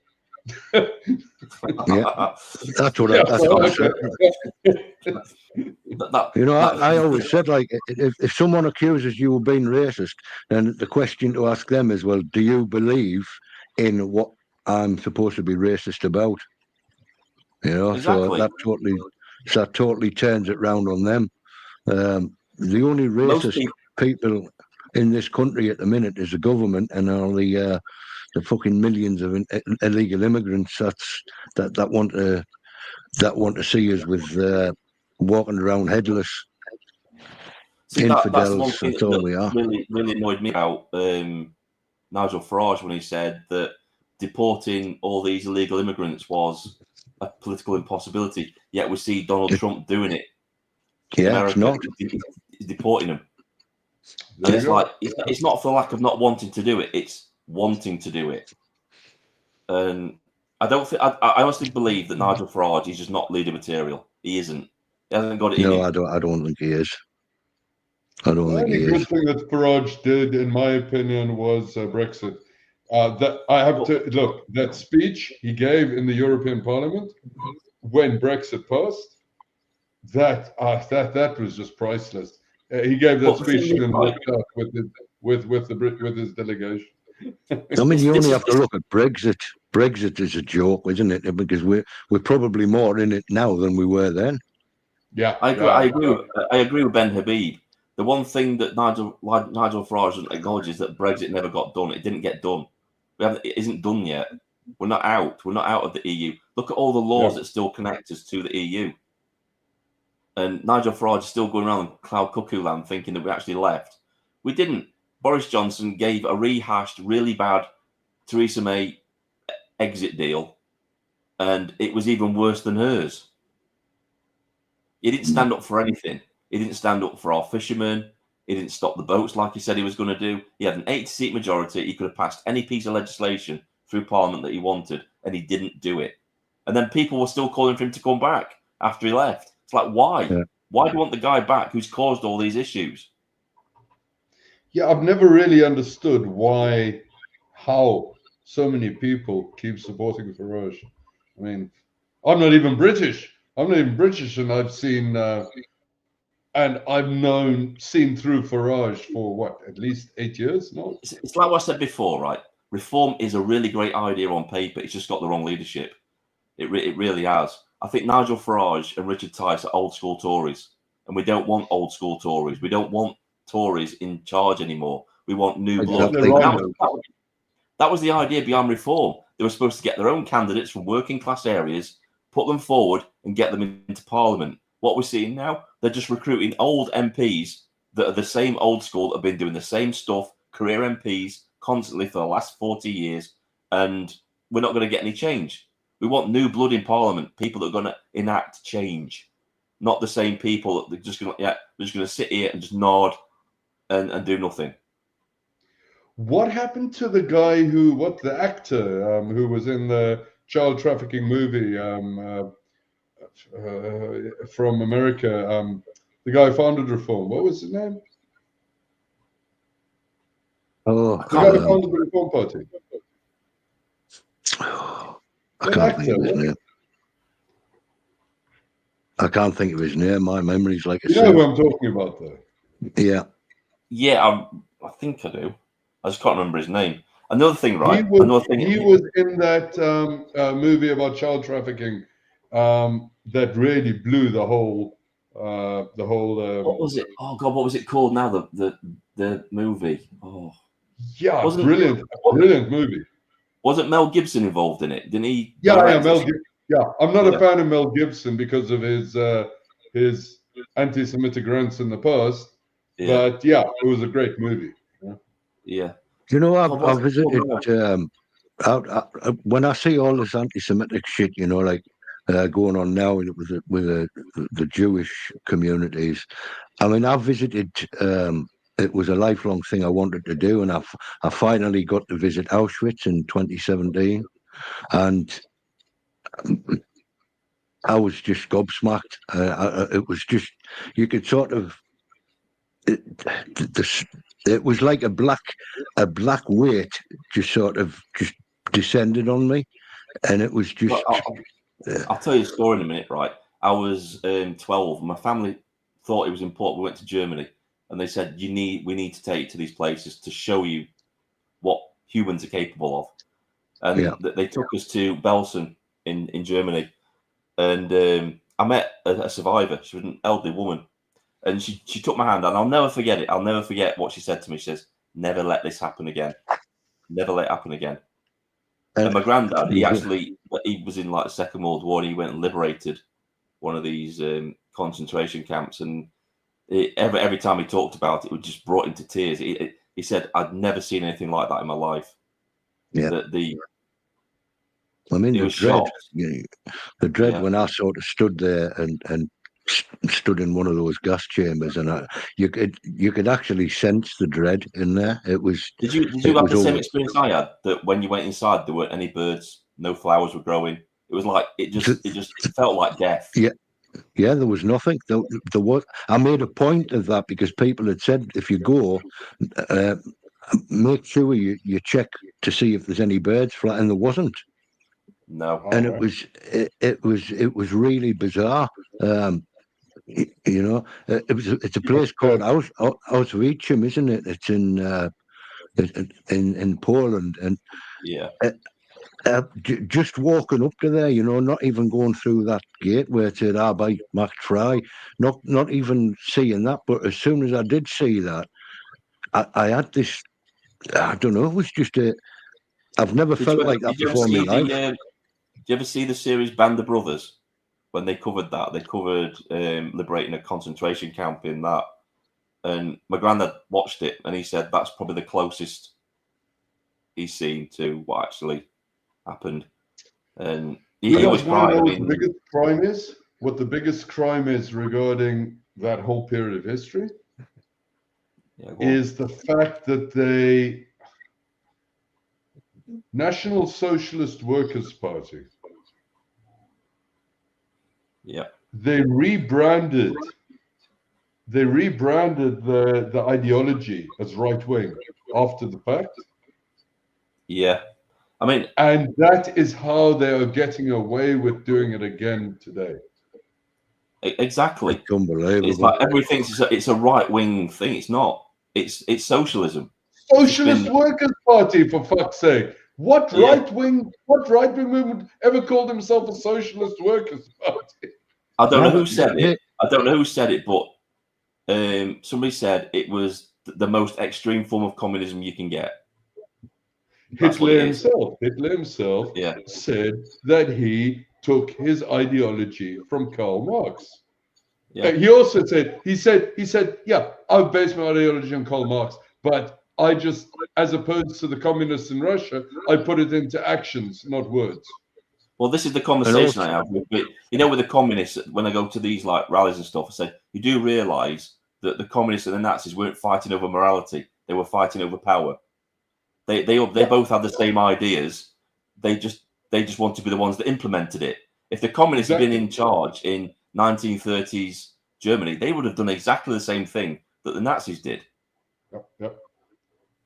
Yeah, that's what Yeah, that's well, what I okay. said. I always said, like, if someone accuses you of being racist, then the question to ask them is, well, do you believe in what I'm supposed to be racist about? Exactly. So that totally turns it round on them. The only Most racist people in this country at the minute is the government and all the fucking millions of illegal immigrants that want to see us with walking around headless. See, that's the one Infidels. thing That's all we are. that really annoyed me about Nigel Farage when he said that deporting all these illegal immigrants was a political impossibility. Yet we see Donald Trump doing it in Yeah, America. it's not. He's deporting them. There And you it's go. like it's not for lack of not wanting to do it; it's wanting to do it. And I don't think I honestly believe that Nigel Farage is just not leader material. He isn't. He hasn't got it in No, him. I don't think he is. I don't The think only he good is. thing that Farage did, in my opinion, was Brexit. That I have to look, that speech he gave in the European Parliament when Brexit passed, that was just priceless. He gave that But the thing speech is, and right, walked out with his delegation. I mean, you only have to look at Brexit. Brexit is a joke, isn't it? Because we're probably more in it now than we were then. Yeah, I agree. yeah. I agree with Ben Habib. The one thing that Nigel Farage doesn't acknowledge is that Brexit never got done. It didn't get done. It isn't done yet. We're not out. We're not out of the EU. Look at all the laws that still connect us to the EU. And Nigel Farage is still going around cloud cuckoo land thinking that we actually left. We didn't. Boris Johnson gave a rehashed, really bad Theresa May exit deal, and it was even worse than hers. He didn't stand up for anything. He didn't stand up for our fishermen. He didn't stop the boats like he said he was going to do. He had an 80-seat majority. He could have passed any piece of legislation through Parliament that he wanted, and he didn't do it. And then people were still calling for him to come back after he left. It's like, why? Yeah. Why do you want the guy back who's caused all these issues? Yeah, I've never really understood how so many people keep supporting Farage. I mean, I'm not even British. And I've seen and I've seen through Farage for what, at least 8 years? No, It's like what I said before, right? Reform is a really great idea on paper. It's just got the wrong leadership. It really has. I think Nigel Farage and Richard Tice are old school Tories, and we don't want old school Tories. We don't want Tories in charge anymore. We want new blood. Exactly right. That was the idea behind reform. They were supposed to get their own candidates from working class areas, put them forward, and get them into Parliament. What we're seeing now, they're just recruiting old MPs that are the same old school, that have been doing the same stuff, career MPs, constantly for the last 40 years, and we're not going to get any change. We want new blood in Parliament, people that are going to enact change, not the same people that are just going to sit here and just nod and do nothing. What happened to the guy the actor who was in the child trafficking movie from America? The guy who founded Reform. What was his name? Oh, The guy who founded the Reform Party. I can't think of his name. I can't think of his name. My memory's like a You know who I'm talking about, though. Yeah. Yeah, I think I do. I just can't remember his name. Another thing, right? He was in that movie about child trafficking that really blew the whole. What was it? Oh God, what was it called now? The movie. Oh, yeah, brilliant movie. Wasn't Mel Gibson involved in it? Didn't he? Yeah, Mel Gibson. Yeah, I'm not a fan of Mel Gibson because of his anti-Semitic rants in the past. Yeah. But yeah, it was a great movie. Yeah. You know, I visited. When I see all this anti-Semitic shit, you know, like going on now with the Jewish communities, I mean, I visited. It was a lifelong thing I wanted to do, and I finally got to visit Auschwitz in 2017, and I was just gobsmacked. It was just, you could sort of, it was like a black weight just sort of just descended on me. And it was just. I'll tell you a story in a minute, right? I was 12. My family thought it was important. We went to Germany, and they said we need to take you to these places to show you what humans are capable of. And they took us to Belsen in Germany, and I met a survivor. She was an elderly woman, and she took my hand, and I'll never forget it. I'll never forget what she said to me. She says, "Never let this happen again. Never let it happen again." And my granddad, he was in like the Second World War, and he went and liberated one of these concentration camps. And every time he talked about it, it just brought him to tears. He said, "I'd never seen anything like that in my life." Yeah. I mean, the dread when I sort of stood there and stood in one of those gas chambers, and you could actually sense the dread in there. It was. Did you have the same experience I had? That when you went inside, there weren't any birds, no flowers were growing. It was like it felt like death. Yeah. Yeah, there was nothing. There was. I made a point of that because people had said, if you go, make sure you check to see if there's any birds flying, and there wasn't. No, and it was really bizarre. It's a place called Auschwitz, isn't it? It's in Poland, and just walking up to there, not even going through that gate where it said Arbeit macht frei, not even seeing that. But as soon as I did see that, I had this. I don't know. It was just I've never felt like that before in my life. Did you ever see the series Band of Brothers? When they covered that, they covered liberating a concentration camp in that. And my granddad watched it, and he said that's probably the closest he's seen to what actually happened. And he always cried. What the biggest crime is regarding that whole period of history is the fact that the National Socialist Workers' Party, they rebranded the ideology as right wing after the fact. Yeah. I mean, and that is how they are getting away with doing it again today. Exactly. It's unbelievable. It's like everything's it's a right wing thing. It's not. It's socialism. Socialist Workers' Party, for fuck's sake. What right wing movement ever called himself a Socialist Workers' Party? I don't know who said it. I don't know who said it, but somebody said it was the most extreme form of communism you can get. Hitler himself said that he took his ideology from Karl Marx. Yeah. He also said, he said, yeah, I've based my ideology on Karl Marx, but I just, as opposed to the communists in Russia, I put it into actions, not words. Well, this is the conversation I have with, with the communists, when I go to these like rallies and stuff, I say, you do realise that the communists and the Nazis weren't fighting over morality; they were fighting over power. They both had the same ideas. They just want to be the ones that implemented it. If the communists had been in charge in 1930s Germany, they would have done exactly the same thing that the Nazis did. Yep.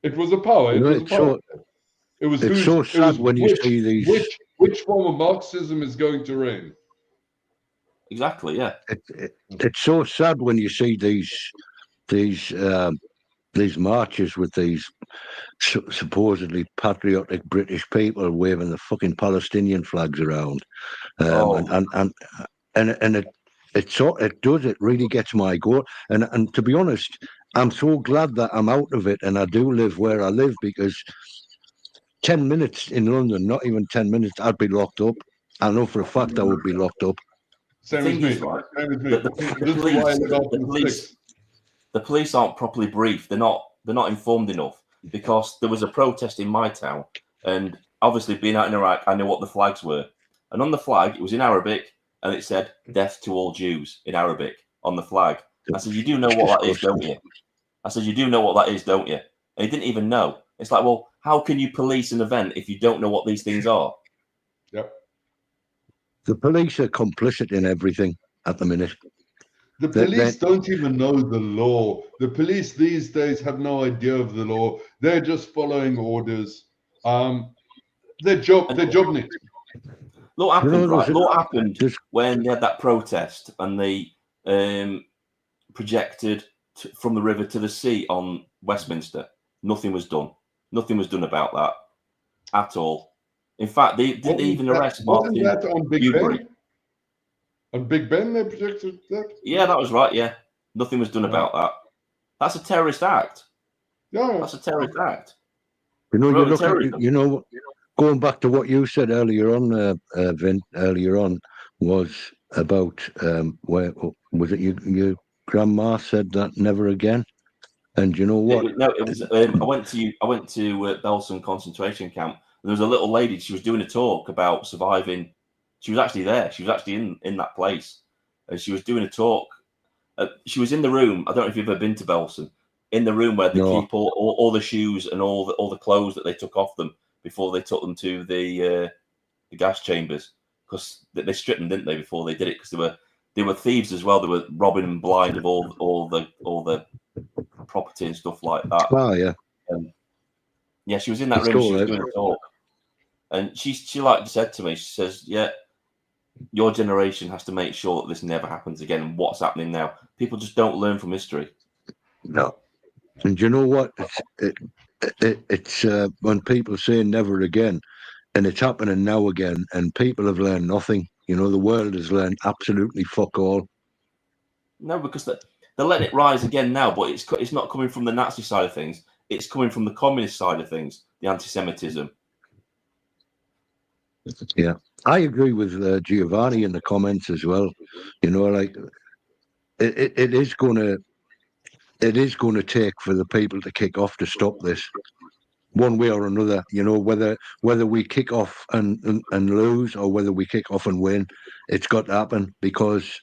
It was a power. It's so sad when you see these. Which form of Marxism is going to reign? Exactly. Yeah. It's so sad when you see these marches with these supposedly patriotic British people waving the fucking Palestinian flags around, and it really gets my goat. And to be honest, I'm so glad that I'm out of it and I do live where I live, because 10 minutes in London, not even 10 minutes, I'd be locked up. I know for a fact I would be locked up. Same as me. Right? The police aren't properly briefed. They're not informed enough, because there was a protest in my town, and obviously being out in Iraq, I know what the flags were. And on the flag, it was in Arabic, and it said "Death to all Jews" in Arabic on the flag. I said, "You do know what that is, don't you?" I said, "You do know what that is, don't you?" And he didn't even know. It's like, well, how can you police an event if you don't know what these things are? Yep. The police are complicit in everything at the minute. The police don't even know the law. The police these days have no idea of the law. They're just following orders. They're job nicked. Look what happened, right? there's- Look what happened there's- when they had that protest and they projected from the river to the sea on Westminster. Nothing was done. Nothing was done about that at all. In fact, they didn't even arrest Wasn't Martin that on Big Newbury. Ben? On Big Ben, they projected that? Yeah, that was right. Yeah, nothing was done about that. That's a terrorist act. Yeah. That's a terrorist act. you're looking, Terrorism. going back to what you said earlier on, Vin, earlier on, was about where was it your grandma said that never again, and you know what? It was. I went to Belsen concentration camp. And there was a little lady. She was doing a talk about surviving. She was actually there. She was actually in that place, and she was doing a talk. She was in the room. I don't know if you've ever been to Belsen. In the room where they keep all the shoes and all the clothes that they took off them before they took them to the gas chambers, because they stripped them, didn't they, before they did it? Because they were thieves as well. They were robbing them blind of all the property and stuff like that. Oh yeah. Yeah, she was in that room. She was doing a talk, and she like said to me, she says, "Yeah, your generation has to make sure that this never happens again." And what's happening now? People just don't learn from history. No. And you know what? It's when people say never again, and it's happening now again, and people have learned nothing. The world has learned absolutely fuck all. No, because they're letting it rise again now, but it's not coming from the Nazi side of things. It's coming from the communist side of things, the anti-Semitism. Yeah, I agree with Giovanni in the comments as well. Like it is going to take for the people to kick off to stop this, one way or another. Whether we kick off and lose, or whether we kick off and win, it's got to happen, because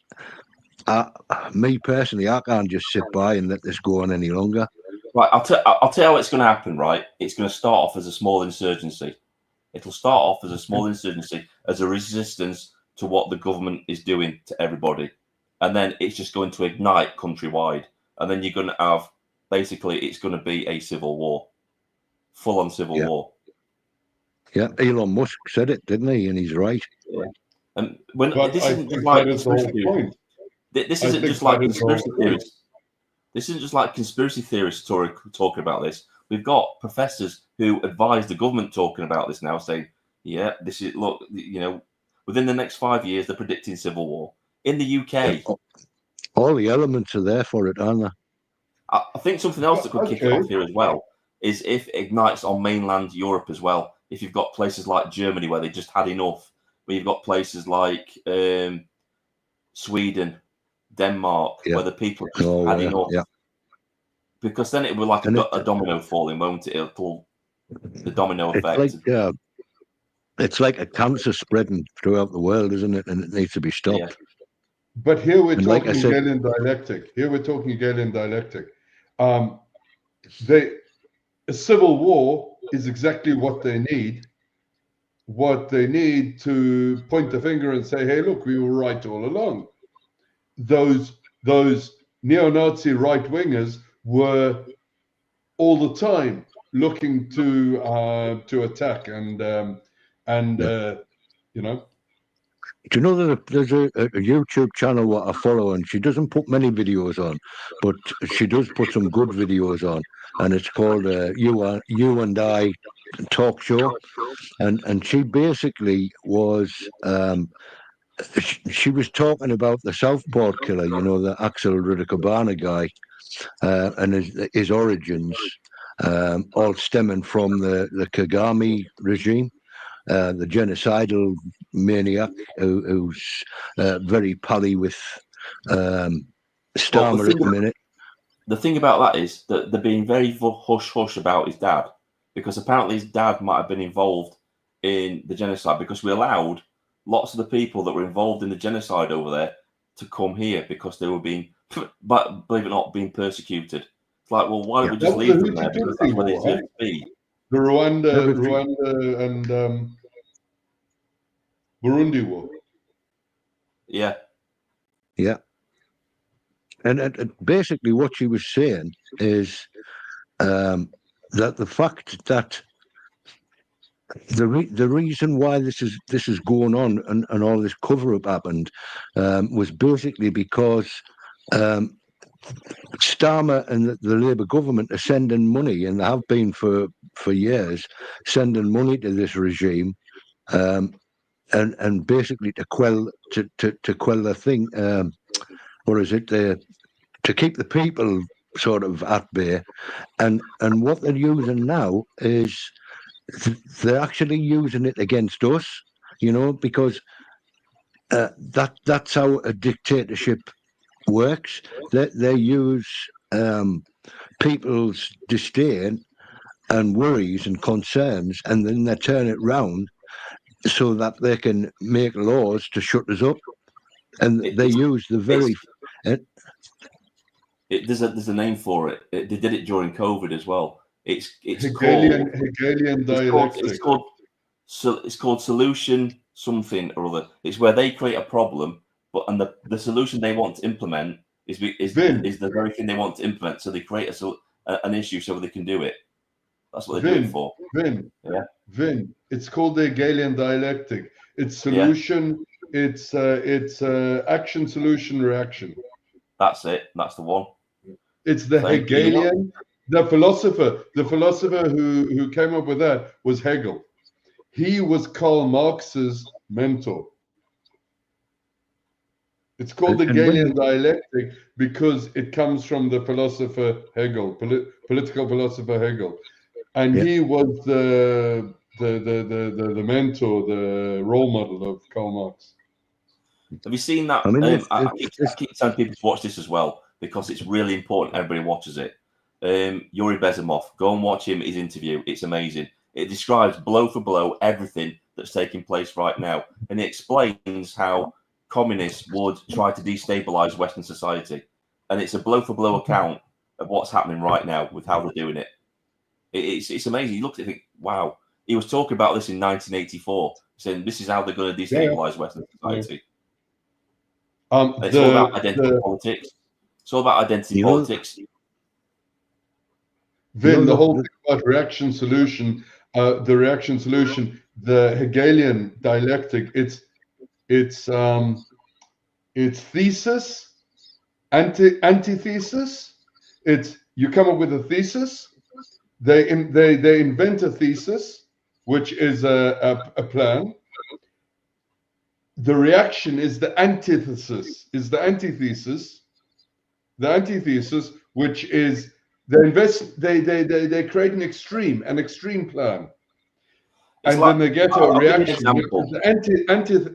me personally, I can't just sit by and let this go on any longer. Right, I'll tell you how it's going to happen. Right, it's going to start off as a small insurgency. It'll start off as a small insurgency, as a resistance to what the government is doing to everybody, and then it's just going to ignite countrywide, and then you're going to have, basically, it's going to be a civil war, full-on civil war. Yeah, Elon Musk said it, didn't he? And he's right. Yeah. And when But this isn't just that like is the whole point. This isn't just like conspiracy theorists. This isn't just like conspiracy theorists talking about this. We've got professors who advise the government talking about this now, saying, "Yeah, this is within the next 5 years, they're predicting civil war in the UK." All the elements are there for it, aren't there? I think something else that could kick it off here as well is if it ignites on mainland Europe as well. If you've got places like Germany where they just had enough, where you've got places like Sweden, Denmark, where the people just had enough. Yeah. Because then it will like a domino falling, won't it? It'll the domino effect. It's like a cancer spreading throughout the world, isn't it? And it needs to be stopped. Yeah. But here we're talking again in dialectic. A civil war is exactly what they need. What they need to point the finger and say, "Hey, look, we were right all along." Those neo-Nazi right-wingers were all the time looking to attack and Do you know that there's a YouTube channel what I follow, and she doesn't put many videos on, but she does put some good videos on, and it's called You and I Talk Show, and she basically was she was talking about the Southport killer, the Axel Rudikabana guy, and his origins, all stemming from the Kagame regime. The genocidal maniac who's very pally with Starmer at the minute. The thing about that is that they're being very hush-hush about his dad, because apparently his dad might have been involved in the genocide, because we allowed lots of the people that were involved in the genocide over there to come here because they were being, but believe it or not, being persecuted. It's like, well, why don't we just leave them there? Because that's where they deserve to be. The Rwanda and Burundi war. Yeah. And basically what she was saying is that the fact that the reason why this is going on and all this cover up happened was basically because Starmer and the Labour government are sending money, and they have been for years, sending money to this regime, and basically to quell the thing. Or is it to keep the people sort of at bay? And what they're using now is they're actually using it against us, because that's how a dictatorship works. They use people's disdain and worries and concerns, and then they turn it round so that they can make laws to shut us up. And they use the very. There's a name for it. They did it during COVID as well. It's Hegelian dialectic. It's called solution something or other. It's where they create a problem, and the solution they want to implement is the very thing they want to implement. So they create an issue so they can do it. That's what they do it for. Vin. It's called the Hegelian dialectic. It's solution. Yeah. It's action, solution, reaction. That's it. That's the one. It's the Hegelian. The philosopher who came up with that was Hegel. He was Karl Marx's mentor. It's called the Hegelian dialectic because it comes from the philosopher Hegel, political philosopher Hegel, and he was the mentor, the role model of Karl Marx. Have you seen that? I keep telling people to watch this as well because it's really important. Everybody watches it. Yuri Bezimov, go and watch his interview. It's amazing. It describes blow for blow everything that's taking place right now, and it explains how communists would try to destabilize Western society, and it's a blow for blow account of what's happening right now with how they're doing it. It's amazing. You look at it and think, wow. He was talking about this in 1984, saying this is how they're going to destabilize Western society. It's all about identity politics. It's all about identity politics. Vin, the whole thing about reaction solution, the Hegelian dialectic, it's thesis, antithesis. It's you come up with a thesis, they invent a thesis, which is a plan. The reaction is the antithesis, which is they create an extreme plan. And then they get a reaction, which is the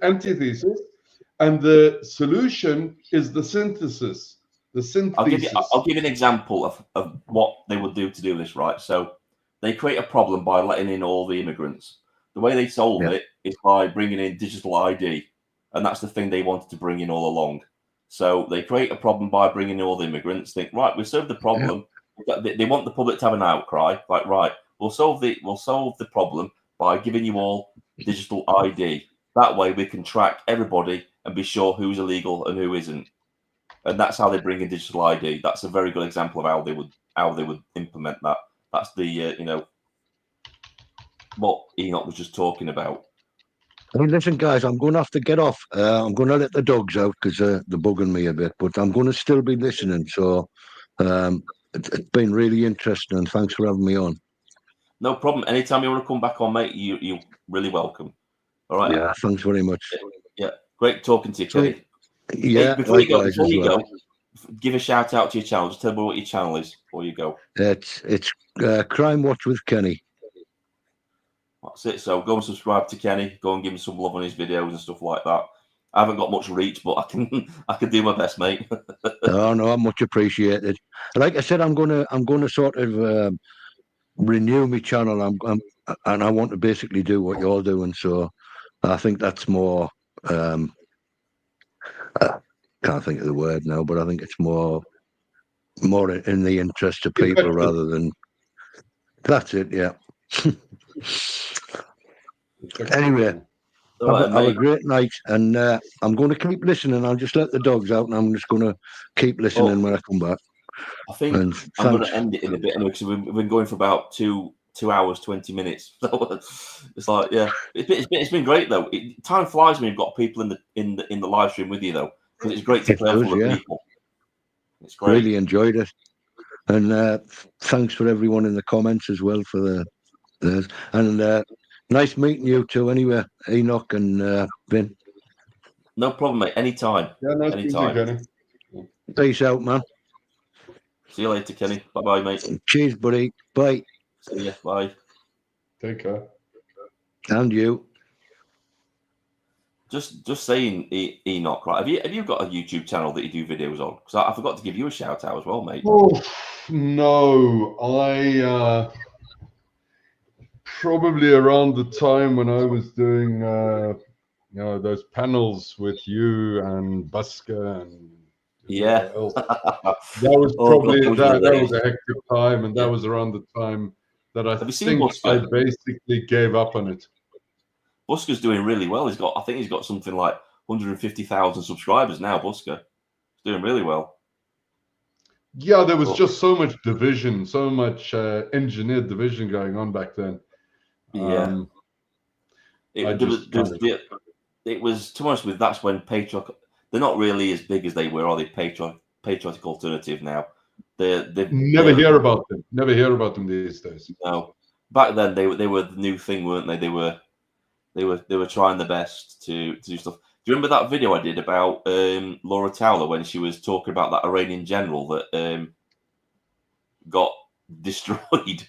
antithesis, and the solution is the synthesis. I'll give you an example of what they would do to do this, right? So they create a problem by letting in all the immigrants. The way they solve it is by bringing in digital ID, and that's the thing they wanted to bring in all along. So they create a problem by bringing in all the immigrants. Think, right, we solved the problem. They want the public to have an outcry, like, right, we'll solve the problem by giving you all digital ID. That way we can track everybody and be sure who's illegal and who isn't. And that's how they bring in digital ID. That's a very good example of how they would implement that. That's the what Enoch was just talking about. Hey, listen, guys, I'm going to have to get off. I'm going to let the dogs out because they're bugging me a bit, but I'm going to still be listening. So it's been really interesting, and thanks for having me on. No problem. Anytime you want to come back on, mate, you're really welcome. All right. Yeah, thanks very much. Yeah, great talking to you, Kenny. Yeah, hey, before you go, give a shout out to your channel. Just tell me what your channel is before you go. It's Crime Watch with Kenny. That's it. So go and subscribe to Kenny. Go and give him some love on his videos and stuff like that. I haven't got much reach, but I can do my best, mate. No, much appreciated. Like I said, I'm gonna sort of renew my channel. And I want to basically do what you're doing. So I think that's more. Can't think of the word now, but I think it's more in the interest of people rather than. That's it. Yeah. Anyway, have a great night, and I'm going to keep listening. I'll just let the dogs out, and I'm just going to keep listening when I come back. I think I'm going to end it in a bit anyway, because we've been going for about 2 2 hours 20 minutes. So it's like, yeah, it's been great though. Time flies when you've got people in the live stream with you though, because it's great to It play does, full of yeah. people. It's great. Really enjoyed it, and thanks for everyone in the comments as well for theirs. And nice meeting you too. Anyway, Enoch and Vin. No problem, mate. Anytime. Yeah, nice meeting you, Anytime. Kenny. Peace out, man. See you later, Kenny. Bye bye, mate. Cheers, buddy. Bye. See ya. Bye. Take care. And you. Just saying, Enoch, right? Have you got a YouTube channel that you do videos on? Because I forgot to give you a shout out as well, mate. Oh no, I probably around the time when I was doing those panels with you and Busker and Yeah. else. That was Oh, probably God, those were the that days. was a hectic time, and that Yeah. was around the time that I Have you seen think I Busker? basically gave up on it. Busker's doing really well. I think he's got something like 150,000 subscribers now. Busker, he's doing really well. Yeah, there was But- just so much division, so much engineered division going on back then. Yeah. It was, to be honest with, that's when Patriotic, they're not really as big as they were, are they? Patriotic Alternative now. Never hear about them. Never hear about them these days. No, back then they were the new thing, weren't they? They were trying their best to do stuff. Do you remember that video I did about Laura Towler when she was talking about that Iranian general that got destroyed?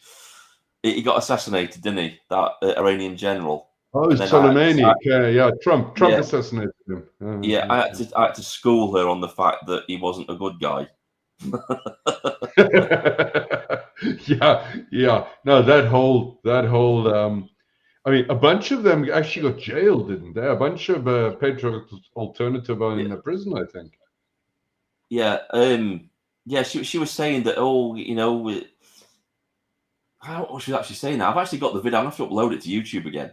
He got assassinated, didn't he? That Iranian general. Oh, it's Soleimani. Yeah, Trump assassinated him. Yeah, I had to school her on the fact that he wasn't a good guy. yeah. No, that whole. I mean, a bunch of them actually got jailed, didn't they? A bunch of Patriot Alternative are in the prison, I think. Yeah, she was saying that. Oh, you know, I don't know what she was actually saying. Now I've actually got the video. I'm gonna have to upload it to YouTube again.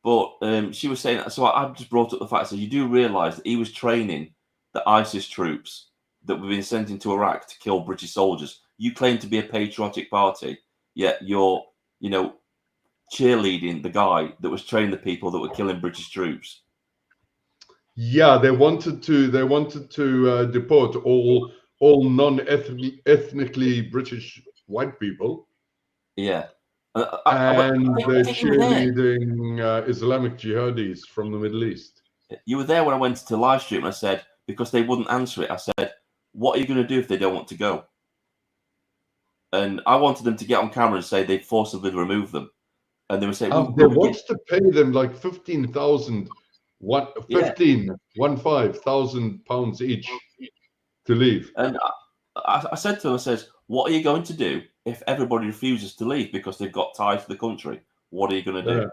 But she was saying that. So I just brought up the fact that you do realise that he was training the ISIS troops that were being sent into Iraq to kill British soldiers. You claim to be a patriotic party, yet you're, cheerleading the guy that was training the people that were killing British troops. Yeah, they wanted to deport all non-ethnically British white people. Yeah, and they're cheerleading Islamic jihadis from the Middle East. You were there when I went to live stream. And I said, because they wouldn't answer it, I said, "What are you going to do if they don't want to go?" And I wanted them to get on camera and say they forcibly remove them. And they would say, they want to pay them like 15,000 £15,000 each to leave. And I said to them, I says, "What are you going to do if everybody refuses to leave because they've got ties to the country? What are you going to do?"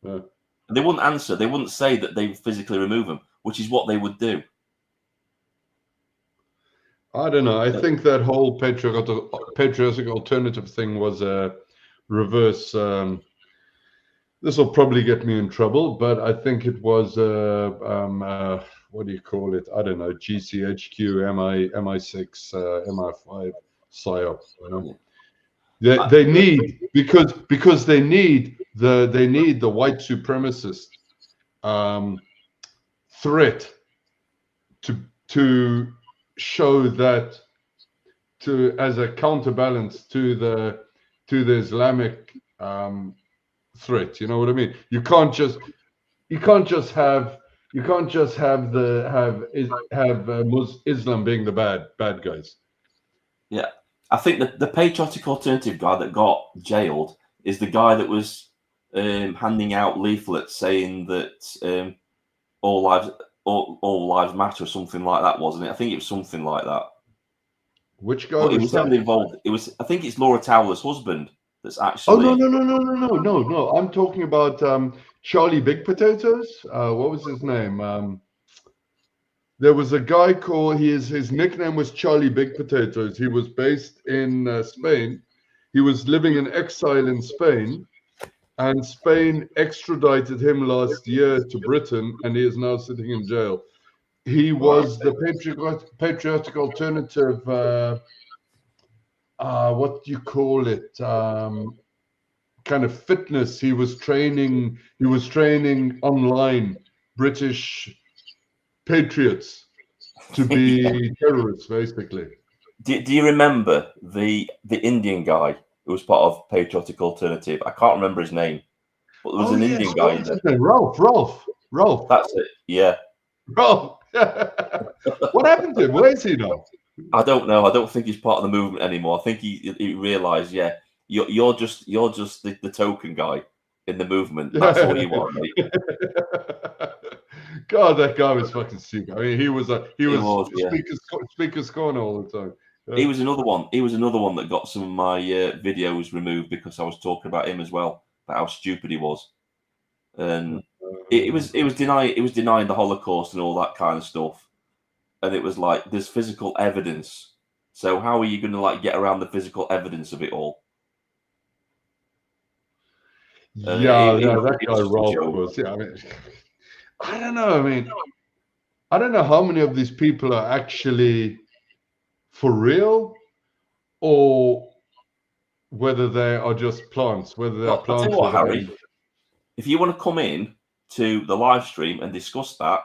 Yeah. And they wouldn't answer. They wouldn't say that they physically remove them, which is what they would do. I don't know. I think that whole patriotic alternative thing was a reverse. This will probably get me in trouble, but I think it was what do you call it? I don't know. GCHQ, MI6, MI5 psyop. They need because they need the white supremacist threat to show that as a counterbalance to the Islamic threat. You know what I mean? You can't just have Islam being the bad guys. Yeah, I think that the patriotic alternative guy that got jailed is the guy that was handing out leaflets saying that all lives matter, or something like that, wasn't it? I think it was something like that. Which guy was that? Heavily involved. I think it's Laura Towler's husband that's actually. Oh no! I'm talking about Charlie Big Potatoes. What was his name? There was a guy called his nickname was Charlie Big Potatoes. He was based in Spain. He was living in exile in Spain, and Spain extradited him last year to Britain, and he is now sitting in jail. He was the patriotic alternative. What do you call it? kind of fitness. He was training online British patriots to be terrorists, basically. Do you remember the Indian guy who was part of Patriotic Alternative? I can't remember his name, but there was an Indian guy in there. Ralph. That's it. Yeah. Ralph. What happened to him? Where is he now? I don't know. I don't think he's part of the movement anymore. I think he realised, yeah, you're just the token guy in the movement. That's all you want, mate. God, that guy was fucking stupid. I mean, he was Yeah. speaker's corner all the time. He was another one. He was another one that got some of my videos removed because I was talking about him as well, about how stupid he was. And it was denying the Holocaust and all that kind of stuff. And it was like, there's physical evidence. So how are you going to like get around the physical evidence of it all? That guy Ralph was. Yeah, I mean, I don't know. I mean, I don't know how many of these people are actually for real, or whether they are just plants. Whether they're plants. I'll tell you what, Harry. If you want to come in to the live stream and discuss that,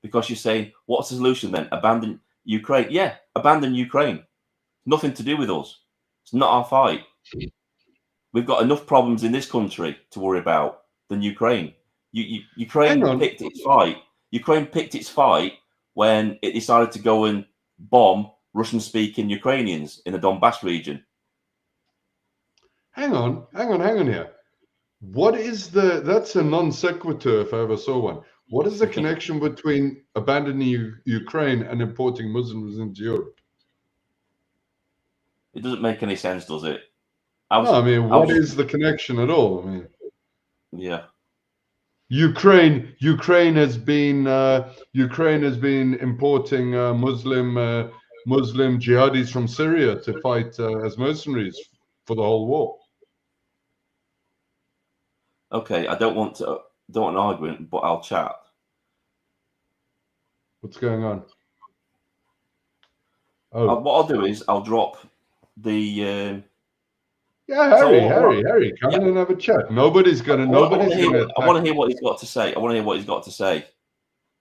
because you're saying, what's the solution then? Abandon Ukraine? Yeah, abandon Ukraine. Nothing to do with us. It's not our fight. We've got enough problems in this country to worry about than Ukraine. Ukraine picked its fight. Ukraine picked its fight when it decided to go and bomb Russian-speaking Ukrainians in the Donbass region. Hang on here. What is that's a non sequitur if I ever saw one. What is the connection between abandoning Ukraine and importing Muslims into Europe? It doesn't make any sense, does it? What is the connection at all? I mean, yeah. Ukraine has been importing Muslim jihadis from Syria to fight as mercenaries for the whole war. Okay, I don't want an argument, but I'll chat. What's going on? What I'll do is I'll drop the. Harry, come in and have a chat. I want to hear what he's got to say. I want to hear what he's got to say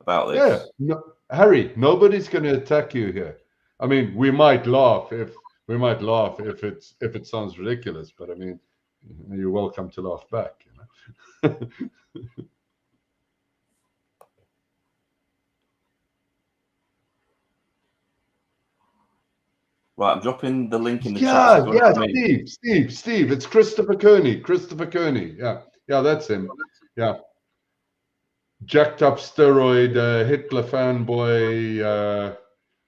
about this. Yeah, Harry, nobody's going to attack you here. I mean, we might laugh if it sounds ridiculous, but I mean, you're welcome to laugh back. You know? Right, I'm dropping the link in the chat. Steve. It's Christopher Kearney. Yeah, that's him. Yeah, jacked up steroid, Hitler fanboy,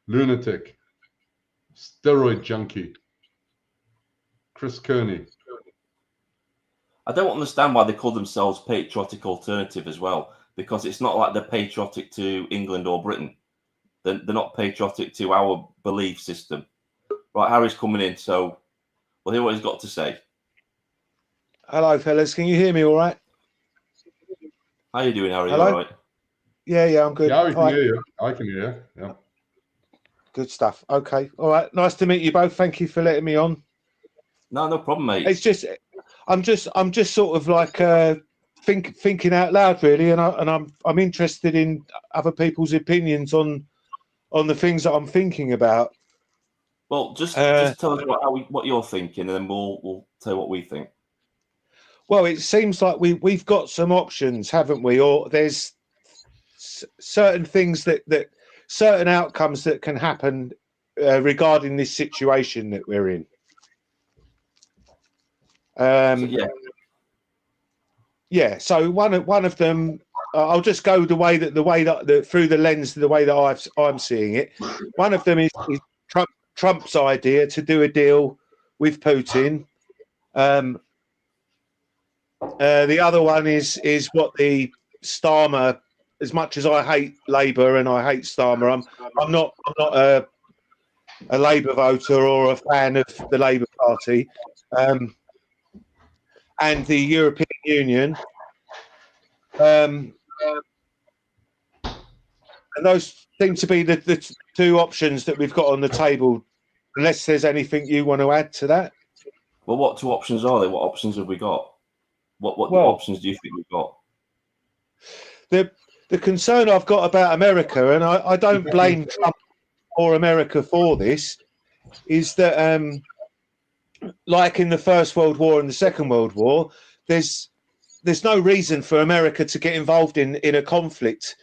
lunatic, steroid junkie. Chris Kearney. I don't understand why they call themselves Patriotic Alternative as well, because it's not like they're patriotic to England or Britain. They're not patriotic to our belief system. Right, Harry's coming in, so we'll hear what he's got to say. Hello, fellas. Can you hear me all right? How you doing, Harry? Hello? All right? Yeah, I'm good. Yeah, I can hear you. Yeah. Good stuff. Okay. All right. Nice to meet you both. Thank you for letting me on. No problem, mate. It's just, I'm just sort of like thinking out loud, really, and I'm interested in other people's opinions on the things that I'm thinking about. Well, just tell us what you're thinking, and then we'll tell you what we think. Well, it seems like we've got some options, haven't we? Or there's certain things that certain outcomes that can happen regarding this situation that we're in. So one of them, I'll just go the way that through the lens, the way that I'm seeing it. One of them is Trump's idea to do a deal with Putin. The other one is what the Starmer. As much as I hate Labour and I hate Starmer, I'm not a Labour voter or a fan of the Labour Party, and the European Union. And those seem to be the two options that we've got on the table. Unless there's anything you want to add to that. Well, what two options are there? What options have we got? What Well, options do you think we've got? The concern I've got about America, and I don't blame Trump or America for this, is that like in the First World War and the Second World War, there's no reason for America to get involved in a conflict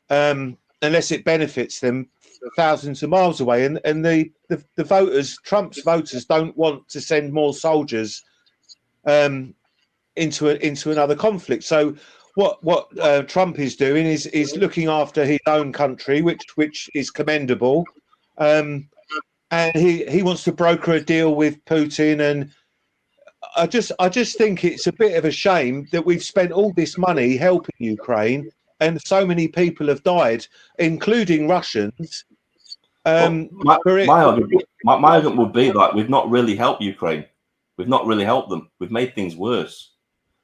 unless it benefits them thousands of miles away. And the voters, Trump's voters, don't want to send more soldiers into another conflict. So what Trump is doing is looking after his own country, which is commendable. And he wants to broker a deal with Putin. And I just think it's a bit of a shame that we've spent all this money helping Ukraine, and so many people have died, including Russians. My argument would be that we've not really helped Ukraine. We've not really helped them. We've made things worse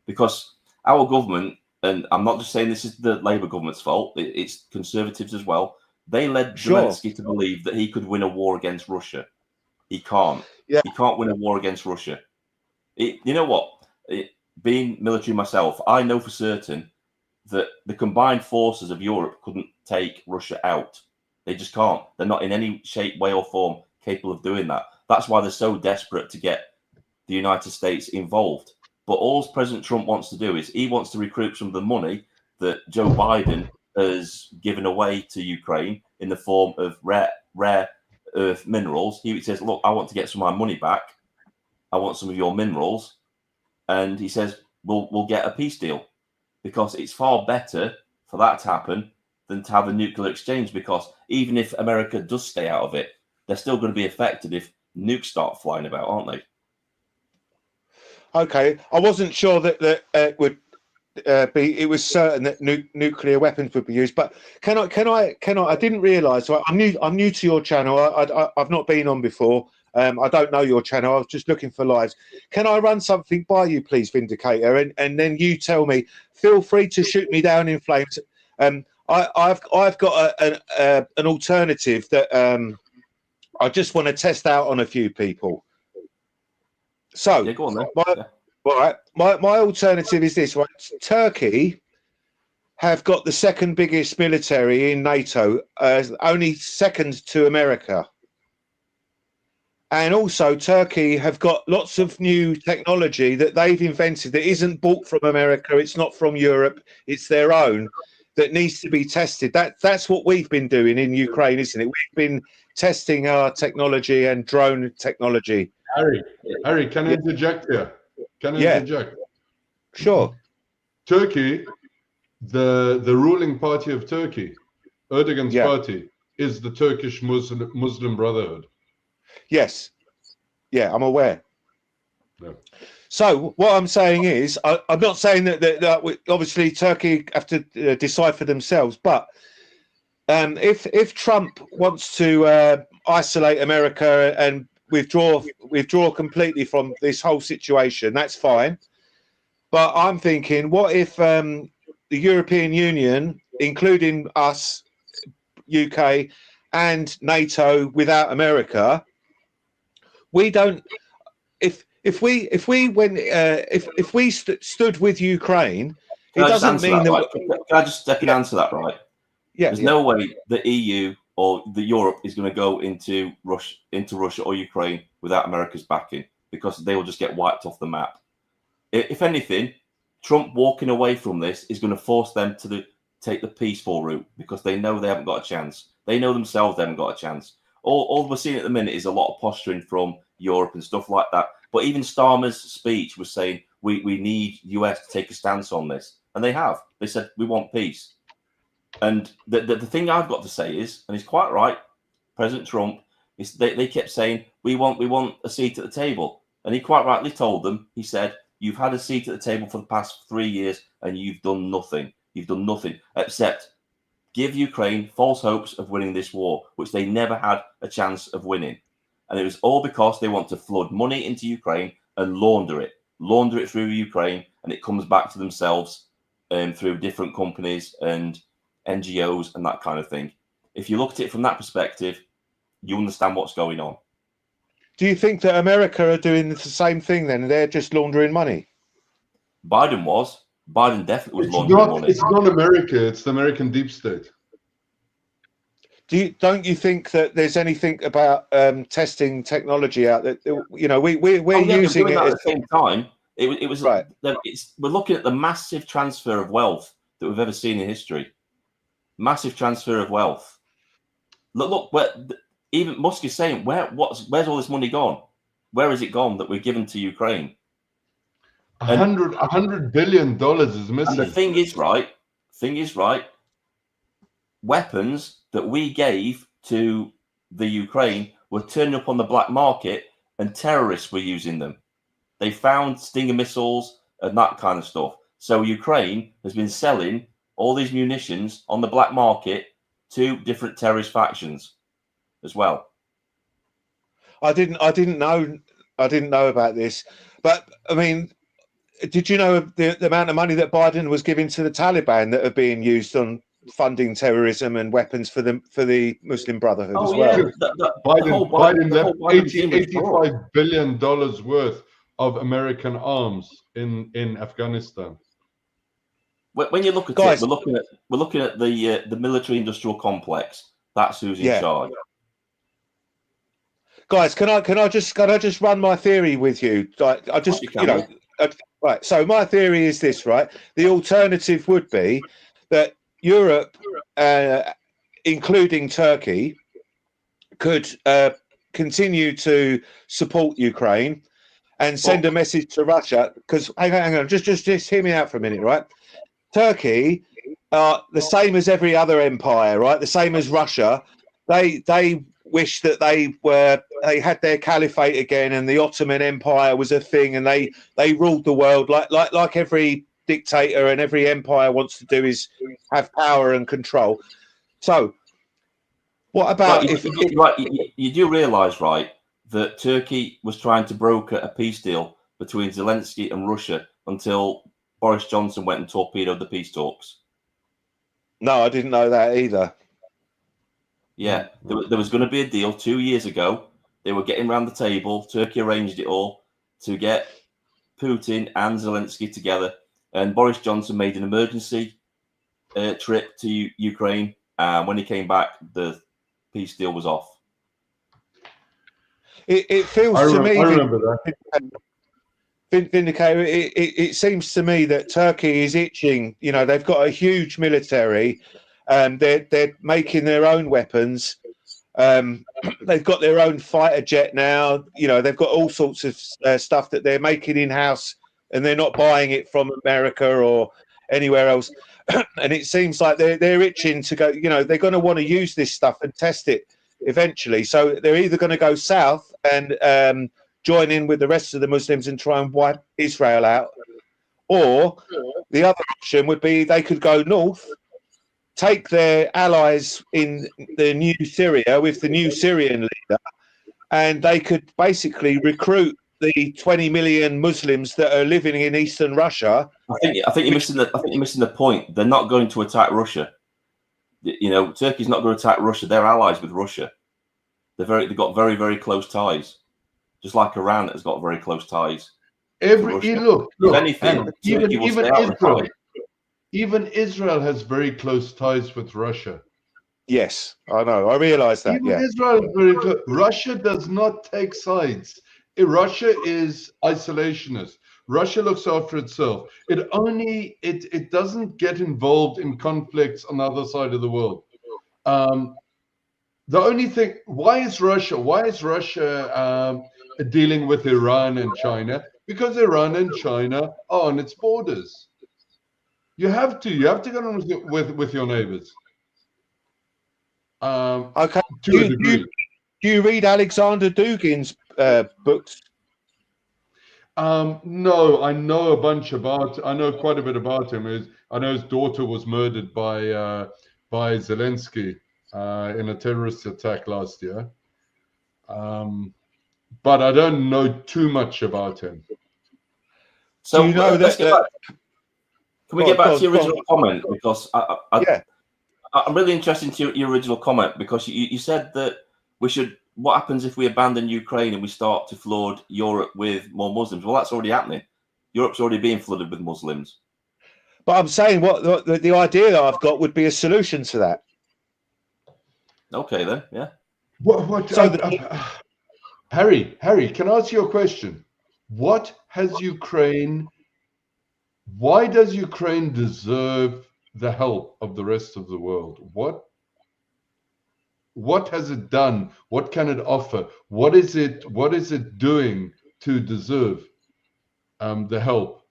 because our government, and I'm not just saying this is the Labour government's fault, it's Conservatives as well. They led Zelensky to believe that he could win a war against Russia. He can't. Yeah. He can't win a war against Russia. You know what? Being military myself, I know for certain that the combined forces of Europe couldn't take Russia out. They just can't. They're not in any shape, way, or form capable of doing that. That's why they're so desperate to get the United States involved. But all President Trump wants to do is he wants to recruit some of the money that Joe Biden has given away to Ukraine in the form of rare earth minerals. He says, look, I want to get some of my money back. I want some of your minerals. And he says, we'll get a peace deal, because it's far better for that to happen than to have a nuclear exchange, because even if America does stay out of it, they're still going to be affected if nukes start flying about, aren't they? Okay, I wasn't sure that it would be. It was certain that nuclear weapons would be used. But can I? I didn't realise. I'm new to your channel. I've not been on before. I don't know your channel. I was just looking for lives. Can I run something by you, please, Vindicator? And then you tell me. Feel free to shoot me down in flames. I've got an alternative that I just want to test out on a few people. So, Yeah, go on then. my alternative is this. Right? Turkey have got the second biggest military in NATO, only second to America. And also, Turkey have got lots of new technology that they've invented that isn't bought from America. It's not from Europe. It's their own, that needs to be tested. That's what we've been doing in Ukraine, isn't it? We've been testing our technology and drone technology. Harry, can I interject here? Can I interject? Sure. Turkey, the ruling party of Turkey, Erdogan's party, is the Turkish Muslim Brotherhood. Yes. Yeah, I'm aware. Yeah. So what I'm saying is, I'm not saying that obviously Turkey have to decide for themselves, but if Trump wants to isolate America and withdraw completely from this whole situation, that's fine. But I'm thinking, what if the European Union, including us, UK, and NATO, without America, we don't. If we stood with Ukraine, it doesn't mean that. Right? Can I just step in and answer that, right? Yeah. There's no way the EU or the Europe is going to go into Russia or Ukraine without America's backing, because they will just get wiped off the map. If anything, Trump walking away from this is going to force them to take the peaceful route, because they know they haven't got a chance. They know themselves they haven't got a chance. All we're seeing at the minute is a lot of posturing from Europe and stuff like that. But even Starmer's speech was saying we need US to take a stance on this, and they have. They said we want peace. And the thing I've got to say is, and he's quite right, President Trump, is they kept saying we want a seat at the table, and he quite rightly told them. He said, you've had a seat at the table for the past 3 years, and you've done nothing. You've done nothing except give Ukraine false hopes of winning this war, which they never had a chance of winning. And it was all because they want to flood money into Ukraine and launder it through Ukraine, and it comes back to themselves through different companies and NGOs and that kind of thing. If you look at it from that perspective, you understand what's going on. Do you think that America are doing the same thing then? They're just laundering money? Biden was. Biden definitely was It's laundering not. money. It's not America. It's the American deep state. Don't you think that there's anything about testing technology out that we're Oh, yeah, using doing it that as at the same time. It was right? we're looking at the massive transfer of wealth that we've ever seen in history. Massive transfer of wealth. Look where even Musk is saying, where's all this money gone? Where is it gone that we've given to Ukraine? $100 billion is And missing. the thing is right, weapons that we gave to the Ukraine were turning up on the black market and terrorists were using them. They found Stinger missiles and that kind of stuff. So Ukraine has been selling all these munitions on the black market to different terrorist factions as well. I didn't know about this, but I mean, did you know the amount of money that Biden was giving to the Taliban that are being used on funding terrorism and weapons for the Muslim Brotherhood as well? Yeah. Biden left Biden $85 billion worth of American arms in Afghanistan. When you look at Guys, it, we're looking at the military-industrial complex. That's who's in charge. Guys, can I just run my theory with you? Like, I just right. So my theory is this, right? The alternative would be that Europe, including Turkey, could continue to support Ukraine and send a message to Russia. Because hang on, just hear me out for a minute, right? Turkey are the same as every other empire, right? The same as Russia. They wish that they had their caliphate again, and the Ottoman Empire was a thing, and they ruled the world like every dictator and every empire wants to do is have power and control. So, what about you do realise, right, that Turkey was trying to broker a peace deal between Zelensky and Russia until Boris Johnson went and torpedoed the peace talks? No, I didn't know that either. Yeah, there was going to be a deal 2 years ago. They were getting around the table. Turkey arranged it all to get Putin and Zelensky together. And Boris Johnson made an emergency trip to Ukraine. When he came back, the peace deal was off. It feels to me, I remember that. Vindicator, it seems to me that Turkey is itching. You know, they've got a huge military. They're making their own weapons. They've got their own fighter jet now. You know, they've got all sorts of stuff that they're making in-house, and they're not buying it from America or anywhere else. And it seems like they're itching to go. You know, they're going to want to use this stuff and test it eventually. So they're either going to go south and join in with the rest of the Muslims and try and wipe Israel out, or the other option would be they could go north, take their allies in the new Syria with the new Syrian leader, and they could basically recruit the 20 million Muslims that are living in eastern Russia. I think you're missing the point. They're not going to attack Russia. You know, Turkey's not going to attack Russia. They're allies with Russia. They've got very, very close ties, just like Iran has got very close ties. Look, if anything, even Israel has very close ties with Russia. Yes, I know. I realise that. Even Israel is very close. Russia does not take sides. Russia is isolationist. Russia looks after itself. It doesn't get involved in conflicts on the other side of the world. The only thing, why is Russia dealing with Iran and China? Because Iran and China are on its borders. You have to get on with your neighbors. Okay. To a degree. Do you read Alexander Dugin's books? No, I know quite a bit about him. I know his daughter was murdered by Zelensky in a terrorist attack last year. But I don't know too much about him. So do you know can we get back to your original comment? Because I'm really interested in your original comment, because you said that what happens if we abandon Ukraine and we start to flood Europe with more Muslims? Well, that's already happening. Europe's already being flooded with Muslims. But I'm saying what the idea that I've got would be a solution to that. Okay, then, yeah. Harry, can I ask you a question? Why does Ukraine deserve the help of the rest of the world? What has it done? What can it offer? What is it doing to deserve the help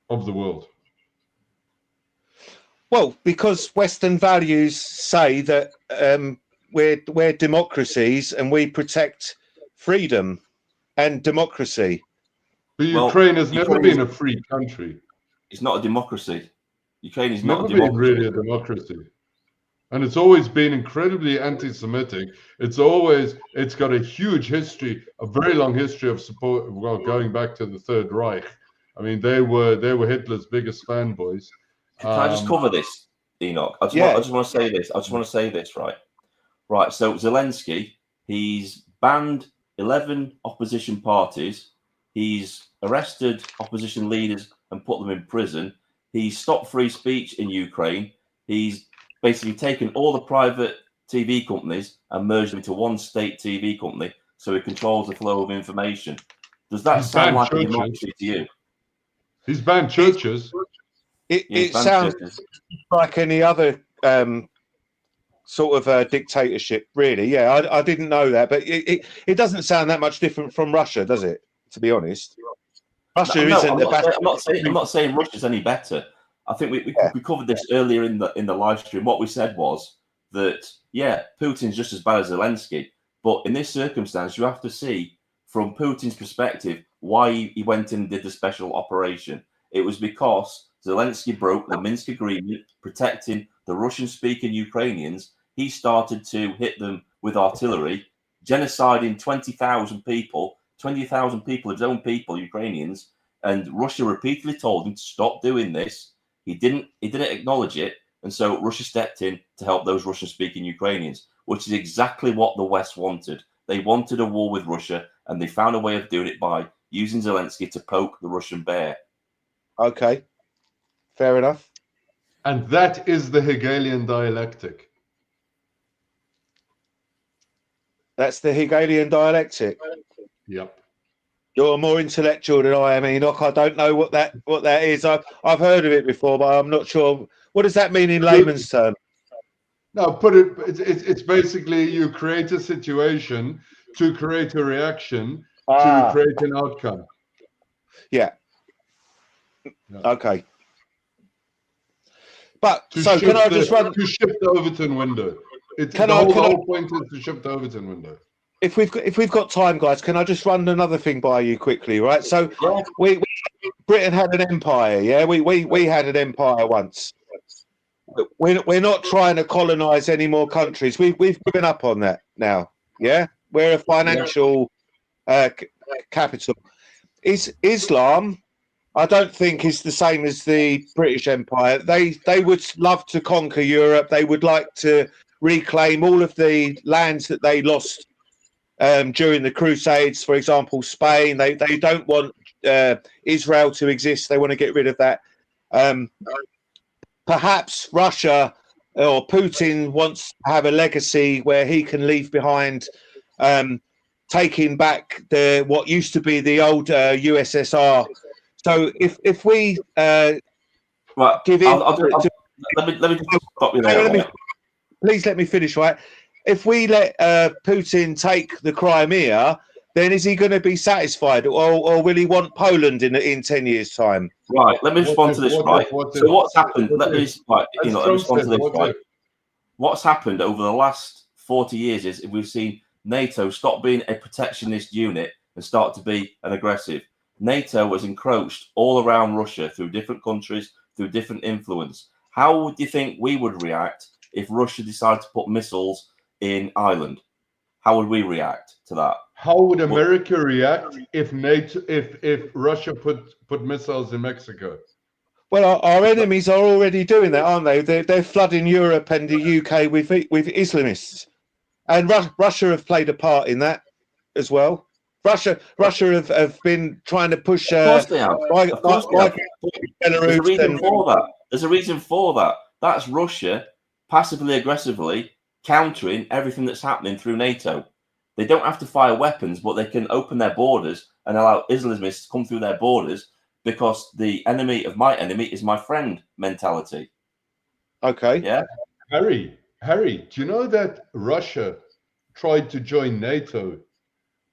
of the world? Well, because Western values say that we're democracies and we protect freedom and democracy. But Ukraine has never been a free country. It's not a democracy. Ukraine is never not a been democracy. really a democracy. And it's always been incredibly anti-Semitic. It's got a huge history, a very long history of support, well, going back to the Third Reich. I mean, they were Hitler's biggest fanboys. Can I just cover this, Enoch? I just want to say this. I just want to say this, right? Right. So Zelensky, he's banned 11 opposition parties. He's arrested opposition leaders and put them in prison. He's stopped free speech in Ukraine. He's basically taken all the private TV companies and merged them into one state TV company, so he controls the flow of information. Does that sound like a democracy to you? He's banned churches. It sounds like any other sort of dictatorship, really. Yeah, I didn't know that, but it doesn't sound that much different from Russia, does it? To be honest, Russia isn't. I'm not saying Russia's any better. I think we covered this earlier in the live stream. What we said was that Putin's just as bad as Zelensky, but in this circumstance, you have to see from Putin's perspective why he went in and did the special operation. It was because Zelensky broke the Minsk agreement protecting the Russian-speaking Ukrainians. He started to hit them with artillery, genociding 20,000 people, his own people, Ukrainians, and Russia repeatedly told him to stop doing this. He didn't acknowledge it, and so Russia stepped in to help those Russian-speaking Ukrainians, which is exactly what the West wanted. They wanted a war with Russia, and they found a way of doing it by using Zelensky to poke the Russian bear. Okay, fair enough. And that is the Hegelian dialectic. That's the Hegelian dialectic. Yep. You're more intellectual than I am, Enoch. I don't know what that is. I've heard of it before, but I'm not sure. What does that mean in layman's terms? No, it's basically you create a situation to create a reaction to create an outcome. Yeah. Okay. But to so can I just run to shift the Overton window? The whole point is to shift the Overton window. If we've got time, guys, can I just run another thing by you quickly, right? So Britain had an empire, yeah. We had an empire once. We're not trying to colonize any more countries. We've given up on that now. Yeah, we're a financial capital. Is Islam? I don't think is the same as the British Empire. They would love to conquer Europe. They would like to reclaim all of the lands that they lost during the Crusades. For example, Spain. They don't want Israel to exist. They want to get rid of that. Perhaps Russia or Putin wants to have a legacy where he can leave behind taking back what used to be the old USSR. So if we give in, let me just stop you there. Please let me finish. Right, if we let Putin take the Crimea, then is he going to be satisfied, or will he want Poland in 10 years' time? Right. Let me respond to this. Right. So what's happened? Let me respond to this. Right. What's happened over the last 40 years is we've seen NATO stop being a protectionist unit and start to be an aggressive. NATO has encroached all around Russia through different countries, through different influence. How would you think we would react if Russia decided to put missiles in Ireland? How would we react to that? How would America react if Russia put missiles in Mexico? Well, our enemies are already doing that, aren't they? They're flooding Europe and the UK with Islamists, and Russia have played a part in that as well. Russia have been trying to push. Of course they have. Of course they have. There's a reason for that. There's a reason for that. That's Russia passively aggressively countering everything that's happening through NATO. They don't have to fire weapons, but they can open their borders and allow Islamists to come through their borders because the enemy of my enemy is my friend mentality. Okay. Yeah. Harry, do you know that Russia tried to join NATO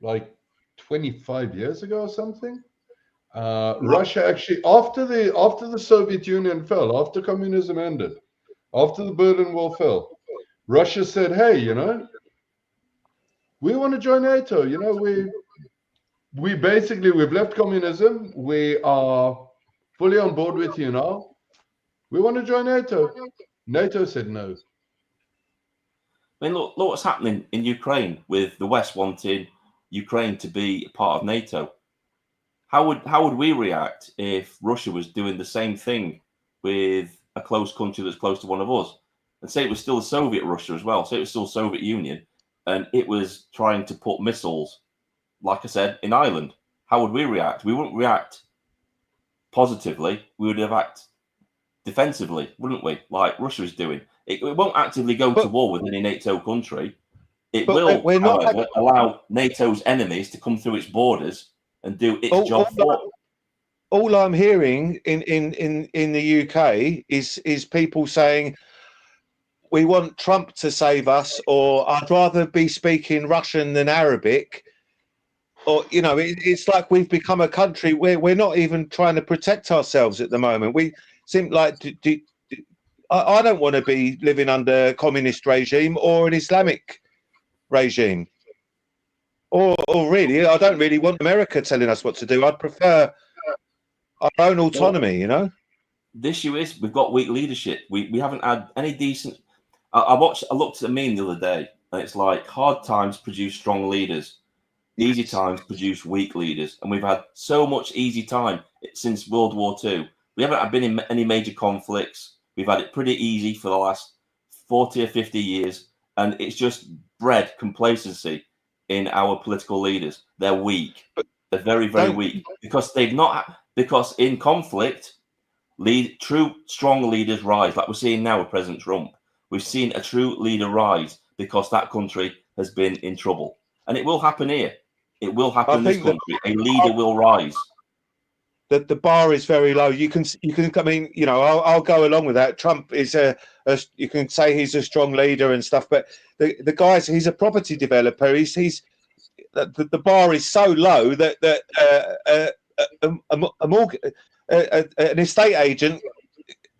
like 25 years ago or something? Russia actually, after the Soviet Union fell, after communism ended, after the Berlin Wall fell, Russia said, "Hey, we want to join NATO. We've left communism. We are fully on board with you now. We want to join NATO." NATO said no. I mean, look what's happening in Ukraine with the West wanting Ukraine to be a part of NATO. How would we react if Russia was doing the same thing with a close country that's close to one of us? And say it was still Soviet Russia as well. Say it was still Soviet Union, and it was trying to put missiles, like I said, in Ireland. How would we react? We wouldn't react positively. We would have acted defensively, wouldn't we? Like Russia is doing. It won't actively go to war with any NATO country. It will, however, allow NATO's enemies to come through its borders and do its job for it. All I'm hearing in the UK is people saying we want Trump to save us, or I'd rather be speaking Russian than Arabic. Or, it's like we've become a country where we're not even trying to protect ourselves at the moment. We seem like I don't want to be living under a communist regime or an Islamic regime. Or really, I don't really want America telling us what to do. I'd prefer our own autonomy, The issue is we've got weak leadership. We haven't had any decent... I looked at a meme the other day, and it's like hard times produce strong leaders. Easy times produce weak leaders. And we've had so much easy time since World War II. We haven't been in any major conflicts. We've had it pretty easy for the last 40 or 50 years. And it's just bred complacency in our political leaders. They're weak. They're very, very weak. Because in conflict, true strong leaders rise. Like we're seeing now with President Trump. We've seen a true leader rise because that country has been in trouble. And it will happen here. It will happen in this country. A leader will rise. The bar is very low. You can. I mean, I'll go along with that. Trump is you can say he's a strong leader and stuff, but the guy's he's a property developer. The bar is so low that an estate agent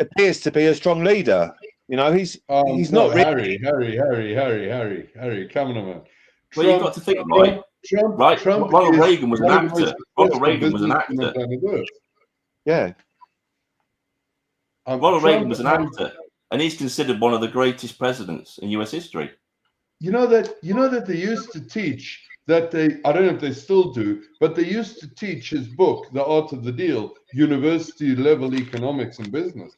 appears to be a strong leader. He's not really. Harry, come on, man. Well, you've got to think, right? Ronald Reagan was an actor. Ronald Reagan was an actor. Yeah. Ronald Reagan was an actor, and he's considered one of the greatest presidents in U.S. history. You know that they used to teach that I don't know if they still do, but they used to teach his book, The Art of the Deal, university level economics and business.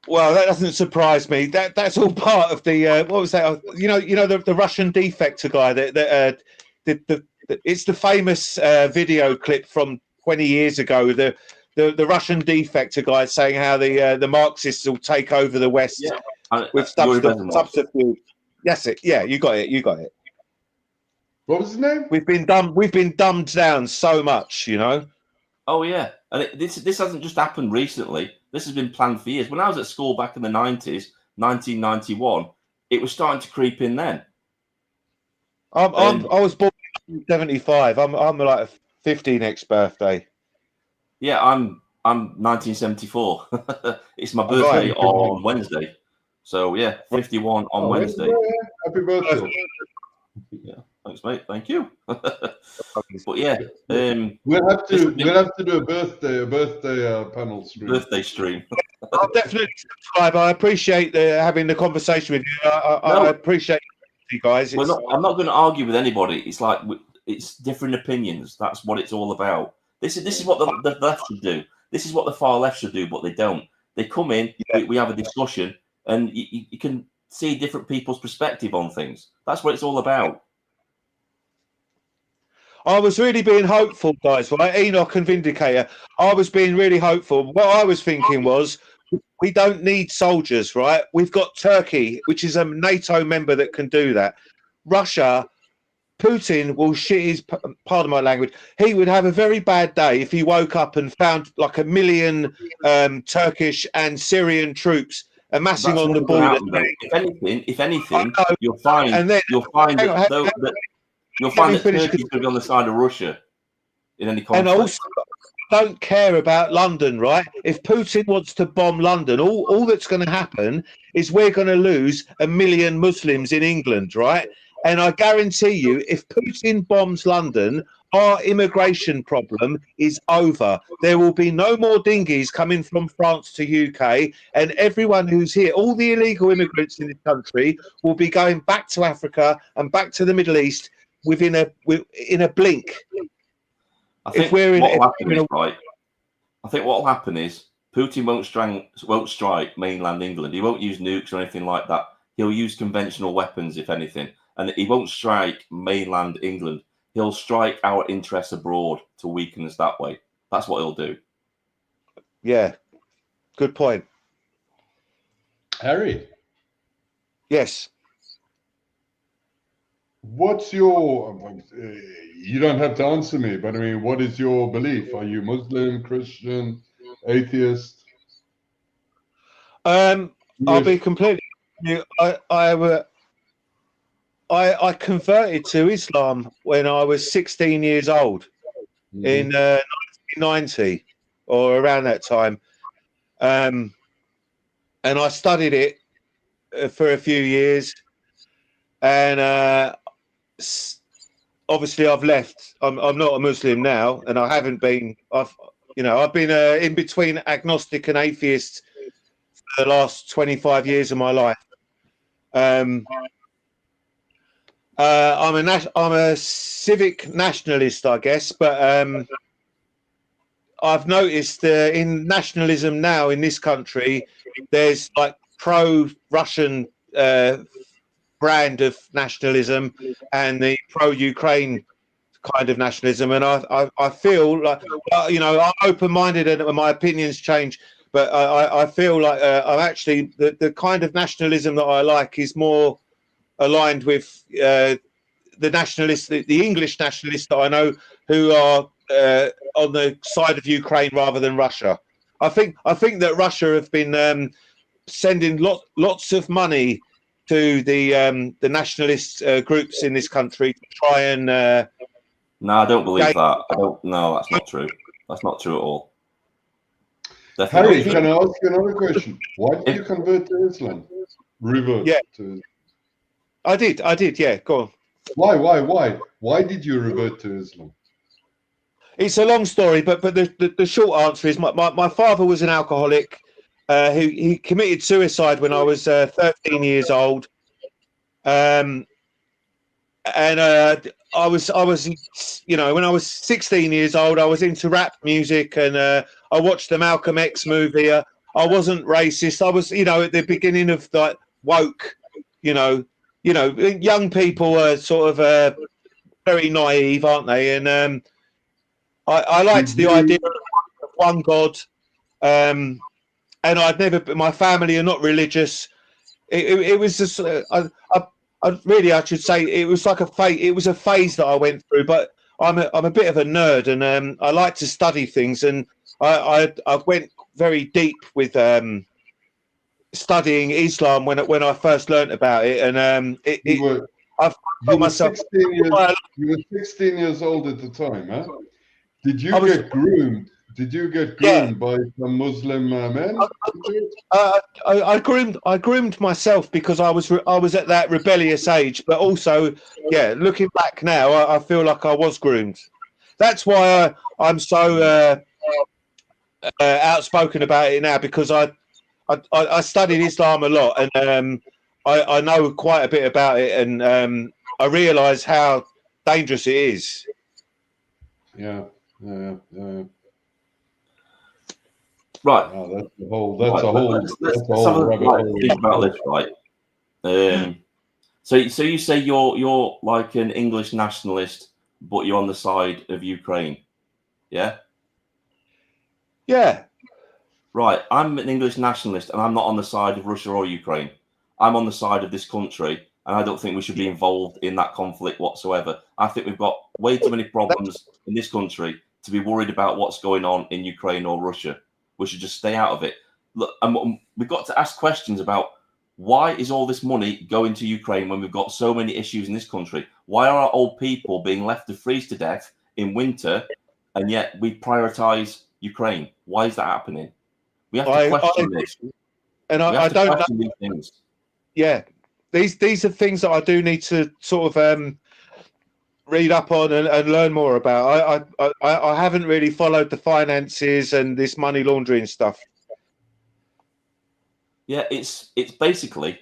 Well, that doesn't surprise me. That's all part of the what was that? The Russian defector guy. It's the famous video clip from 20 years ago. The Russian defector guy saying how the Marxists will take over the West with subterfuge. That's it. Yeah, you got it. What was his name? We've been dumbed down so much, Oh yeah, and this hasn't just happened recently. This has been planned for years. When I was at school back in the 90s, 1991, it was starting to creep in then. I was born in 75. I'm like 50 next birthday. Yeah, I'm 1974. It's my birthday on Wednesday. So yeah, 51 on Wednesday. Happy birthday. Yeah, thanks, mate. Thank you. But yeah, we'll have to do a birthday panel stream. Birthday stream. I'll definitely subscribe. I appreciate having the conversation with you. I appreciate you guys. I'm not going to argue with anybody. It's like it's different opinions. That's what it's all about. This is what the left should do. This is what the far left should do, but they don't. They come in, we have a discussion, and you can see different people's perspective on things. That's what it's all about. I was really being hopeful, guys, right? Enoch and Vindicator. I was being really hopeful. What I was thinking was, we don't need soldiers, right? We've got Turkey, which is a NATO member that can do that. Russia, Putin will shit his, pardon my language, he would have a very bad day if he woke up and found like 1 million Turkish and Syrian troops amassing That's on the never gonna border. happen, though. If anything, I know. you'll find And then- you'll find hang on, that, hang on, you'll let find me that finish. Turkey's going to be on the side of Russia in any conflict. And also, don't care about London, right? If Putin wants to bomb London, all that's going to happen is we're going to lose 1 million Muslims in England, right? And I guarantee you, if Putin bombs London, our immigration problem is over. There will be no more dinghies coming from France to UK, and everyone who's here, all the illegal immigrants in this country, will be going back to Africa and back to the Middle East in a blink. I think what will happen is, right, I think what will happen is Putin won't strike mainland England. He won't use nukes or anything like that. He'll use conventional weapons, if anything. And he won't strike mainland England. He'll strike our interests abroad to weaken us that way. That's what he'll do. Yeah, good point. Harry, Yes. what's your? You don't have to answer me, but I mean, what is your belief? Are you Muslim, Christian, atheist? I'll be completely. I converted to Islam when I was 16 years old in 1990 or around that time, and I studied it for a few years, and obviously I've left. I'm not a Muslim now, and I haven't been. I've been in between agnostic and atheist for the last 25 years of my life. I'm a civic nationalist, I guess, but I've noticed in nationalism now in this country, there's like pro-Russian brand of nationalism and the pro-Ukraine kind of nationalism, and I feel like I'm open-minded and my opinions change, but I feel like I'm actually the kind of nationalism that I like is more aligned with the nationalists, the English nationalists that I know who are on the side of Ukraine rather than Russia. I think that Russia have been sending lots of money to the nationalist groups in this country to try and. No, I don't believe that. I don't. No, that's not true. That's not true at all. Harry, can I ask you another question? Why did you convert to Islam? Revert. Yeah. To... I did. Yeah, go on. Why did you revert to Islam? It's a long story, but the short answer is my father was an alcoholic. He committed suicide when I was 13 years old, and I was when I was 16 years old, I was into rap music, and I watched the Malcolm X movie. I wasn't racist. I was at the beginning of like woke. Young people are sort of very naive, aren't they? And I liked the idea of one God, and I'd never. My family are not religious. It was just. I should say it was like a phase. It was a phase that I went through. But I'm a bit of a nerd, and I like to study things. And I went very deep with studying Islam when I first learnt about it. And you were 16 years old at the time, huh? Did you get groomed? Did you get groomed by some Muslim men? I groomed myself because I was at that rebellious age, but also, looking back now, I feel like I was groomed. That's why I'm so outspoken about it now, because I studied Islam a lot, and I know quite a bit about it, and I realise how dangerous it is. Right. Oh, that's a whole rabbit hole. Think about this, right? So you say you're like an English nationalist, but you're on the side of Ukraine. Yeah? Yeah. Right. I'm an English nationalist and I'm not on the side of Russia or Ukraine. I'm on the side of this country, and I don't think we should be involved in that conflict whatsoever. I think we've got way too many problems in this country to be worried about what's going on in Ukraine or Russia. We should just stay out of it. Look, and we've got to ask questions about why is all this money going to Ukraine when we've got so many issues in this country? Why are our old people being left to freeze to death in winter, and yet we prioritize Ukraine? Why is that happening? We have to question this. And we have I to don't question these things. Yeah, these are things that I do need to sort of read up on and learn more about. I haven't really followed the finances and this money laundering stuff. Yeah, it's basically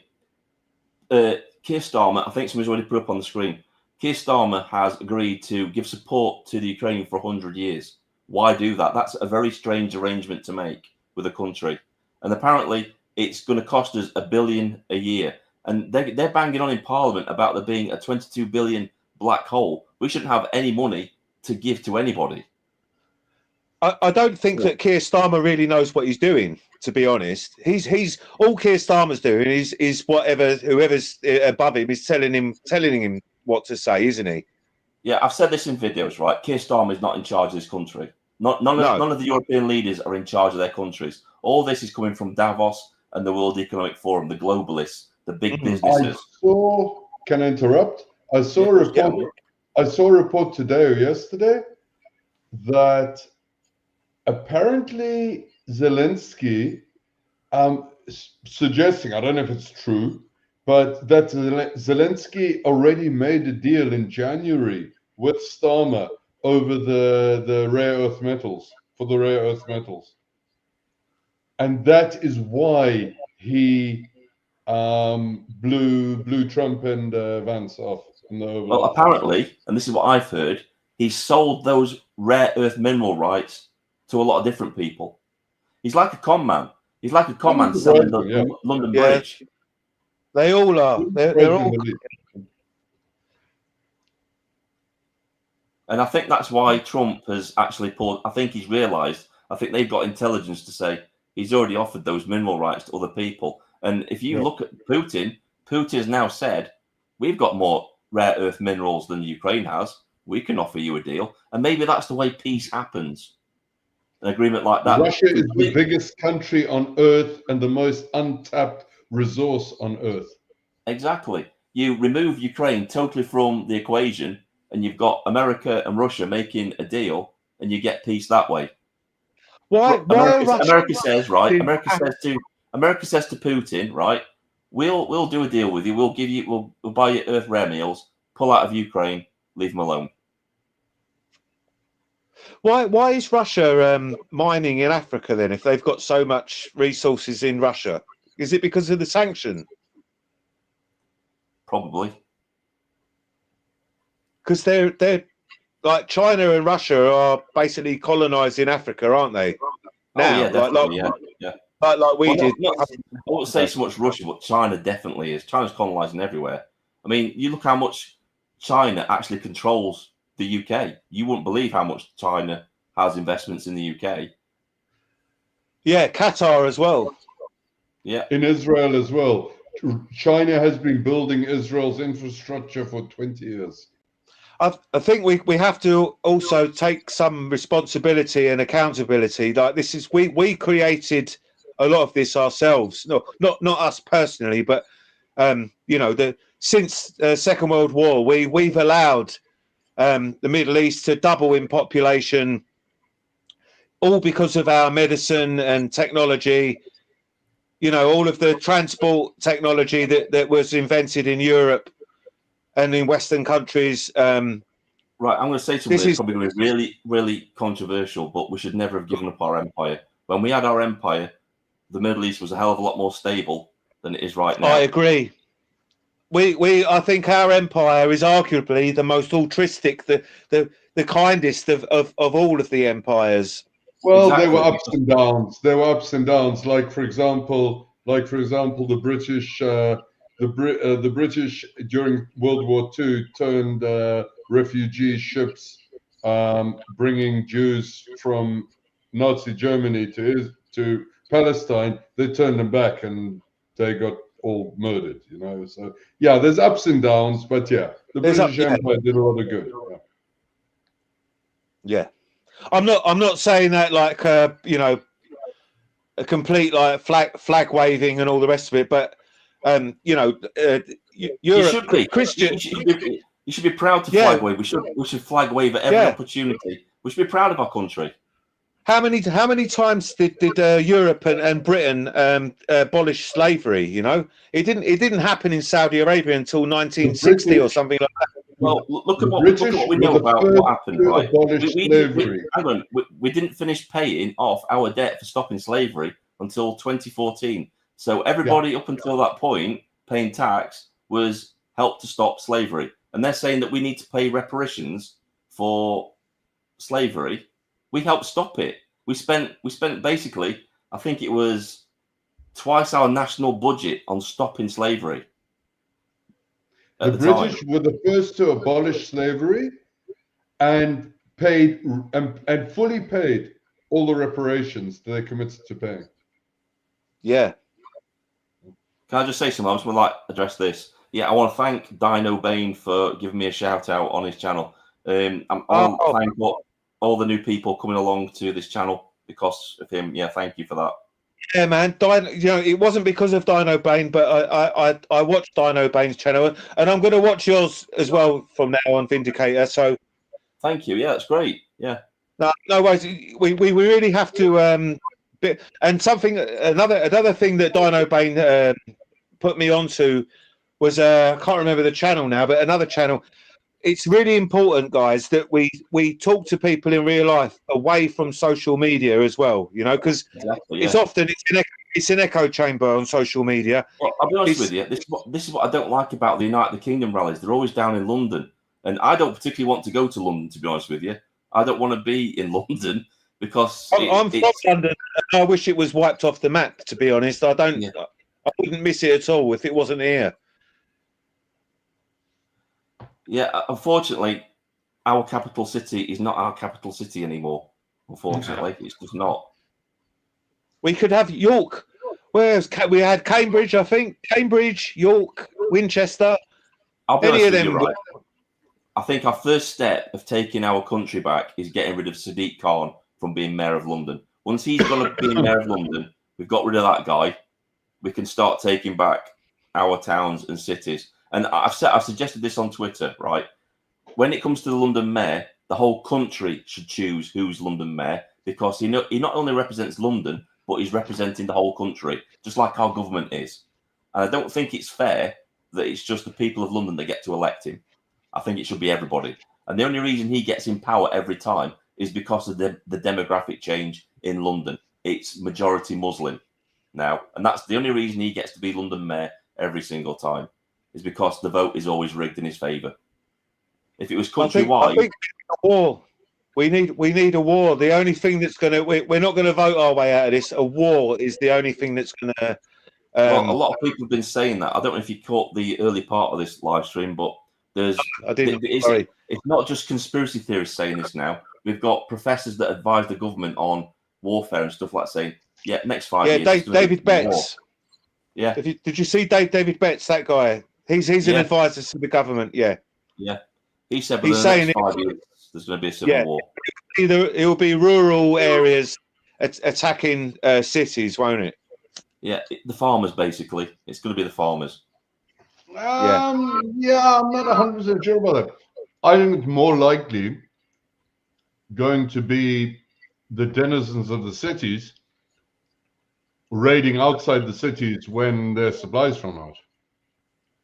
Keir Starmer. I think somebody's already put up on the screen. Keir Starmer has agreed to give support to the Ukraine for 100 years. Why do that? That's a very strange arrangement to make with a country. And apparently it's going to cost us $1 billion a year. And they're banging on in Parliament about there being a 22 billion black hole. We shouldn't have any money to give to anybody. I don't think that Keir Starmer really knows what he's doing, to be honest. He's all Keir Starmer's doing is whoever's above him is telling him what to say, isn't he? Yeah, I've said this in videos, right? Keir Starmer is not in charge of this country. None of the European leaders are in charge of their countries. All this is coming from Davos and the World Economic Forum, the globalists, the big businesses. Can I interrupt? I saw a report today or yesterday that apparently Zelensky suggesting, I don't know if it's true, but that Zelensky already made a deal in January with Starmer over the rare earth metals, for the rare earth metals. And that is why he blew Trump and Vance off. Well, apparently, and this is what I've heard, he sold those rare earth mineral rights to a lot of different people. He's like a con man. He's like a con man selling the London Bridge. They all are. They're all. And I think that's why Trump has actually pulled. I think he's realised. I think they've got intelligence to say he's already offered those mineral rights to other people. And if you look at Putin has now said, we've got more rare earth minerals than Ukraine has. We can offer you a deal. And maybe that's the way peace happens. An agreement like that. Russia is the biggest country on earth and the most untapped resource on earth. Exactly. You remove Ukraine totally from the equation, and you've got America and Russia making a deal, and you get peace that way. America says to Putin, right? We'll do a deal with you. We'll buy you earth rare meals. Pull out of Ukraine. Leave them alone. Why is Russia mining in Africa then? If they've got so much resources in Russia, is it because of the sanction? Probably. Because they're like China and Russia are basically colonizing Africa, aren't they? Now, like we did. I won't say so much Russia, but China definitely is. China's colonizing everywhere. I mean, you look how much China actually controls the UK. You wouldn't believe how much China has investments in the UK. Yeah, Qatar as well. Yeah, in Israel as well. China has been building Israel's infrastructure for 20 years. I think we have to also take some responsibility and accountability. Like this is we created a lot of this ourselves. No, not us personally, but since Second World War, we've allowed the Middle East to double in population, all because of our medicine and technology. All of the transport technology that was invented in Europe and in Western countries. Right, I'm going to say something that's probably going to be really, really controversial, but we should never have given up our empire. When we had our empire, the Middle East was a hell of a lot more stable than it is right now. I agree. I think our empire is arguably the most altruistic, the kindest of all of the empires. Well, exactly. There were ups and downs. There were ups and downs. Like for example, the British, the British during World War II turned refugee ships bringing Jews from Nazi Germany to Palestine, they turned them back and they got all murdered, you know. So yeah, there's ups and downs, but yeah, the British Empire did a lot of good. Yeah. I'm not saying that like you know, a complete like flag waving and all the rest of it, but you know, You should be Christian. You should be proud to flag wave. We should flag wave at every opportunity. We should be proud of our country. How many times did Europe and Britain abolish slavery? You know, it didn't happen in Saudi Arabia until 1960 or something like that. Well, look at what we know about what happened, right? We didn't finish paying off our debt for stopping slavery until 2014. So everybody up until that point paying tax was helped to stop slavery. And they're saying that we need to pay reparations for slavery. We helped stop it. We spent basically, I think it was twice our national budget on stopping slavery. The British were the first to abolish slavery and paid and fully paid all the reparations that they committed to paying. Yeah. Can I just say something? I just want to like address this. Yeah, I want to thank Dino Bane for giving me a shout out on his channel. I want to thank all the new people coming along to this channel because of him. Yeah, thank you for that. Yeah, man. You know, it wasn't because of Dino Bane, but I watched Dino Bane's channel, and I'm going to watch yours as well from now on, Vindicator. So, thank you. Yeah, that's great. Yeah. No worries. We really have to. And another thing that Dino Bane put me onto was I can't remember the channel now, but another channel. It's really important, guys, that we talk to people in real life away from social media as well. You know, because it's often it's an echo chamber on social media. Well, I'll be honest with you. This is what I don't like about the United Kingdom rallies. They're always down in London, and I don't particularly want to go to London. To be honest with you, I don't want to be in London because I'm from London. And I wish it was wiped off the map. To be honest, I don't. Yeah. I wouldn't miss it at all if it wasn't here. Yeah, unfortunately, our capital city is not our capital city anymore. Unfortunately, it's just not. We could have York. Where's we had Cambridge? I think Cambridge, York, Winchester. I'll be honest with you, right? I think our first step of taking our country back is getting rid of Sadiq Khan from being mayor of London. Once he's going to be mayor of London, we've got rid of that guy. We can start taking back our towns and cities. And I've suggested this on Twitter, right? When it comes to the London mayor, the whole country should choose who's London mayor because he not only represents London, but he's representing the whole country, just like our government is. And I don't think it's fair that it's just the people of London that get to elect him. I think it should be everybody. And the only reason he gets in power every time is because of the demographic change in London. It's majority Muslim now. And that's the only reason he gets to be London mayor every single time. Is because the vote is always rigged in his favour. If it was countrywide, I think a war. We need a war. The only thing that's going to we're not going to vote our way out of this. A war is the only thing that's going to. Well, a lot of people have been saying that. I don't know if you caught the early part of this live stream, but there's. I didn't. It's not just conspiracy theorists saying this now. We've got professors that advise the government on warfare and stuff like that saying, "Yeah, next 5 years." Yeah, David Betts. Yeah. Did you see David Betts? That guy. He's an advisor to the government. Yeah. Yeah. He said he's saying 5 years there's going to be a civil war. It will be rural areas attacking cities, won't it? Yeah, the farmers basically. It's going to be the farmers. Yeah, I'm not 100% sure about that. I think it's more likely going to be the denizens of the cities raiding outside the cities when their supplies run out.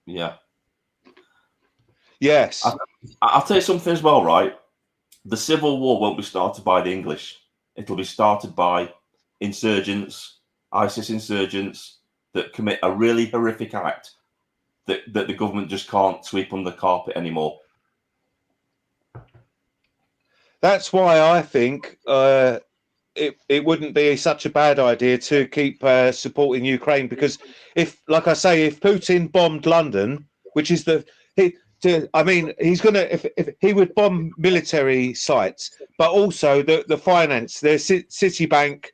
Yeah. Yes. I'll tell you something as well, right? The civil war won't be started by the English. It'll be started by insurgents, ISIS insurgents that commit a really horrific act that the government just can't sweep under the carpet anymore. That's why I think it wouldn't be such a bad idea to keep supporting Ukraine because if Putin bombed London, which is I mean, he's gonna if he would bomb military sites, but also the finance, the Citibank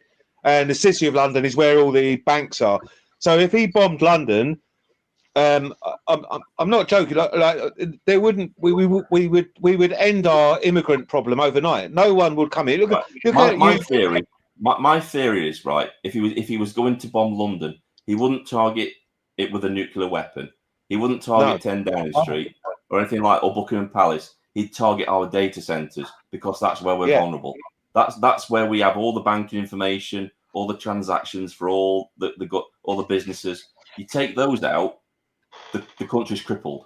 and the City of London is where all the banks are. So if he bombed London, I'm not joking. Like there wouldn't we would end our immigrant problem overnight. No one would come here. Look at My you. theory. My theory is right. If he was going to bomb London, he wouldn't target it with a nuclear weapon. He wouldn't target 10 Downing Street or anything like or Buckingham Palace. He'd target our data centers because that's where we're vulnerable. That's where we have all the banking information, all the transactions for all the businesses. You take those out, the country's crippled.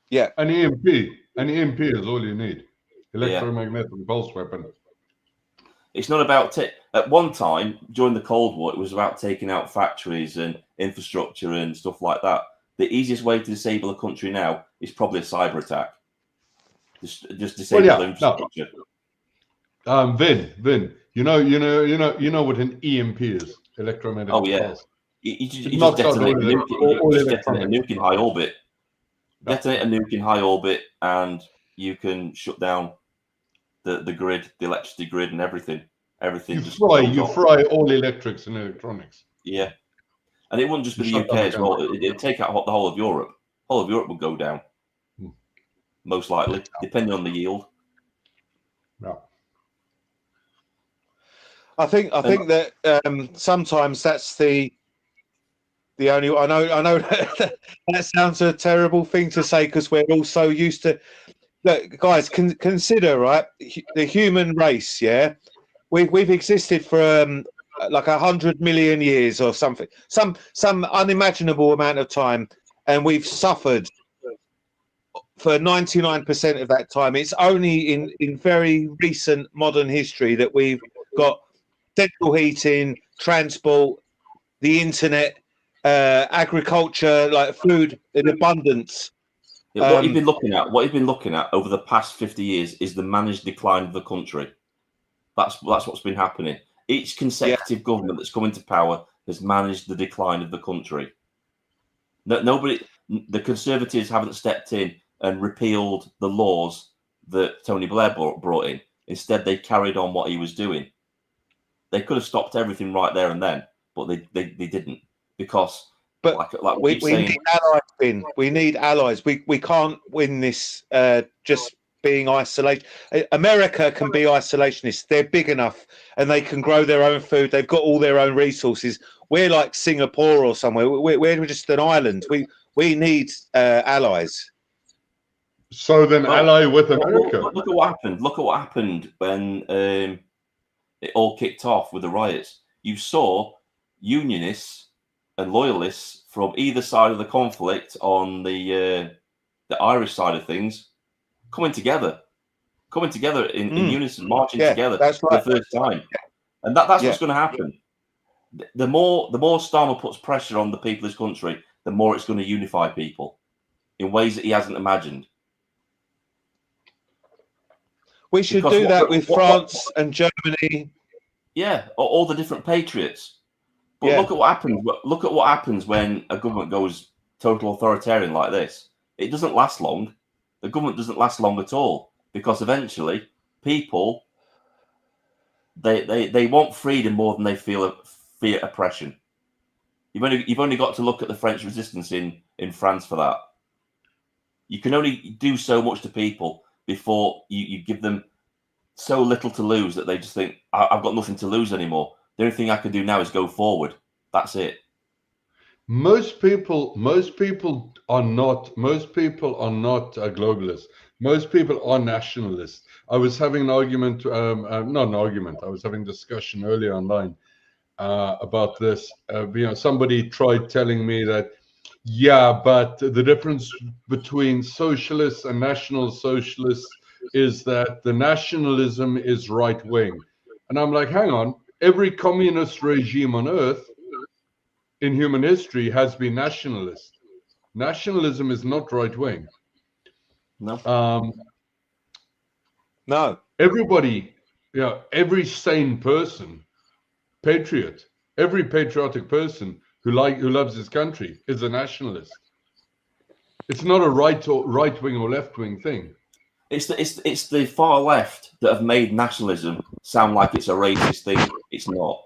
Yeah. An EMP is all you need. Electromagnetic pulse weapon. It's not about at one time during the Cold War, it was about taking out factories and infrastructure and stuff like that. The easiest way to disable a country now is probably a cyber attack. Just disable the infrastructure. No. Vin, you know what an EMP is? Electromagnetic pulse. You just detonate a nuke in high orbit. Detonate a nuke in high orbit, and you can shut down the grid, the electricity grid, and everything. You fry all electrics and electronics. Yeah, and it wouldn't just be the UK as well. It'd take out the whole of Europe. Whole of Europe would go down, most likely, depending on the yield. Yeah. I think that sometimes that's the only. I know that sounds a terrible thing to say because we're all so used to. Look, guys, consider right the human race. Yeah, we've existed for like 100 million years or something, some unimaginable amount of time, and we've suffered for 99% of that time. It's only in very recent modern history that we've got central heating, transport, the internet, agriculture, like food in abundance. Yeah, what you've been looking at over the past 50 years is the managed decline of the country. That's what's been happening. Each consecutive government that's come into power has managed the decline of the country. The Conservatives haven't stepped in and repealed the laws that Tony Blair brought in. Instead, they carried on what he was doing. They could have stopped everything right there and then, but they didn't because. But we need allies, Finn. We need allies. We can't win this just being isolated. America can be isolationist. They're big enough and they can grow their own food. They've got all their own resources. We're like Singapore or somewhere. We're just an island. We need allies. So then ally with America. Look at what happened. Look at what happened when it all kicked off with the riots. You saw unionists and loyalists from either side of the conflict on the Irish side of things coming together in unison, marching together for the first time. And that's what's going to happen. The more Starmer puts pressure on the people of this country, the more it's going to unify people in ways that he hasn't imagined. We should do that with France and Germany. Yeah, all the different patriots. But look at what happens. Look at what happens when a government goes total authoritarian like this. It doesn't last long. The government doesn't last long at all because eventually people they want freedom more than they fear oppression. You've only got to look at the French resistance in France for that. You can only do so much to people before you give them so little to lose that they just think I've got nothing to lose anymore. The only thing I can do now is go forward. That's it. Most people are not globalists. Most people are nationalists. I was having an argument, not an argument. I was having a discussion earlier online about this. Somebody tried telling me that, but the difference between socialists and national socialists is that the nationalism is right wing, and I'm like, hang on. Every communist regime on earth in human history has been nationalist. Nationalism is not right wing. No. No. Everybody, every sane person, patriot, every patriotic person who loves his country is a nationalist. It's not a right wing or left wing thing. It's the far left that have made nationalism sound like it's a racist thing. It's not.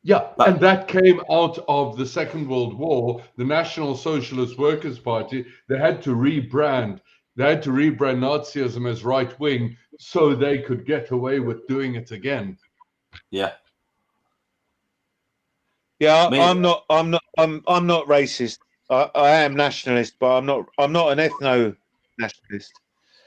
Yeah, and that came out of the Second World War. The National Socialist Workers' Party, they had to rebrand. They had to rebrand Nazism as right wing so they could get away with doing it again. Yeah. Yeah, I'm not racist. I am nationalist, but I'm not an ethno-nationalist.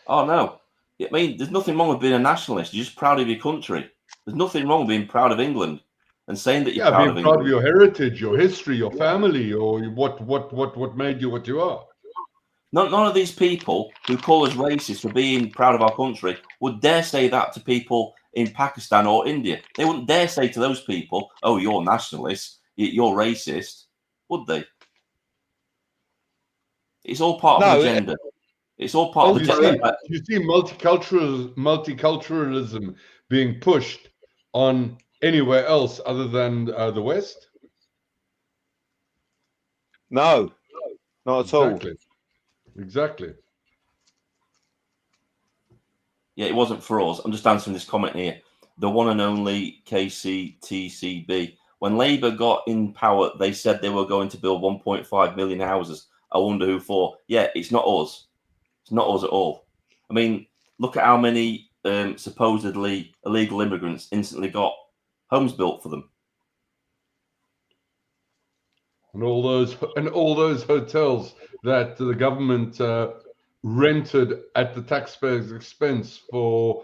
Oh no. I mean, there's nothing wrong with being a nationalist. You're just proud of your country. There's nothing wrong with being proud of England and saying that you're proud of being proud England. of your heritage, your history, your family, or what made you what you are. None of these people who call us racist for being proud of our country would dare say that to people in Pakistan or India. They wouldn't dare say to those people, "Oh, you're nationalist, you're racist," would they? It's all part of an agenda. It's all part of the agenda. You see multiculturalism being pushed on anywhere else other than the West? No, not at all. Exactly. Yeah, it wasn't for us. I'm just answering this comment here. The one and only KCTCB. When Labour got in power, they said they were going to build 1.5 million houses. I wonder who for. Yeah, it's not us. It's not us at all. I mean, look at how many supposedly illegal immigrants instantly got homes built for them. And all those hotels that the government rented at the taxpayers' expense for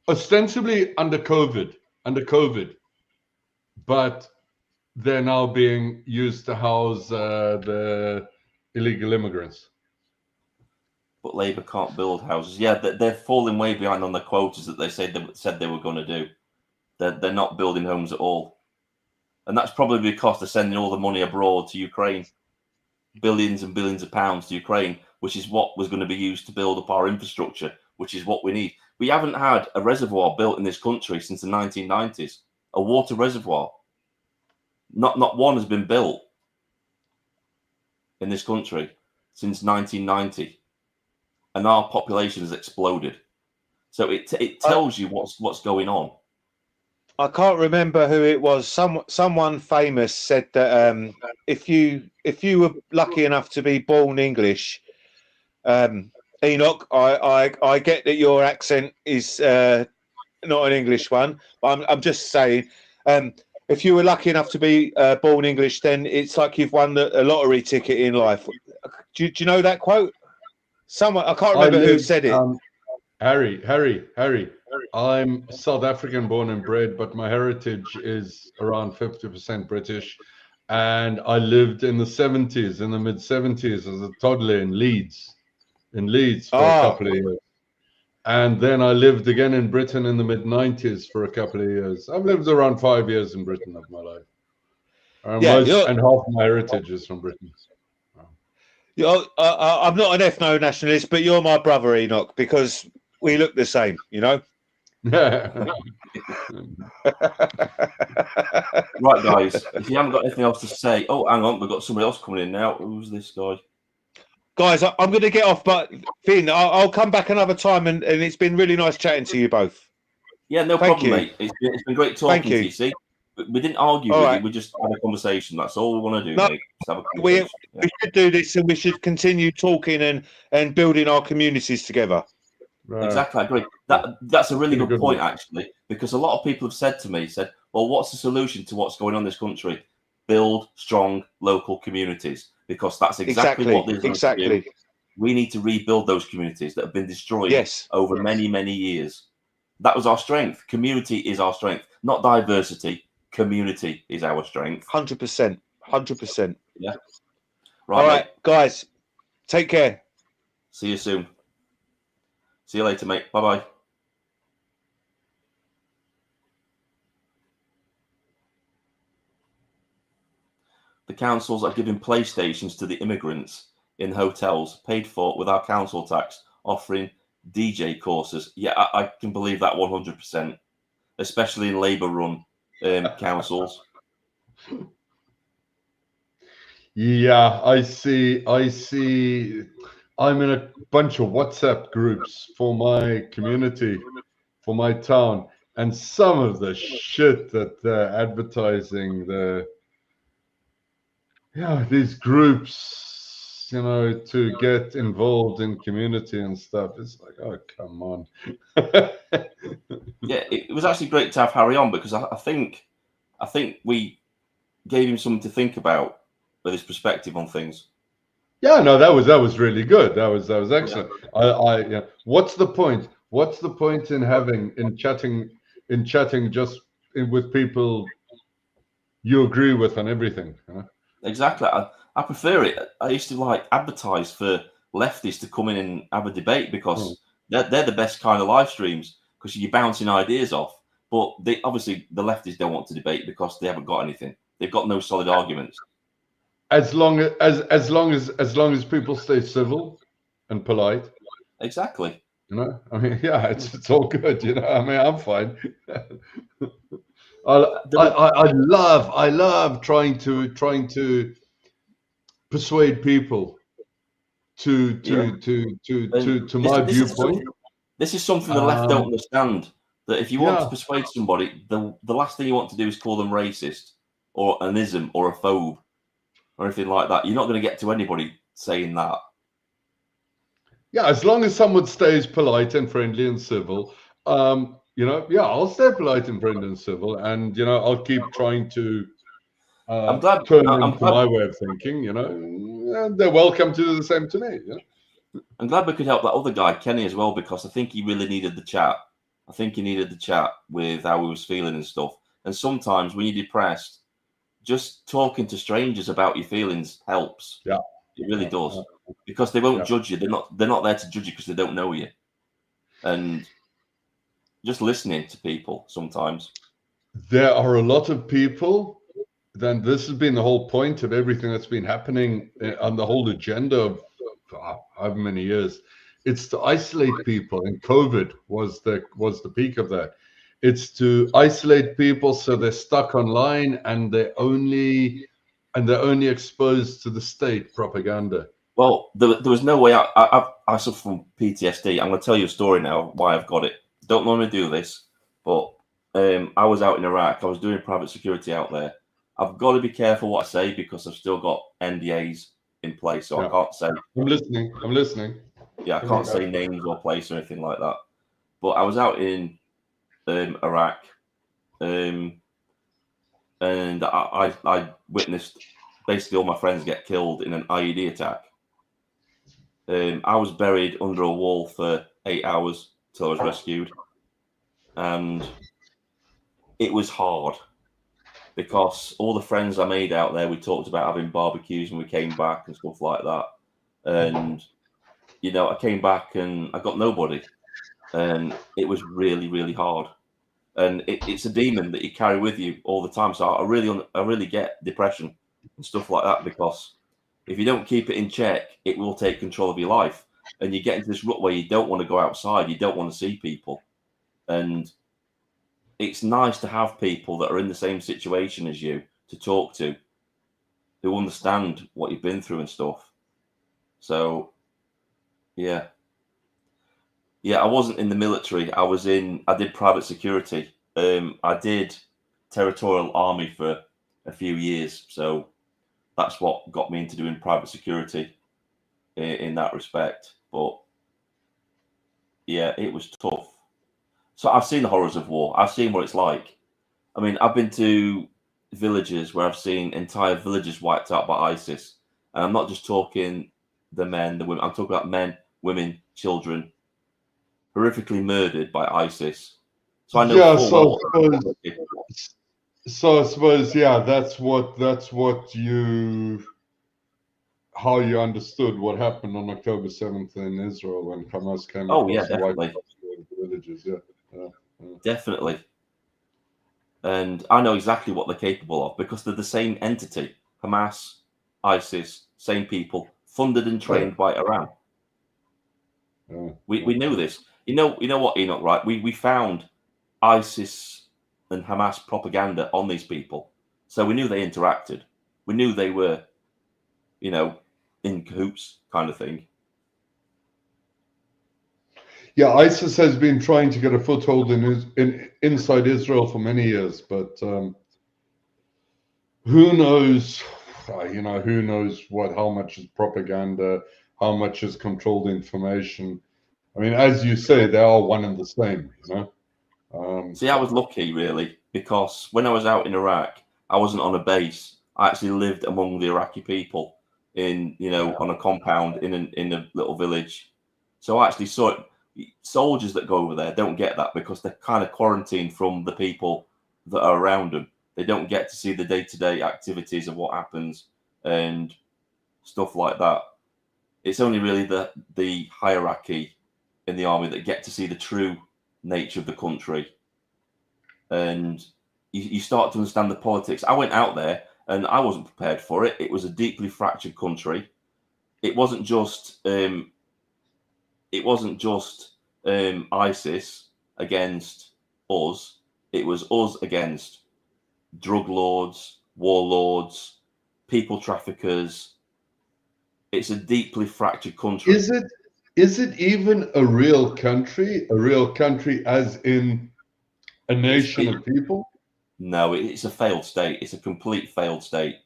ostensibly under COVID, but they're now being used to house the illegal immigrants. But Labour can't build houses. Yeah, they're falling way behind on the quotas that they said they were going to do. They're not building homes at all. And that's probably because they're sending all the money abroad to Ukraine. Billions and billions of pounds to Ukraine, which is what was going to be used to build up our infrastructure, which is what we need. We haven't had a reservoir built in this country since the 1990s. A water reservoir. Not one has been built in this country since 1990. And our population has exploded. So it tells you what's going on. I can't remember who it was. Someone famous said that if you were lucky enough to be born English, Enoch, I get that your accent is not an English one, but I'm just saying, if you were lucky enough to be born English, then it's like you've won a lottery ticket in life. Do you know that quote? Someone, I can't remember who said it. Harry. I'm South African born and bred, but my heritage is around 50% British. And I lived in the 70s, in the mid 70s, as a toddler in Leeds for a couple of years. And then I lived again in Britain in the mid 90s for a couple of years. I've lived around 5 years in Britain of my life. And half my heritage is from Britain. I'm not an ethno-nationalist, but you're my brother, Enoch, because we look the same, you know? Right, guys, if you haven't got anything else to say... Oh, hang on, we've got somebody else coming in now. Who's this guy? Guys, I'm going to get off, but Finn, I'll come back another time, and it's been really nice chatting to you both. Yeah, no problem, mate. It's been great talking to you, see? We didn't argue with you. We just had a conversation. That's all we want to do, mate. Just have a conversation. We should do this, and we should continue talking and building our communities together. Right. Exactly, I agree. That's a really good point, actually, because a lot of people have said to me, well, what's the solution to what's going on in this country? Build strong local communities, because that's exactly what this is to do. We need to rebuild those communities that have been destroyed over many, many years. That was our strength. Community is our strength, not diversity. Community is our strength. 100%. 100%. Yeah. Right, all right, guys. Take care. See you soon. See you later, mate. Bye-bye. The councils are giving PlayStations to the immigrants in hotels, paid for with our council tax, offering DJ courses. Yeah, I can believe that 100%, especially in Labour-run councils. Yeah, I see. I'm in a bunch of WhatsApp groups for my community, for my town, and some of the shit that they're advertising, these groups, to get involved in community and stuff. It's like, oh, come on. Yeah, it was actually great to have Harry on because I think we gave him something to think about with his perspective on things. Yeah, no, that was really good. That was excellent. Yeah. What's the point? What's the point in chatting just with people you agree with on everything? Exactly. I prefer it. I used to like advertise for lefties to come in and have a debate because they're the best kind of live streams because you're bouncing ideas off. But obviously the lefties don't want to debate because they haven't got anything. They've got no solid arguments. As long as people stay civil and polite. Exactly. I mean, yeah, it's all good. I mean, I'm fine. I love trying to persuade people to my viewpoint. This is something the left don't understand. That if you want to persuade somebody, the last thing you want to do is call them racist or an ism or a phobe or anything like that. You're not going to get to anybody saying that. Yeah, as long as someone stays polite and friendly and civil, I'll stay polite and friendly and civil, and I'll keep trying to turn them to my way of thinking. And they're welcome to do the same to me. I'm glad we could help that other guy, Kenny, as well, because I think he really needed the chat. I think he needed the chat with how he was feeling and stuff. And sometimes when you're depressed, just talking to strangers about your feelings helps. Yeah, it really does, because they won't judge you. They're not there to judge you because they don't know you. And just listening to people sometimes. There are a lot of people. Then this has been the whole point of everything that's been happening on the whole agenda of however many years. It's to isolate people, and COVID was the peak of that. It's to isolate people so they're stuck online and they're only exposed to the state propaganda. Well, there was no way. I suffer from PTSD. I'm going to tell you a story now why I've got it. Don't normally do this, but I was out in Iraq. I was doing private security out there. I've got to be careful what I say because I've still got NDAs in place, so I can't say. I'm listening. Yeah, I can't say names or place or anything like that. But I was out in Iraq, and I witnessed basically all my friends get killed in an IED attack. I was buried under a wall for 8 hours till I was rescued, and it was hard because all the friends I made out there, we talked about having barbecues when we came back and stuff like that. And I came back and I got nobody, and it was really, really hard. And it's a demon that you carry with you all the time. So I really get depression and stuff like that because if you don't keep it in check, it will take control of your life, and you get into this rut where you don't want to go outside, you don't want to see people, and it's nice to have people that are in the same situation as you to talk to, who understand what you've been through and stuff. So, yeah, I wasn't in the military. I did private security. I did territorial army for a few years. So that's what got me into doing private security in that respect. But yeah, it was tough. So I've seen the horrors of war. I've seen what it's like. I mean, I've been to villages where I've seen entire villages wiped out by ISIS. And I'm not just talking the men, the women. I'm talking about men, women, children, horrifically murdered by ISIS. So I know. Yeah, so I suppose, yeah, that's how you understood what happened on October 7th in Israel when Hamas came across and wiped out the villages. Yeah. Definitely. And I know exactly what they're capable of because they're the same entity. Hamas, ISIS, same people, funded and trained by Iran. We knew this. You know what, Enoch, right? We found ISIS and Hamas propaganda on these people. So we knew they interacted. We knew they were in cahoots kind of thing. Yeah, ISIS has been trying to get a foothold inside Israel for many years, but who knows? Who knows how much is propaganda, how much is controlled information. I mean, as you say, they are one and the same. See, I was lucky really, because when I was out in Iraq, I wasn't on a base. I actually lived among the Iraqi people on a compound in a little village. So I actually saw it. Soldiers that go over there don't get that because they're kind of quarantined from the people that are around them. They don't get to see the day-to-day activities of what happens and stuff like that. It's only really the hierarchy in the army that get to see the true nature of the country. And you start to understand the politics. I went out there and I wasn't prepared for it. It was a deeply fractured country. It wasn't just ISIS against us. It was us against drug lords, warlords, people traffickers. It's a deeply fractured country. Is it even a real country? A real country as in a nation of people? No, it's a failed state. It's a complete failed state.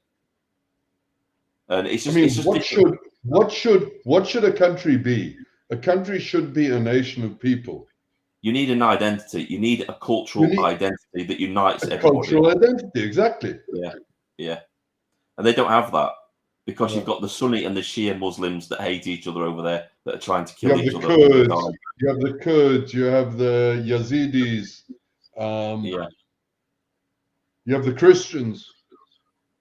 And it's just. I mean, it's just what should a country be? A country should be a nation of people. You need an identity. You need a cultural identity that unites everybody. Cultural identity, exactly. Yeah. And they don't have that because you've got the Sunni and the Shia Muslims that hate each other over there that are trying to kill each other. You have the Kurds. You have the Yazidis. You have the Christians.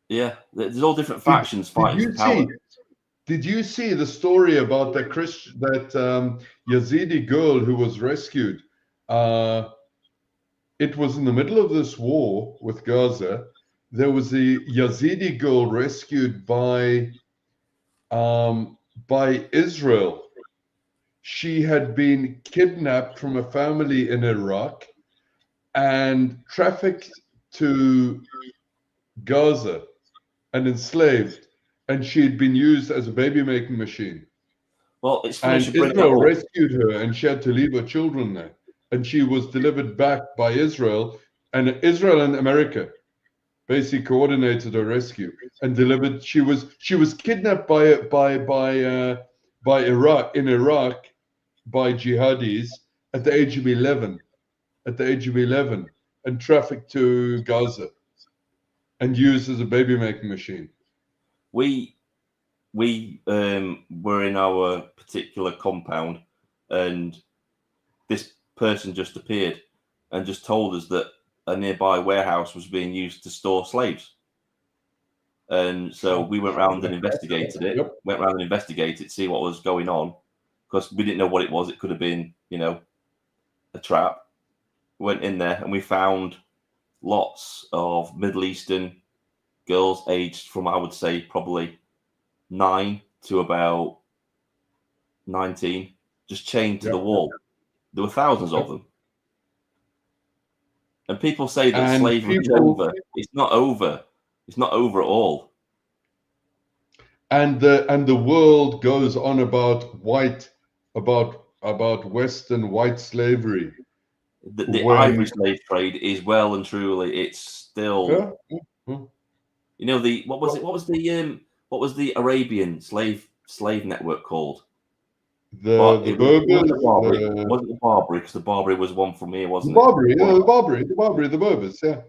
Yeah, there's all different factions fighting for power. Did you see the story about that Yazidi girl who was rescued? It was in the middle of this war with Gaza. There was a Yazidi girl rescued by Israel. She had been kidnapped from a family in Iraq and trafficked to Gaza and enslaved, and she had been used as a baby making machine. Well, it's funny. And Israel rescued her, and she had to leave her children there. And she was delivered back by Israel, and Israel and America basically coordinated her rescue and delivered. She was kidnapped by Iraq by jihadis at the age of 11. And trafficked to Gaza and used as a baby making machine. We were in our particular compound, and this person just appeared and just told us that a nearby warehouse was being used to store slaves. And so we went around and investigated it. Yep. Went around and investigated, see what was going on, because we didn't know what it was. It could have been, a trap. Went in there and we found lots of Middle Eastern girls aged from, I would say, probably 9 to about 19, just chained to the wall. There were thousands of them. And people say that slavery is over. It's not over. It's not over at all. And the world goes on about Western white slavery. The ivory slave trade is well and truly. It's still. What was the Arabian slave network called? The Berbers. It wasn't the Barbary, because the Barbary was one from here, wasn't it? The Berbers, yeah.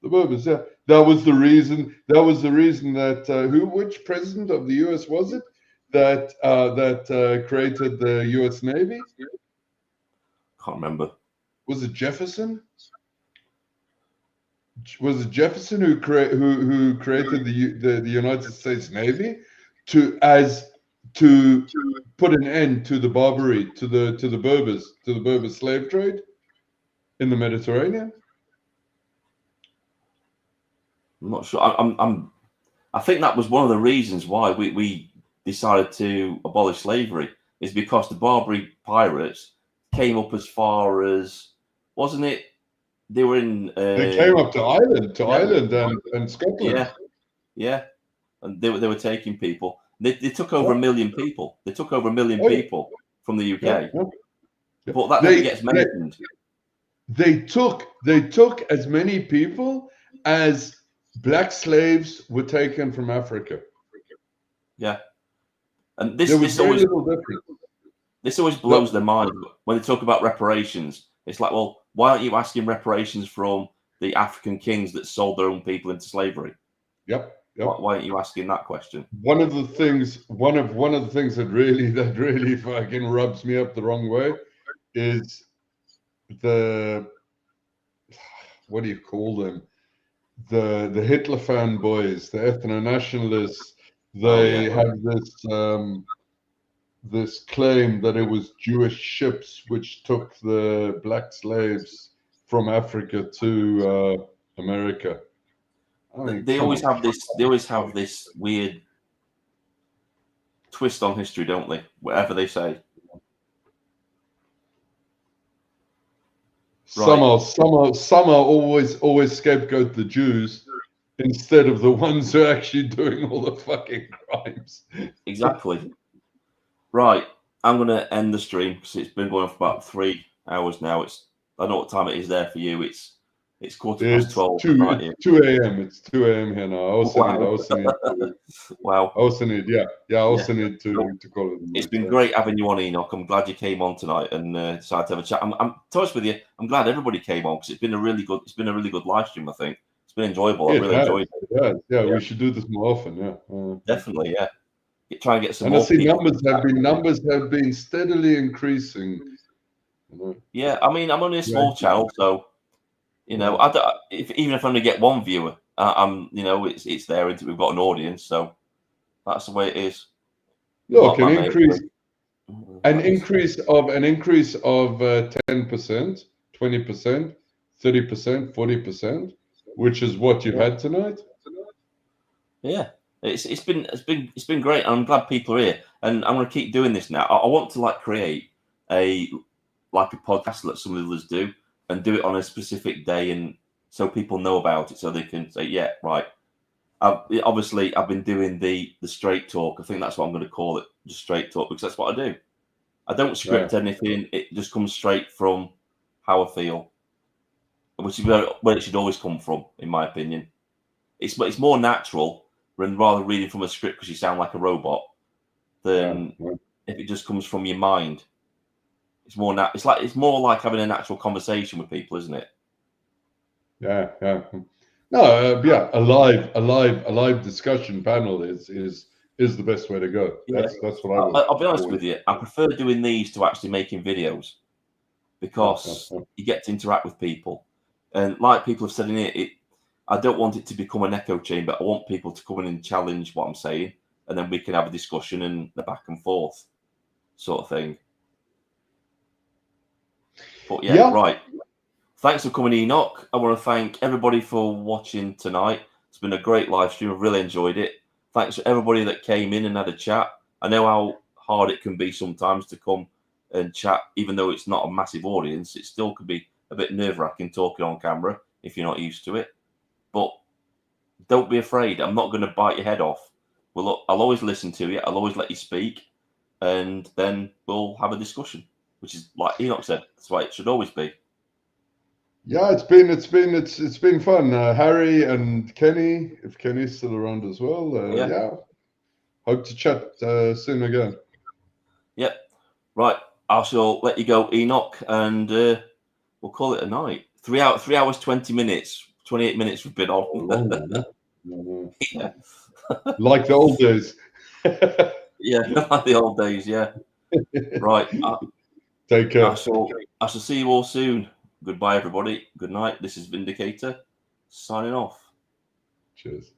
The Berbers, yeah. That was the reason that which president of the US was it that created the US Navy? Can't remember. Was it Jefferson? Was it Jefferson who created the United States Navy to put an end to the Barbary, to the Berber slave trade in the Mediterranean? I'm not sure. I think that was one of the reasons why we decided to abolish slavery, is because the Barbary pirates came up as far as, wasn't it? They were in. They came up to Ireland and Scotland. Yeah. and they were taking people. They took over 1 million people. They took over 1 million Oh, yeah. people from the UK, Yeah. but that never gets mentioned. They took as many people as black slaves were taken from Africa. Yeah, and There was very little difference. This always blows their mind when they talk about reparations. It's like, well, why aren't you asking reparations from the African kings that sold their own people into slavery? Yep. Why aren't you asking that question? One of the things that really fucking rubs me up the wrong way is the, what do you call them? The Hitler fanboys, the ethno-nationalists. They have this claim that it was Jewish ships which took the black slaves from Africa to America. I mean, They always have this. They always have this weird twist on history, don't they? Whatever they say. Somehow always scapegoat the Jews instead of the ones who are actually doing all the fucking crimes. Exactly. Right. I'm going to end the stream because it's been going on for about 3 hours now. I don't know what time it is there for you. It's 12:15. It's 2 a.m. It's 2 a.m. here now. I also need wow. I also need to call it. It's been great having you on, Enoch. I'm glad you came on tonight and decided to have a chat. I'm to be honest with you, I'm glad everybody came on because it's been a really good live stream. I think it's been enjoyable. I really enjoyed it. Yeah, we should do this more often. Yeah, definitely. Yeah, try and get some and more. I see people. numbers have been steadily increasing. You know? Yeah, I mean, I'm only a small channel, so you know, even if I only get one viewer, it's there. We've got an audience, so that's the way it is. Look, an increase of 10%, 20%, 30%, 40%, which is what you've had tonight. Yeah, it's been great. I'm glad people are here, and I'm going to keep doing this now. I want to create a podcast that some of us do, and do it on a specific day, and so people know about it, so they can say, yeah, right. I've been doing the straight talk. I think that's what I'm going to call it, just straight talk, because that's what I do. I don't script anything. It just comes straight from how I feel, which is where it should always come from, in my opinion. It's more natural than rather reading from a script because you sound like a robot than if it just comes from your mind. It's more it's more like having a natural conversation with people, isn't it? Yeah. No, a live discussion panel is the best way to go. That's what I'll be honest with you. I prefer doing these to actually making videos because you get to interact with people, and like people have said in it, I don't want it to become an echo chamber. I want people to come in and challenge what I'm saying, and then we can have a discussion and the back and forth sort of thing. But right. Thanks for coming, Enoch. I want to thank everybody for watching tonight. It's been a great live stream. I've really enjoyed it. Thanks to everybody that came in and had a chat. I know how hard it can be sometimes to come and chat, even though it's not a massive audience. It still could be a bit nerve-wracking talking on camera if you're not used to it. But don't be afraid. I'm not going to bite your head off. I'll always listen to you. I'll always let you speak, and then we'll have a discussion, which is like Enoch said. That's why it should always be. Yeah, it's been fun. Harry and Kenny, if Kenny's still around as well. Hope to chat soon again. Yep. Right. I shall let you go, Enoch, and we'll call it a night. 3 hours, 20 minutes, 28 minutes we've been on. Yeah. Like the old days. Yeah, like the old days. Yeah. Right. Take care. I shall see you all soon. Goodbye, everybody. Good night. This is Vindicator signing off. Cheers.